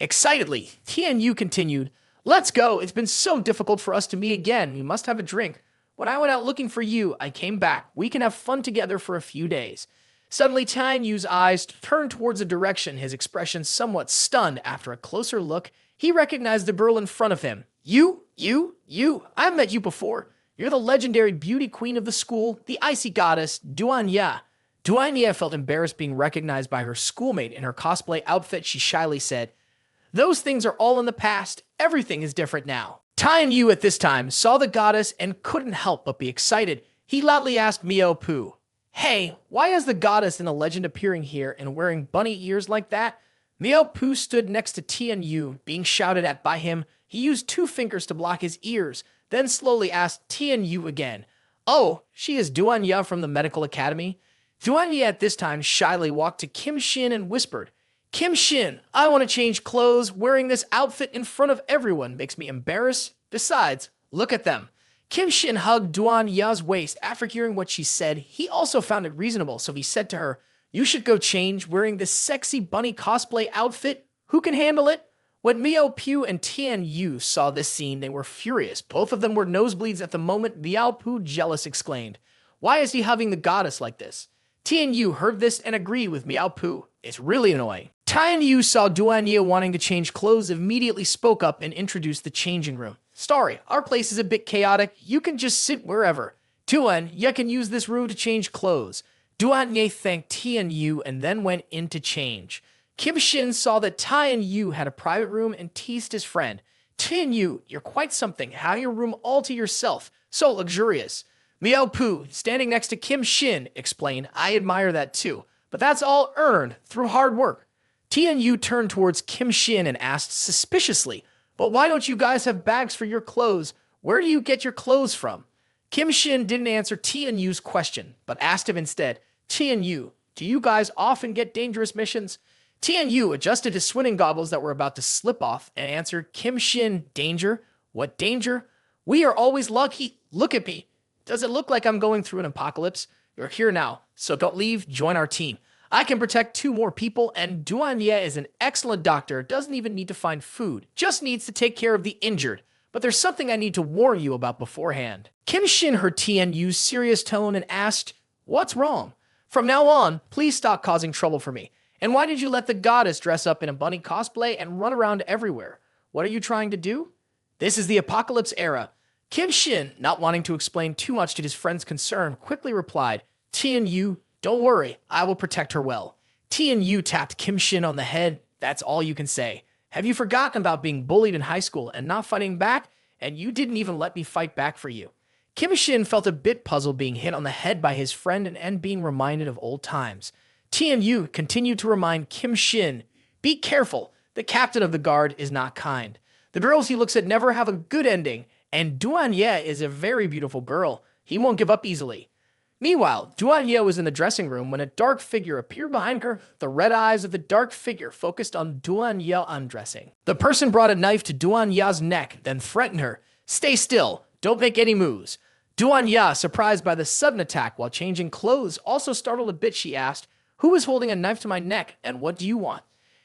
Excitedly, Tian Yu continued, "Let's go. It's been so difficult for us to meet again. We must have a drink. When I went out looking for you, I came back. We can have fun together for a few days." Suddenly, Tian Yu's eyes turned towards a direction, his expression somewhat stunned. After a closer look, he recognized the girl in front of him. You, I've met you before. You're the legendary beauty queen of the school, the icy goddess, Duanya." Duanya felt embarrassed being recognized by her schoolmate in her cosplay outfit. She shyly said, "Those things are all in the past. Everything is different now." Tian Yu at this time saw the goddess and couldn't help but be excited. He loudly asked Miao Pu, "Hey, why is the goddess in a legend appearing here and wearing bunny ears like that?" Miao Pu stood next to Tian Yu, being shouted at by him. He used 2 fingers to block his ears, then slowly asked Tian Yu again, "Oh, she is Duanya from the medical academy?" Duanya at this time shyly walked to Kim Shin and whispered, "Kim Shin, I want to change clothes. Wearing this outfit in front of everyone makes me embarrassed. Besides, look at them." Kim Shin hugged Duan Ya's waist. After hearing what she said, he also found it reasonable, so he said to her, "You should go change wearing this sexy bunny cosplay outfit. Who can handle it?" When Miao Pu and Tian Yu saw this scene, they were furious. Both of them were nosebleeds at the moment. Miao Pu, jealous, exclaimed, "Why is he hugging the goddess like this?" Tian Yu heard this and agreed with Miao Pu. "It's really annoying." Tian Yu saw Duanya wanting to change clothes, immediately spoke up and introduced the changing room. "Sorry, our place is a bit chaotic. You can just sit wherever. Duan, you can use this room to change clothes." Duanya thanked Tian Yu and then went in to change. Kim Shin saw that Tian Yu had a private room and teased his friend. "Tian Yu, you're quite something. How your room all to yourself. So luxurious." Miao Pu, standing next to Kim Shin, explained, "I admire that too, but that's all earned through hard work." Tian Yu turned towards Kim Shin and asked suspiciously, "But why don't you guys have bags for your clothes? Where do you get your clothes from?" Kim Shin didn't answer Tian Yu's question, but asked him instead, "Tian Yu, do you guys often get dangerous missions?" Tian Yu adjusted his swimming goggles that were about to slip off and answered, "Kim Shin, danger? What danger? We are always lucky. Look at me. Does it look like I'm going through an apocalypse? You're here now, so don't leave. Join our team. I can protect 2 more people, and Duanya is an excellent doctor. Doesn't even need to find food. Just needs to take care of the injured. But there's something I need to warn you about beforehand." Kim Shin heard Tian Yu's serious tone and asked, "What's wrong? From now on, please stop causing trouble for me. And why did you let the goddess dress up in a bunny cosplay and run around everywhere? What are you trying to do? This is the apocalypse era." Kim Shin, not wanting to explain too much to his friend's concern, quickly replied, "Tian Yu, don't worry, I will protect her well." Tian Yu tapped Kim Shin on the head. "That's all you can say. Have you forgotten about being bullied in high school and not fighting back? And you didn't even let me fight back for you." Kim Shin felt a bit puzzled being hit on the head by his friend and being reminded of old times. Tian Yu continued to remind Kim Shin, "Be careful. The captain of the guard is not kind. The girls he looks at never have a good ending, and Duanya is a very beautiful girl. He won't give up easily." Meanwhile, Duanya was in the dressing room when a dark figure appeared behind her. The red eyes of the dark figure focused on Duanya undressing. The person brought a knife to Duanya's neck, then threatened her, "Stay still. Don't make any moves." Duanya, surprised by the sudden attack while changing clothes, also startled a bit. She asked, "Who is holding a knife to my neck, and what do you want?"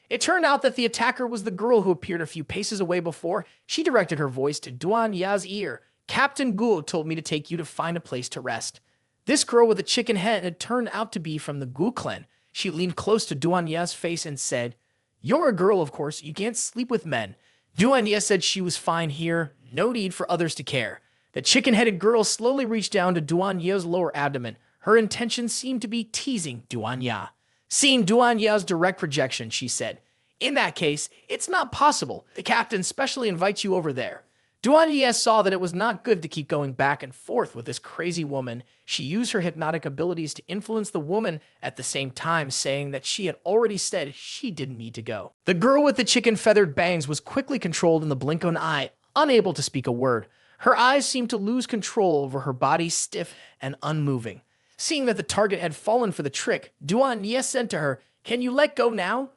It turned out that the attacker was the girl who appeared a few paces away before. She directed her voice to Duanya's ear. "Captain Gu told me to take you to find a place to rest." This girl with a chicken head had turned out to be from the Gu clan. She leaned close to Duanya's face and said, "You're a girl, of course. You can't sleep with men." Duanya said she was fine here. No need for others to care. The chicken-headed girl slowly reached down to Duan Ye's lower abdomen. Her intention seemed to be teasing Duan Ye. Seeing Duan Ye's direct rejection, she said, "In that case, it's not possible. The captain specially invites you over there." Duan Ye saw that it was not good to keep going back and forth with this crazy woman. She used her hypnotic abilities to influence the woman at the same time, saying that she had already said she didn't need to go. The girl with the chicken-feathered bangs was quickly controlled in the blink of an eye, unable to speak a word. Her eyes seemed to lose control over her body, stiff and unmoving. Seeing that the target had fallen for the trick, Duan Ye said to her, "Can you let go now?"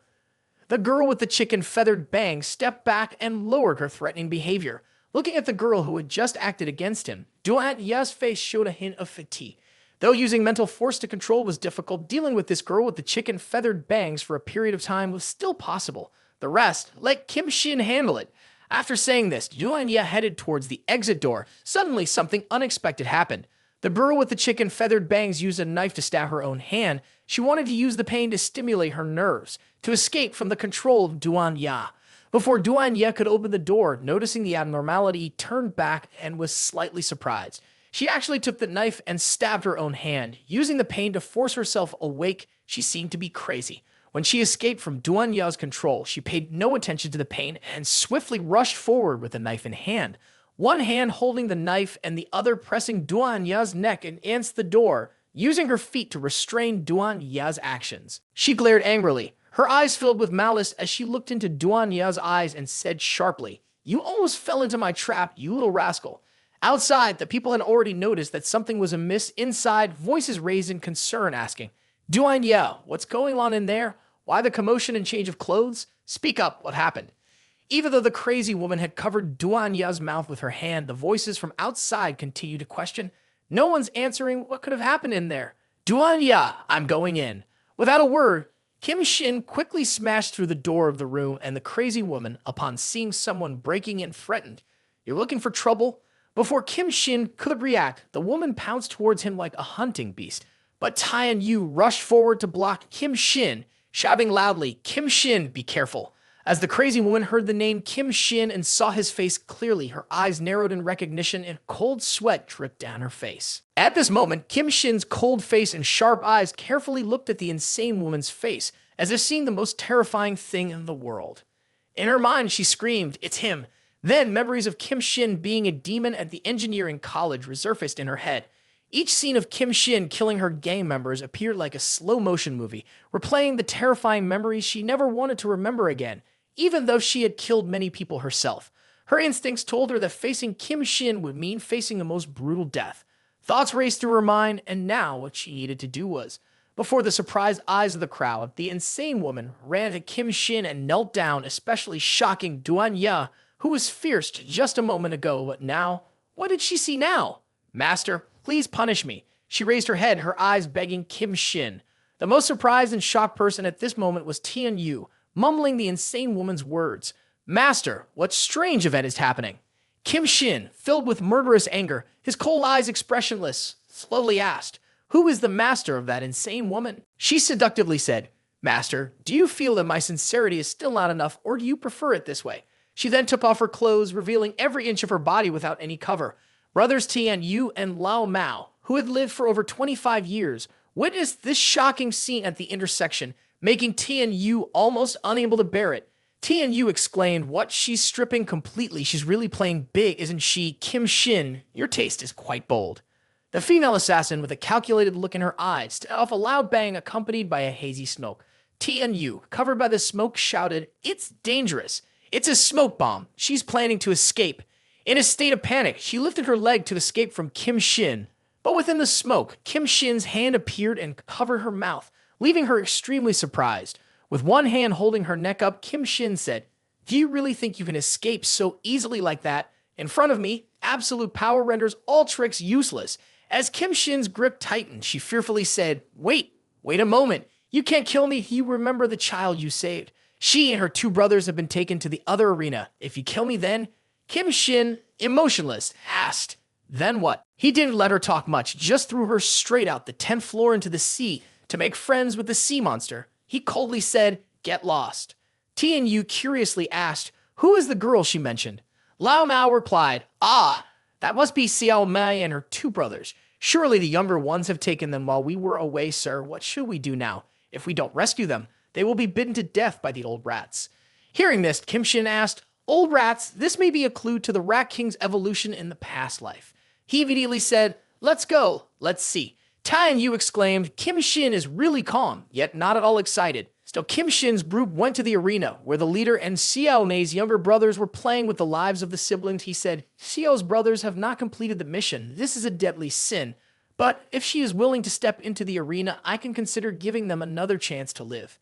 The girl with the chicken-feathered bangs stepped back and lowered her threatening behavior. Looking at the girl who had just acted against him, Duan Ye's face showed a hint of fatigue. Though using mental force to control was difficult, dealing with this girl with the chicken-feathered bangs for a period of time was still possible. The rest, let Kim Shin handle it. After saying this, Duan Ye headed towards the exit door. Suddenly, something unexpected happened. The girl with the chicken-feathered bangs used a knife to stab her own hand. She wanted to use the pain to stimulate her nerves, to escape from the control of Duan Ye. Before Duan Ye could open the door, noticing the abnormality, he turned back and was slightly surprised. She actually took the knife and stabbed her own hand. Using the pain to force herself awake, she seemed to be crazy. When she escaped from Duan Ye's control, she paid no attention to the pain and swiftly rushed forward with the knife in hand. One hand holding the knife and the other pressing Duan Ye's neck against the door, using her feet to restrain Duan Ye's actions. She glared angrily. Her eyes filled with malice as she looked into Duan Ye's eyes and said sharply, "You almost fell into my trap, you little rascal." Outside, the people had already noticed that something was amiss. Inside, voices raised in concern, asking, "Duan Ye, what's going on in there? Why the commotion and change of clothes? Speak up, what happened?" Even though the crazy woman had covered Duan Ye's mouth with her hand, the voices from outside continued to question. No one's answering what could have happened in there. "Duan Ye, I'm going in." Without a word, Kim Shin quickly smashed through the door of the room, and the crazy woman, upon seeing someone breaking in, threatened, "You're looking for trouble?" Before Kim Shin could react, the woman pounced towards him like a hunting beast. But Tyan Yu rushed forward to block Kim Shin, shouting loudly, "Kim Shin, be careful." As the crazy woman heard the name Kim Shin and saw his face clearly, her eyes narrowed in recognition and cold sweat dripped down her face. At this moment, Kim Shin's cold face and sharp eyes carefully looked at the insane woman's face, as if seeing the most terrifying thing in the world. In her mind, she screamed, "It's him." Then, memories of Kim Shin being a demon at the engineering college resurfaced in her head. Each scene of Kim Shin killing her gang members appeared like a slow-motion movie, replaying the terrifying memories she never wanted to remember again, even though she had killed many people herself. Her instincts told her that facing Kim Shin would mean facing the most brutal death. Thoughts raced through her mind, and now what she needed to do was, before the surprised eyes of the crowd, the insane woman ran to Kim Shin and knelt down, especially shocking Duan Ye, who was fierce just a moment ago, but now, what did she see now? "Master, please punish me." She raised her head, her eyes begging Kim Shin. The most surprised and shocked person at this moment was Tian Yu, mumbling the insane woman's words. "Master, what strange event is happening?" Kim Shin, filled with murderous anger, his cold eyes expressionless, slowly asked, "Who is the master of that insane woman?" She seductively said, "Master, do you feel that my sincerity is still not enough, or do you prefer it this way?" She then took off her clothes, revealing every inch of her body without any cover. Brothers Tian Yu and Lao Mao, who had lived for over 25 years, witnessed this shocking scene at the intersection, making Tian Yu almost unable to bear it. Tian Yu exclaimed, "What? She's stripping completely. She's really playing big, isn't she? Kim Shin, your taste is quite bold." The female assassin, with a calculated look in her eyes, set off a loud bang accompanied by a hazy smoke. Tian Yu, covered by the smoke, shouted, "It's dangerous. It's a smoke bomb. She's planning to escape." In a state of panic, she lifted her leg to escape from Kim Shin. But within the smoke, Kim Shin's hand appeared and covered her mouth, leaving her extremely surprised. With one hand holding her neck up, Kim Shin said, "Do you really think you can escape so easily like that? In front of me, absolute power renders all tricks useless." As Kim Shin's grip tightened, she fearfully said, wait a moment. You can't kill me. You remember the child you saved. She and her two brothers have been taken to the other arena. If you kill me then?" Kim Shin, emotionless, asked, "Then what?" He didn't let her talk much, just threw her straight out the 10th floor into the sea to make friends with the sea monster. He coldly said, "Get lost." Tian Yu curiously asked, "Who is the girl she mentioned?" Lao Mao replied, "Ah, That must be Xiao Mei and her two brothers. Surely the younger ones have taken them while we were away, sir. What should we do now? If we don't rescue them, they will be bitten to death by the old rats. Hearing this, Kim Shin asked, Old rats, this may be a clue to the Rat King's evolution in the past life. He immediately said, Let's go, let's see. Tai and Yu exclaimed, Kim Shin is really calm, yet not at all excited. Still, Kim Shin's group went to the arena, where the leader and Xiao Mei's younger brothers were playing with the lives of the siblings. He said, Xiao's brothers have not completed the mission. This is a deadly sin. But if she is willing to step into the arena, I can consider giving them another chance to live.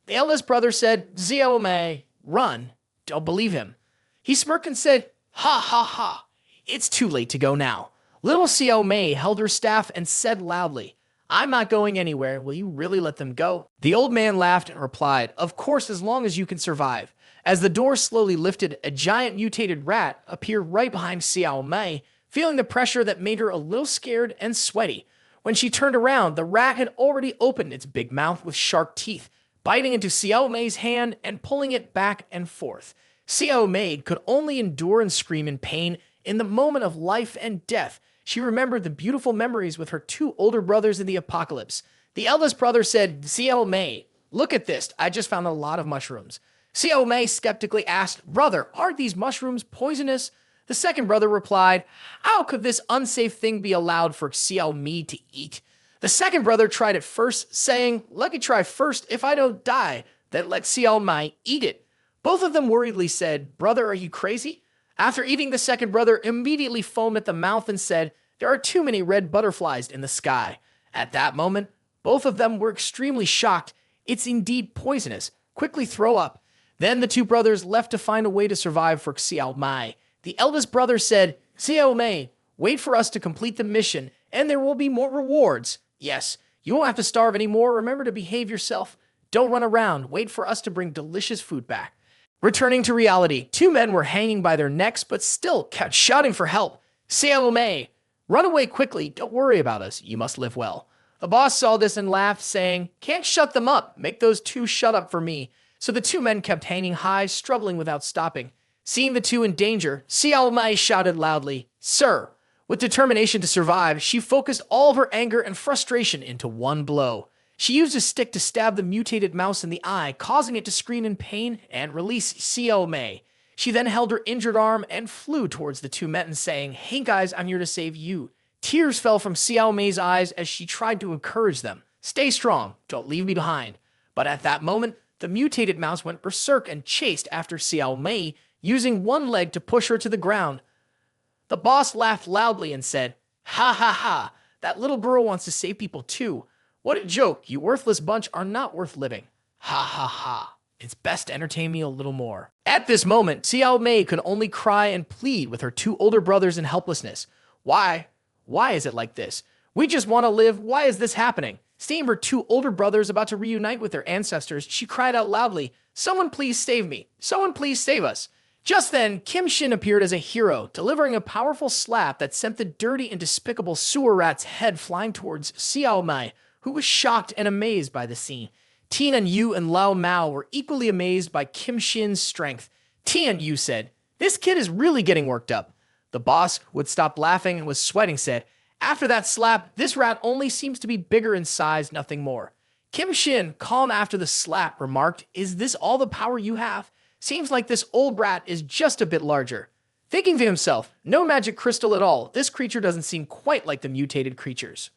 The eldest brother said, Xiao Mei, run. Don't believe him. He smirked and said, Ha ha ha. It's too late to go now. Little Xiao Mei held her staff and said loudly, I'm not going anywhere. Will you really let them go? The old man laughed and replied, Of course, as long as you can survive. As the door slowly lifted, a giant mutated rat appeared right behind Xiao Mei, feeling the pressure that made her a little scared and sweaty. When she turned around, the rat had already opened its big mouth with sharp teeth, biting into Xiao Mei's hand and pulling it back and forth. Xiao Mei could only endure and scream in pain. In the moment of life and death, she remembered the beautiful memories with her two older brothers in the apocalypse. The eldest brother said, Xiao Mei, look at this. I just found a lot of mushrooms. Xiao Mei skeptically asked, Brother, aren't these mushrooms poisonous? The second brother replied, How could this unsafe thing be allowed for Xiao Mei to eat? The second brother tried it first, saying, Let me try first. If I don't die, then let Xiao Mei eat it. Both of them worriedly said, Brother, are you crazy? After eating, the second brother immediately foamed at the mouth and said, There are too many red butterflies in the sky. At that moment, both of them were extremely shocked. It's indeed poisonous. Quickly throw up. Then the two brothers left to find a way to survive for Xiao Mei. The eldest brother said, Xiao Mei, wait for us to complete the mission, and there will be more rewards. Yes, you won't have to starve anymore. Remember to behave yourself. Don't run around. Wait for us to bring delicious food back. Returning to reality, two men were hanging by their necks, but still kept shouting for help. Xiao Mei, run away quickly. Don't worry about us. You must live well. The boss saw this and laughed, saying, Can't shut them up. Make those two shut up for me. So the two men kept hanging high, struggling without stopping. Seeing the two in danger, Xiao Mei shouted loudly, Sir! With determination to survive, she focused all of her anger and frustration into one blow. She used a stick to stab the mutated mouse in the eye, causing it to scream in pain and release Xiao Mei. She then held her injured arm and flew towards the two men, saying, Hey guys, I'm here to save you. Tears fell from Xiao Mei's eyes as she tried to encourage them. Stay strong, don't leave me behind. But at that moment, the mutated mouse went berserk and chased after Xiao Mei, using one leg to push her to the ground. The boss laughed loudly and said, Ha ha ha, that little girl wants to save people too. What a joke, you worthless bunch are not worth living. Ha ha ha, it's best to entertain me a little more. At this moment, Xiao Mei could only cry and plead with her two older brothers in helplessness. Why? Why is it like this? We just want to live. Why is this happening? Seeing her two older brothers about to reunite with their ancestors, she cried out loudly, Someone please save me. Someone please save us. Just then, Kim Shin appeared as a hero, delivering a powerful slap that sent the dirty and despicable sewer rat's head flying towards Xiao Mei, who was shocked and amazed by the scene. Tian Yu and Lao Mao were equally amazed by Kim Shin's strength. Tian Yu said, This kid is really getting worked up. The boss, who had stopped laughing and was sweating, said, After that slap, this rat only seems to be bigger in size, nothing more. Kim Shin, calm after the slap, remarked, Is this all the power you have? Seems like this old rat is just a bit larger. Thinking to himself, no magic crystal at all. This creature doesn't seem quite like the mutated creatures.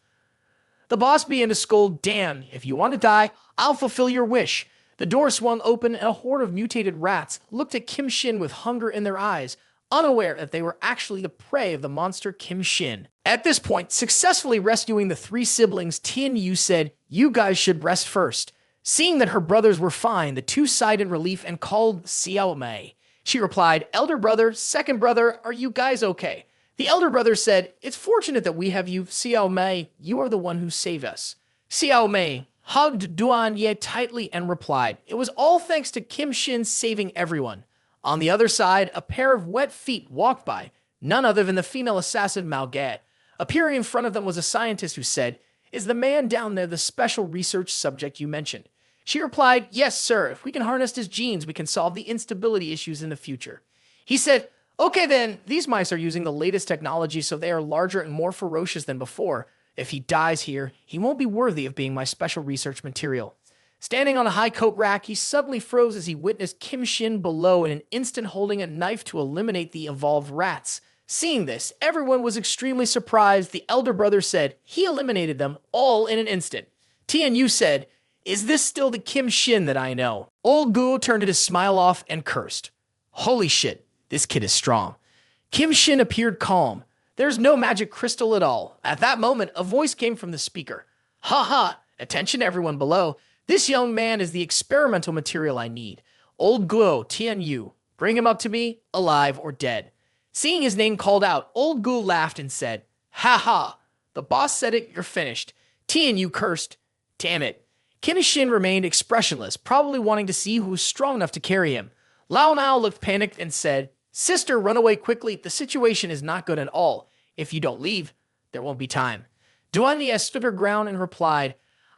The boss began to scold, Dan, if you want to die, I'll fulfill your wish. The door swung open and a horde of mutated rats looked at Kim Shin with hunger in their eyes, unaware that they were actually the prey of the monster Kim Shin. At this point, successfully rescuing the three siblings, Tian Yu said, You guys should rest first. Seeing that her brothers were fine, the two sighed in relief and called Xiao Mei. She replied, Elder brother, second brother, are you guys okay? The elder brother said, It's fortunate that we have you, Xiao Mei. You are the one who saved us. Xiao Mei hugged Duan Ye tightly and replied, It was all thanks to Kim Shin saving everyone. On the other side, a pair of wet feet walked by, none other than the female assassin Mao Gad. Appearing in front of them was a scientist who said, Is the man down there the special research subject you mentioned? She replied, Yes, sir. If we can harness his genes, we can solve the instability issues in the future. He said, Okay then, these mice are using the latest technology, so they are larger and more ferocious than before. If he dies here, he won't be worthy of being my special research material. Standing on a high coat rack, he suddenly froze as he witnessed Kim Shin below in an instant holding a knife to eliminate the evolved rats. Seeing this, everyone was extremely surprised. The elder brother said he eliminated them all in an instant. Tianyu said, "Is this still the Kim Shin that I know?" Old Guo turned his smile off and cursed. Holy shit, this kid is strong. Kim Shin appeared calm. There's no magic crystal at all. At that moment, a voice came from the speaker. Ha ha, attention everyone below. This young man is the experimental material I need. Old Guo, Tianyu, bring him up to me, alive or dead. Seeing his name called out, Old Guo laughed and said, "Ha ha, the boss said it, you're finished." Tianyu cursed, "Damn it." Kim Shin remained expressionless, probably wanting to see who was strong enough to carry him. Lao Nao looked panicked and said, "Sister, run away quickly. The situation is not good at all. If you don't leave, there won't be time." Duan stood her ground and replied,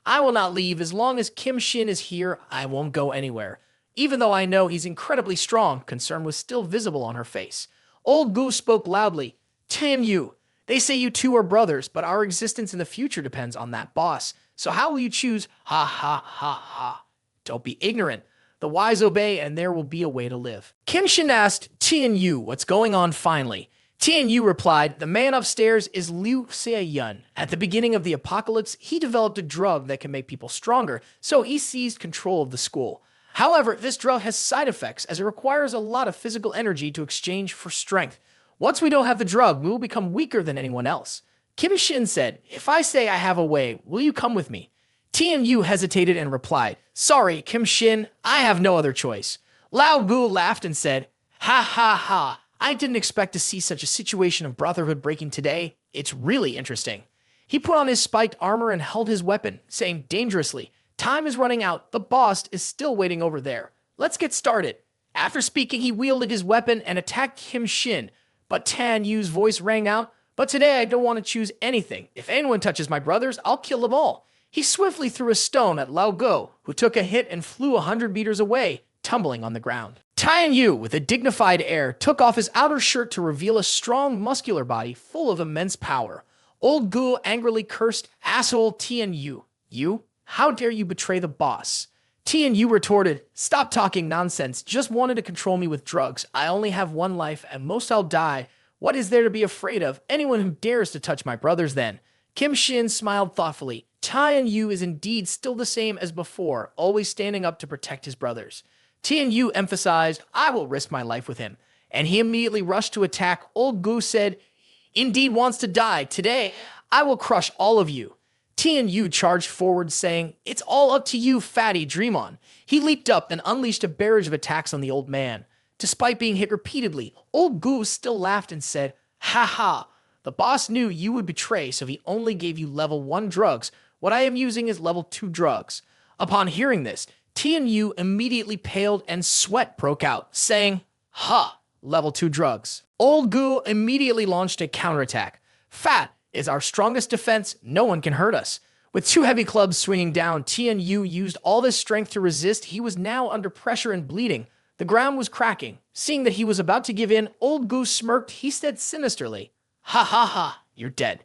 "I will not leave. As long as Kim Shin is here, I won't go anywhere." Even though I know he's incredibly strong, concern was still visible on her face. Old Gu spoke loudly, "Tim Yu, they say you two are brothers, but our existence in the future depends on that boss. So how will you choose? Ha ha ha ha. Don't be ignorant. The wise obey, and there will be a way to live." Kim Shin asked Tian Yu what's going on finally. Tian Yu replied, "The man upstairs is Liu Xie-yun. At the beginning of the apocalypse, he developed a drug that can make people stronger, so he seized control of the school. However, this drug has side effects as it requires a lot of physical energy to exchange for strength. Once we don't have the drug, we will become weaker than anyone else." Kim Shin said, "If I say I have a way, will you come with me?" Tian Yu hesitated and replied, "Sorry, Kim Shin, I have no other choice." Lao Gu laughed and said, "Ha ha ha. I didn't expect to see such a situation of brotherhood breaking today. It's really interesting." He put on his spiked armor and held his weapon, saying dangerously, "Time is running out. The boss is still waiting over there. Let's get started." After speaking, he wielded his weapon and attacked Kim Shin. But Tan Yu's voice rang out, "But today I don't want to choose anything. If anyone touches my brothers, I'll kill them all." He swiftly threw a stone at Lao Go, who took a hit and flew 100 meters away, tumbling on the ground. Tian Yu, with a dignified air, took off his outer shirt to reveal a strong, muscular body full of immense power. Old Gu angrily cursed, "Asshole Tian Yu. You? How dare you betray the boss?" Tian Yu retorted, "Stop talking nonsense. Just wanted to control me with drugs. I only have one life, and most I'll die. What is there to be afraid of? Anyone who dares to touch my brothers then." Kim Shin smiled thoughtfully. Tian Yu is indeed still the same as before, always standing up to protect his brothers. Tian Yu emphasized, "I will risk my life with him." And he immediately rushed to attack. Old Gu said, "Indeed wants to die. Today, I will crush all of you." Tian Yu charged forward, saying, "It's all up to you, fatty, dream on." He leaped up and unleashed a barrage of attacks on the old man. Despite being hit repeatedly, Old Gu still laughed and said, "Ha ha. The boss knew you would betray, so he only gave you level 1 drugs. What I am using is level 2 drugs." Upon hearing this, Tian Yu immediately paled and sweat broke out, saying, "Ha, level 2 drugs." Old Gu immediately launched a counterattack. "Fat is our strongest defense. No one can hurt us." With 2 heavy clubs swinging down, Tian Yu used all his strength to resist. He was now under pressure and bleeding. The ground was cracking. Seeing that he was about to give in, Old Gu smirked. He said sinisterly, "Ha ha ha, you're dead."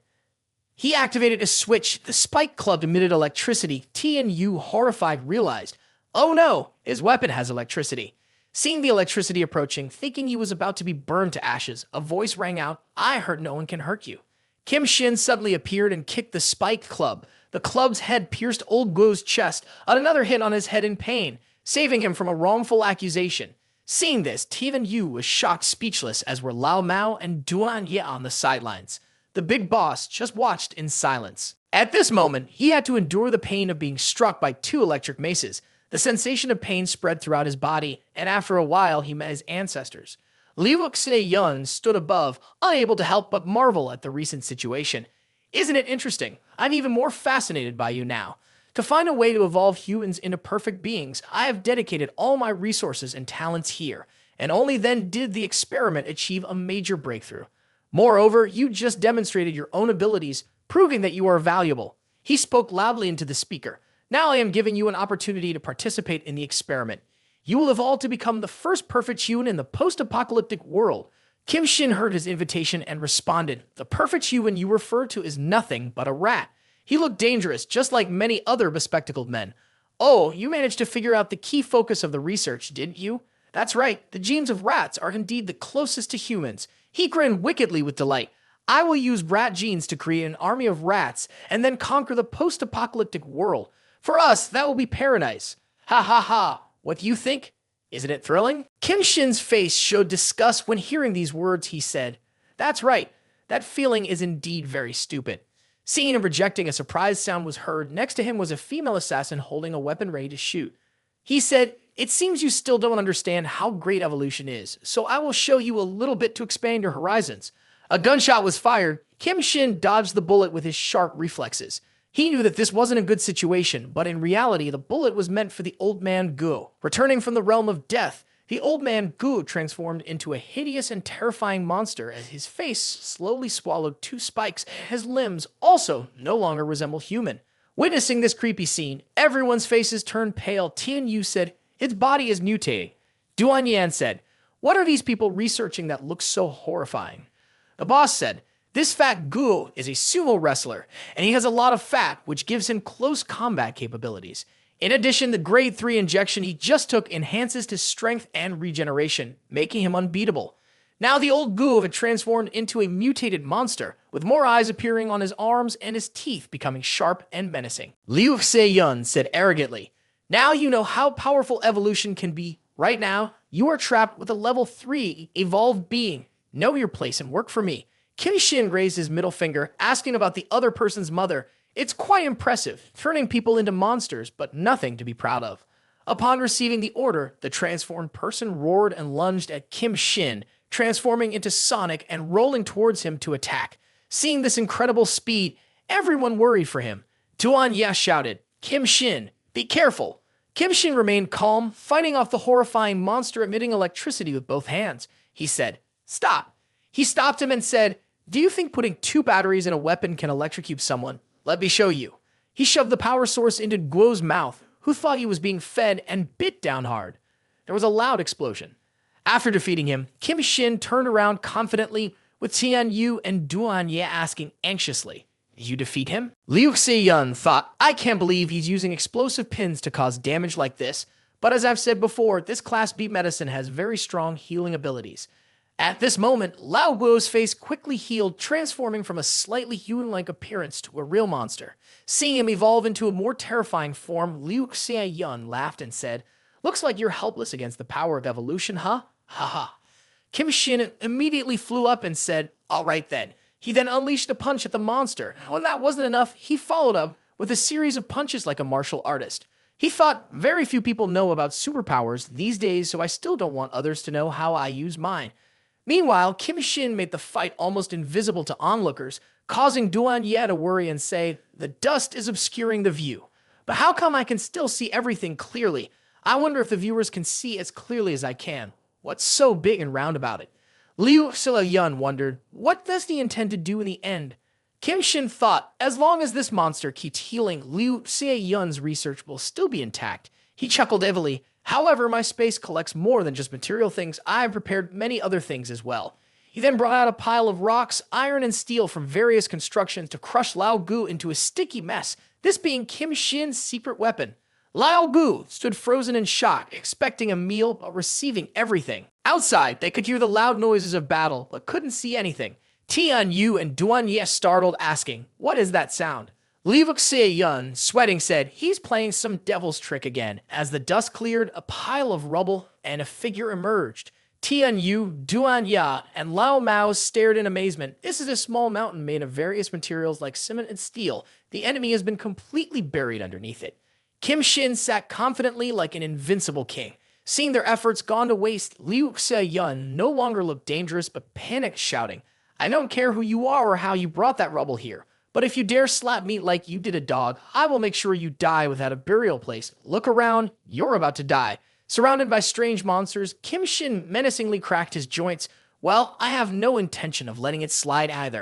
He activated a switch. The spike club emitted electricity. Tian Yu, horrified, realized, oh no, his weapon has electricity. Seeing the electricity approaching, thinking he was about to be burned to ashes, a voice rang out, "I heard no one can hurt you." Kim Shin suddenly appeared and kicked the spiked club. The club's head pierced Old Guo's chest, another hit on his head in pain, saving him from a wrongful accusation. Seeing this, Tian Yu was shocked speechless, as were Lao Mao and Duan Ye on the sidelines. The big boss just watched in silence. At this moment, he had to endure the pain of being struck by 2 electric maces. The sensation of pain spread throughout his body, and after a while he met his ancestors. Liu Xie-yun stood above, unable to help but marvel at the recent situation. "Isn't it interesting? I'm even more fascinated by you now. To find a way to evolve humans into perfect beings, I have dedicated all my resources and talents here, and only then did the experiment achieve a major breakthrough. Moreover, you just demonstrated your own abilities, proving that you are valuable." He spoke loudly into the speaker. "Now I am giving you an opportunity to participate in the experiment. You will evolve to become the first perfect human in the post-apocalyptic world. Kim Shin heard his invitation and responded, "The perfect human you refer to is nothing but a rat. He looked dangerous, just like many other bespectacled men. Oh, you managed to figure out the key focus of the research, didn't you? That's right, the genes of rats are indeed the closest to humans." He grinned wickedly with delight. "I will use rat genes to create an army of rats and then conquer the post-apocalyptic world. For us, that will be paradise. Ha ha ha. What do you think? Isn't it thrilling?" Kim Shin's face showed disgust when hearing these words. He said, "That's right. That feeling is indeed very stupid." Seeing him rejecting, a surprised sound was heard. Next to him was a female assassin holding a weapon ready to shoot. He said, "It seems you still don't understand how great evolution is, so I will show you a little bit to expand your horizons." A gunshot was fired. Kim Shin dodged the bullet with his sharp reflexes. He knew that this wasn't a good situation, but in reality, the bullet was meant for the old man Gu. Returning from the realm of death, the old man Gu transformed into a hideous and terrifying monster as his face slowly swallowed 2 spikes. His limbs also no longer resemble human. Witnessing this creepy scene, everyone's faces turned pale. Tian Yu said, "Its body is mutating." Duan Yan said, "What are these people researching that looks so horrifying?" The boss said, "This fat Gu is a sumo wrestler, and he has a lot of fat, which gives him close combat capabilities. In addition, the grade 3 injection he just took enhances his strength and regeneration, making him unbeatable." Now the old Gu had transformed into a mutated monster, with more eyes appearing on his arms and his teeth becoming sharp and menacing. Liu Xie-yun said arrogantly, "Now you know how powerful evolution can be. Right now, you are trapped with a level 3 evolved being. Know your place and work for me." Kim Shin raised his middle finger, asking about the other person's mother. It's quite impressive, turning people into monsters, but nothing to be proud of. Upon receiving the order, the transformed person roared and lunged at Kim Shin, transforming into Sonic and rolling towards him to attack. Seeing this incredible speed, everyone worried for him. Duan Ye shouted, "Kim Shin, be careful." Kim Shin remained calm, fighting off the horrifying monster emitting electricity with both hands. He said, "Stop." He stopped him and said, "Do you think putting 2 batteries in a weapon can electrocute someone? Let me show you." He shoved the power source into Guo's mouth, who thought he was being fed, and bit down hard. There was a loud explosion. After defeating him, Kim Shin turned around confidently, with Tian Yu and Duan Ye asking anxiously, "Did you defeat him?" Liu Xie-yun thought, "I can't believe he's using explosive pins to cause damage like this, but as I've said before, this Class B medicine has very strong healing abilities." At this moment, Lao Guo's face quickly healed, transforming from a slightly human-like appearance to a real monster. Seeing him evolve into a more terrifying form, Liu Xie-yun laughed and said, "Looks like you're helpless against the power of evolution, huh? Ha ha." Kim Shin immediately flew up and said, "All right then." He then unleashed a punch at the monster. When that wasn't enough, he followed up with a series of punches like a martial artist. He thought, very few people know about superpowers these days, so I still don't want others to know how I use mine. Meanwhile, Kim Shin made the fight almost invisible to onlookers, causing Duan Ye to worry and say, "The dust is obscuring the view. But how come I can still see everything clearly? I wonder if the viewers can see as clearly as I can. What's so big and round about it?" Liu Xie-yun wondered, what does he intend to do in the end? Kim Shin thought, as long as this monster keeps healing, Liu Xie-yun's research will still be intact. He chuckled heavily. "However, my space collects more than just material things. I have prepared many other things as well." He then brought out a pile of rocks, iron, and steel from various constructions to crush Lao Gu into a sticky mess, this being Kim Shin's secret weapon. Lao Gu stood frozen in shock, expecting a meal but receiving everything. Outside, they could hear the loud noises of battle, but couldn't see anything. Tian Yu and Duan Ye startled, asking, "What is that sound?" Liu Xie-yun, sweating, said, "He's playing some devil's trick again." As the dust cleared, a pile of rubble and a figure emerged. Tian Yu, Duan Ye, and Lao Mao stared in amazement. This is a small mountain made of various materials like cement and steel. The enemy has been completely buried underneath it. Kim Shin sat confidently like an invincible king. Seeing their efforts gone to waste, Liu Xie-yun no longer looked dangerous but panicked, shouting, "I don't care who you are or how you brought that rubble here. But if you dare slap me like you did a dog, I will make sure you die without a burial place. Look around, you're about to die." Surrounded by strange monsters, Kim Shin menacingly cracked his joints. "Well, I have no intention of letting it slide either."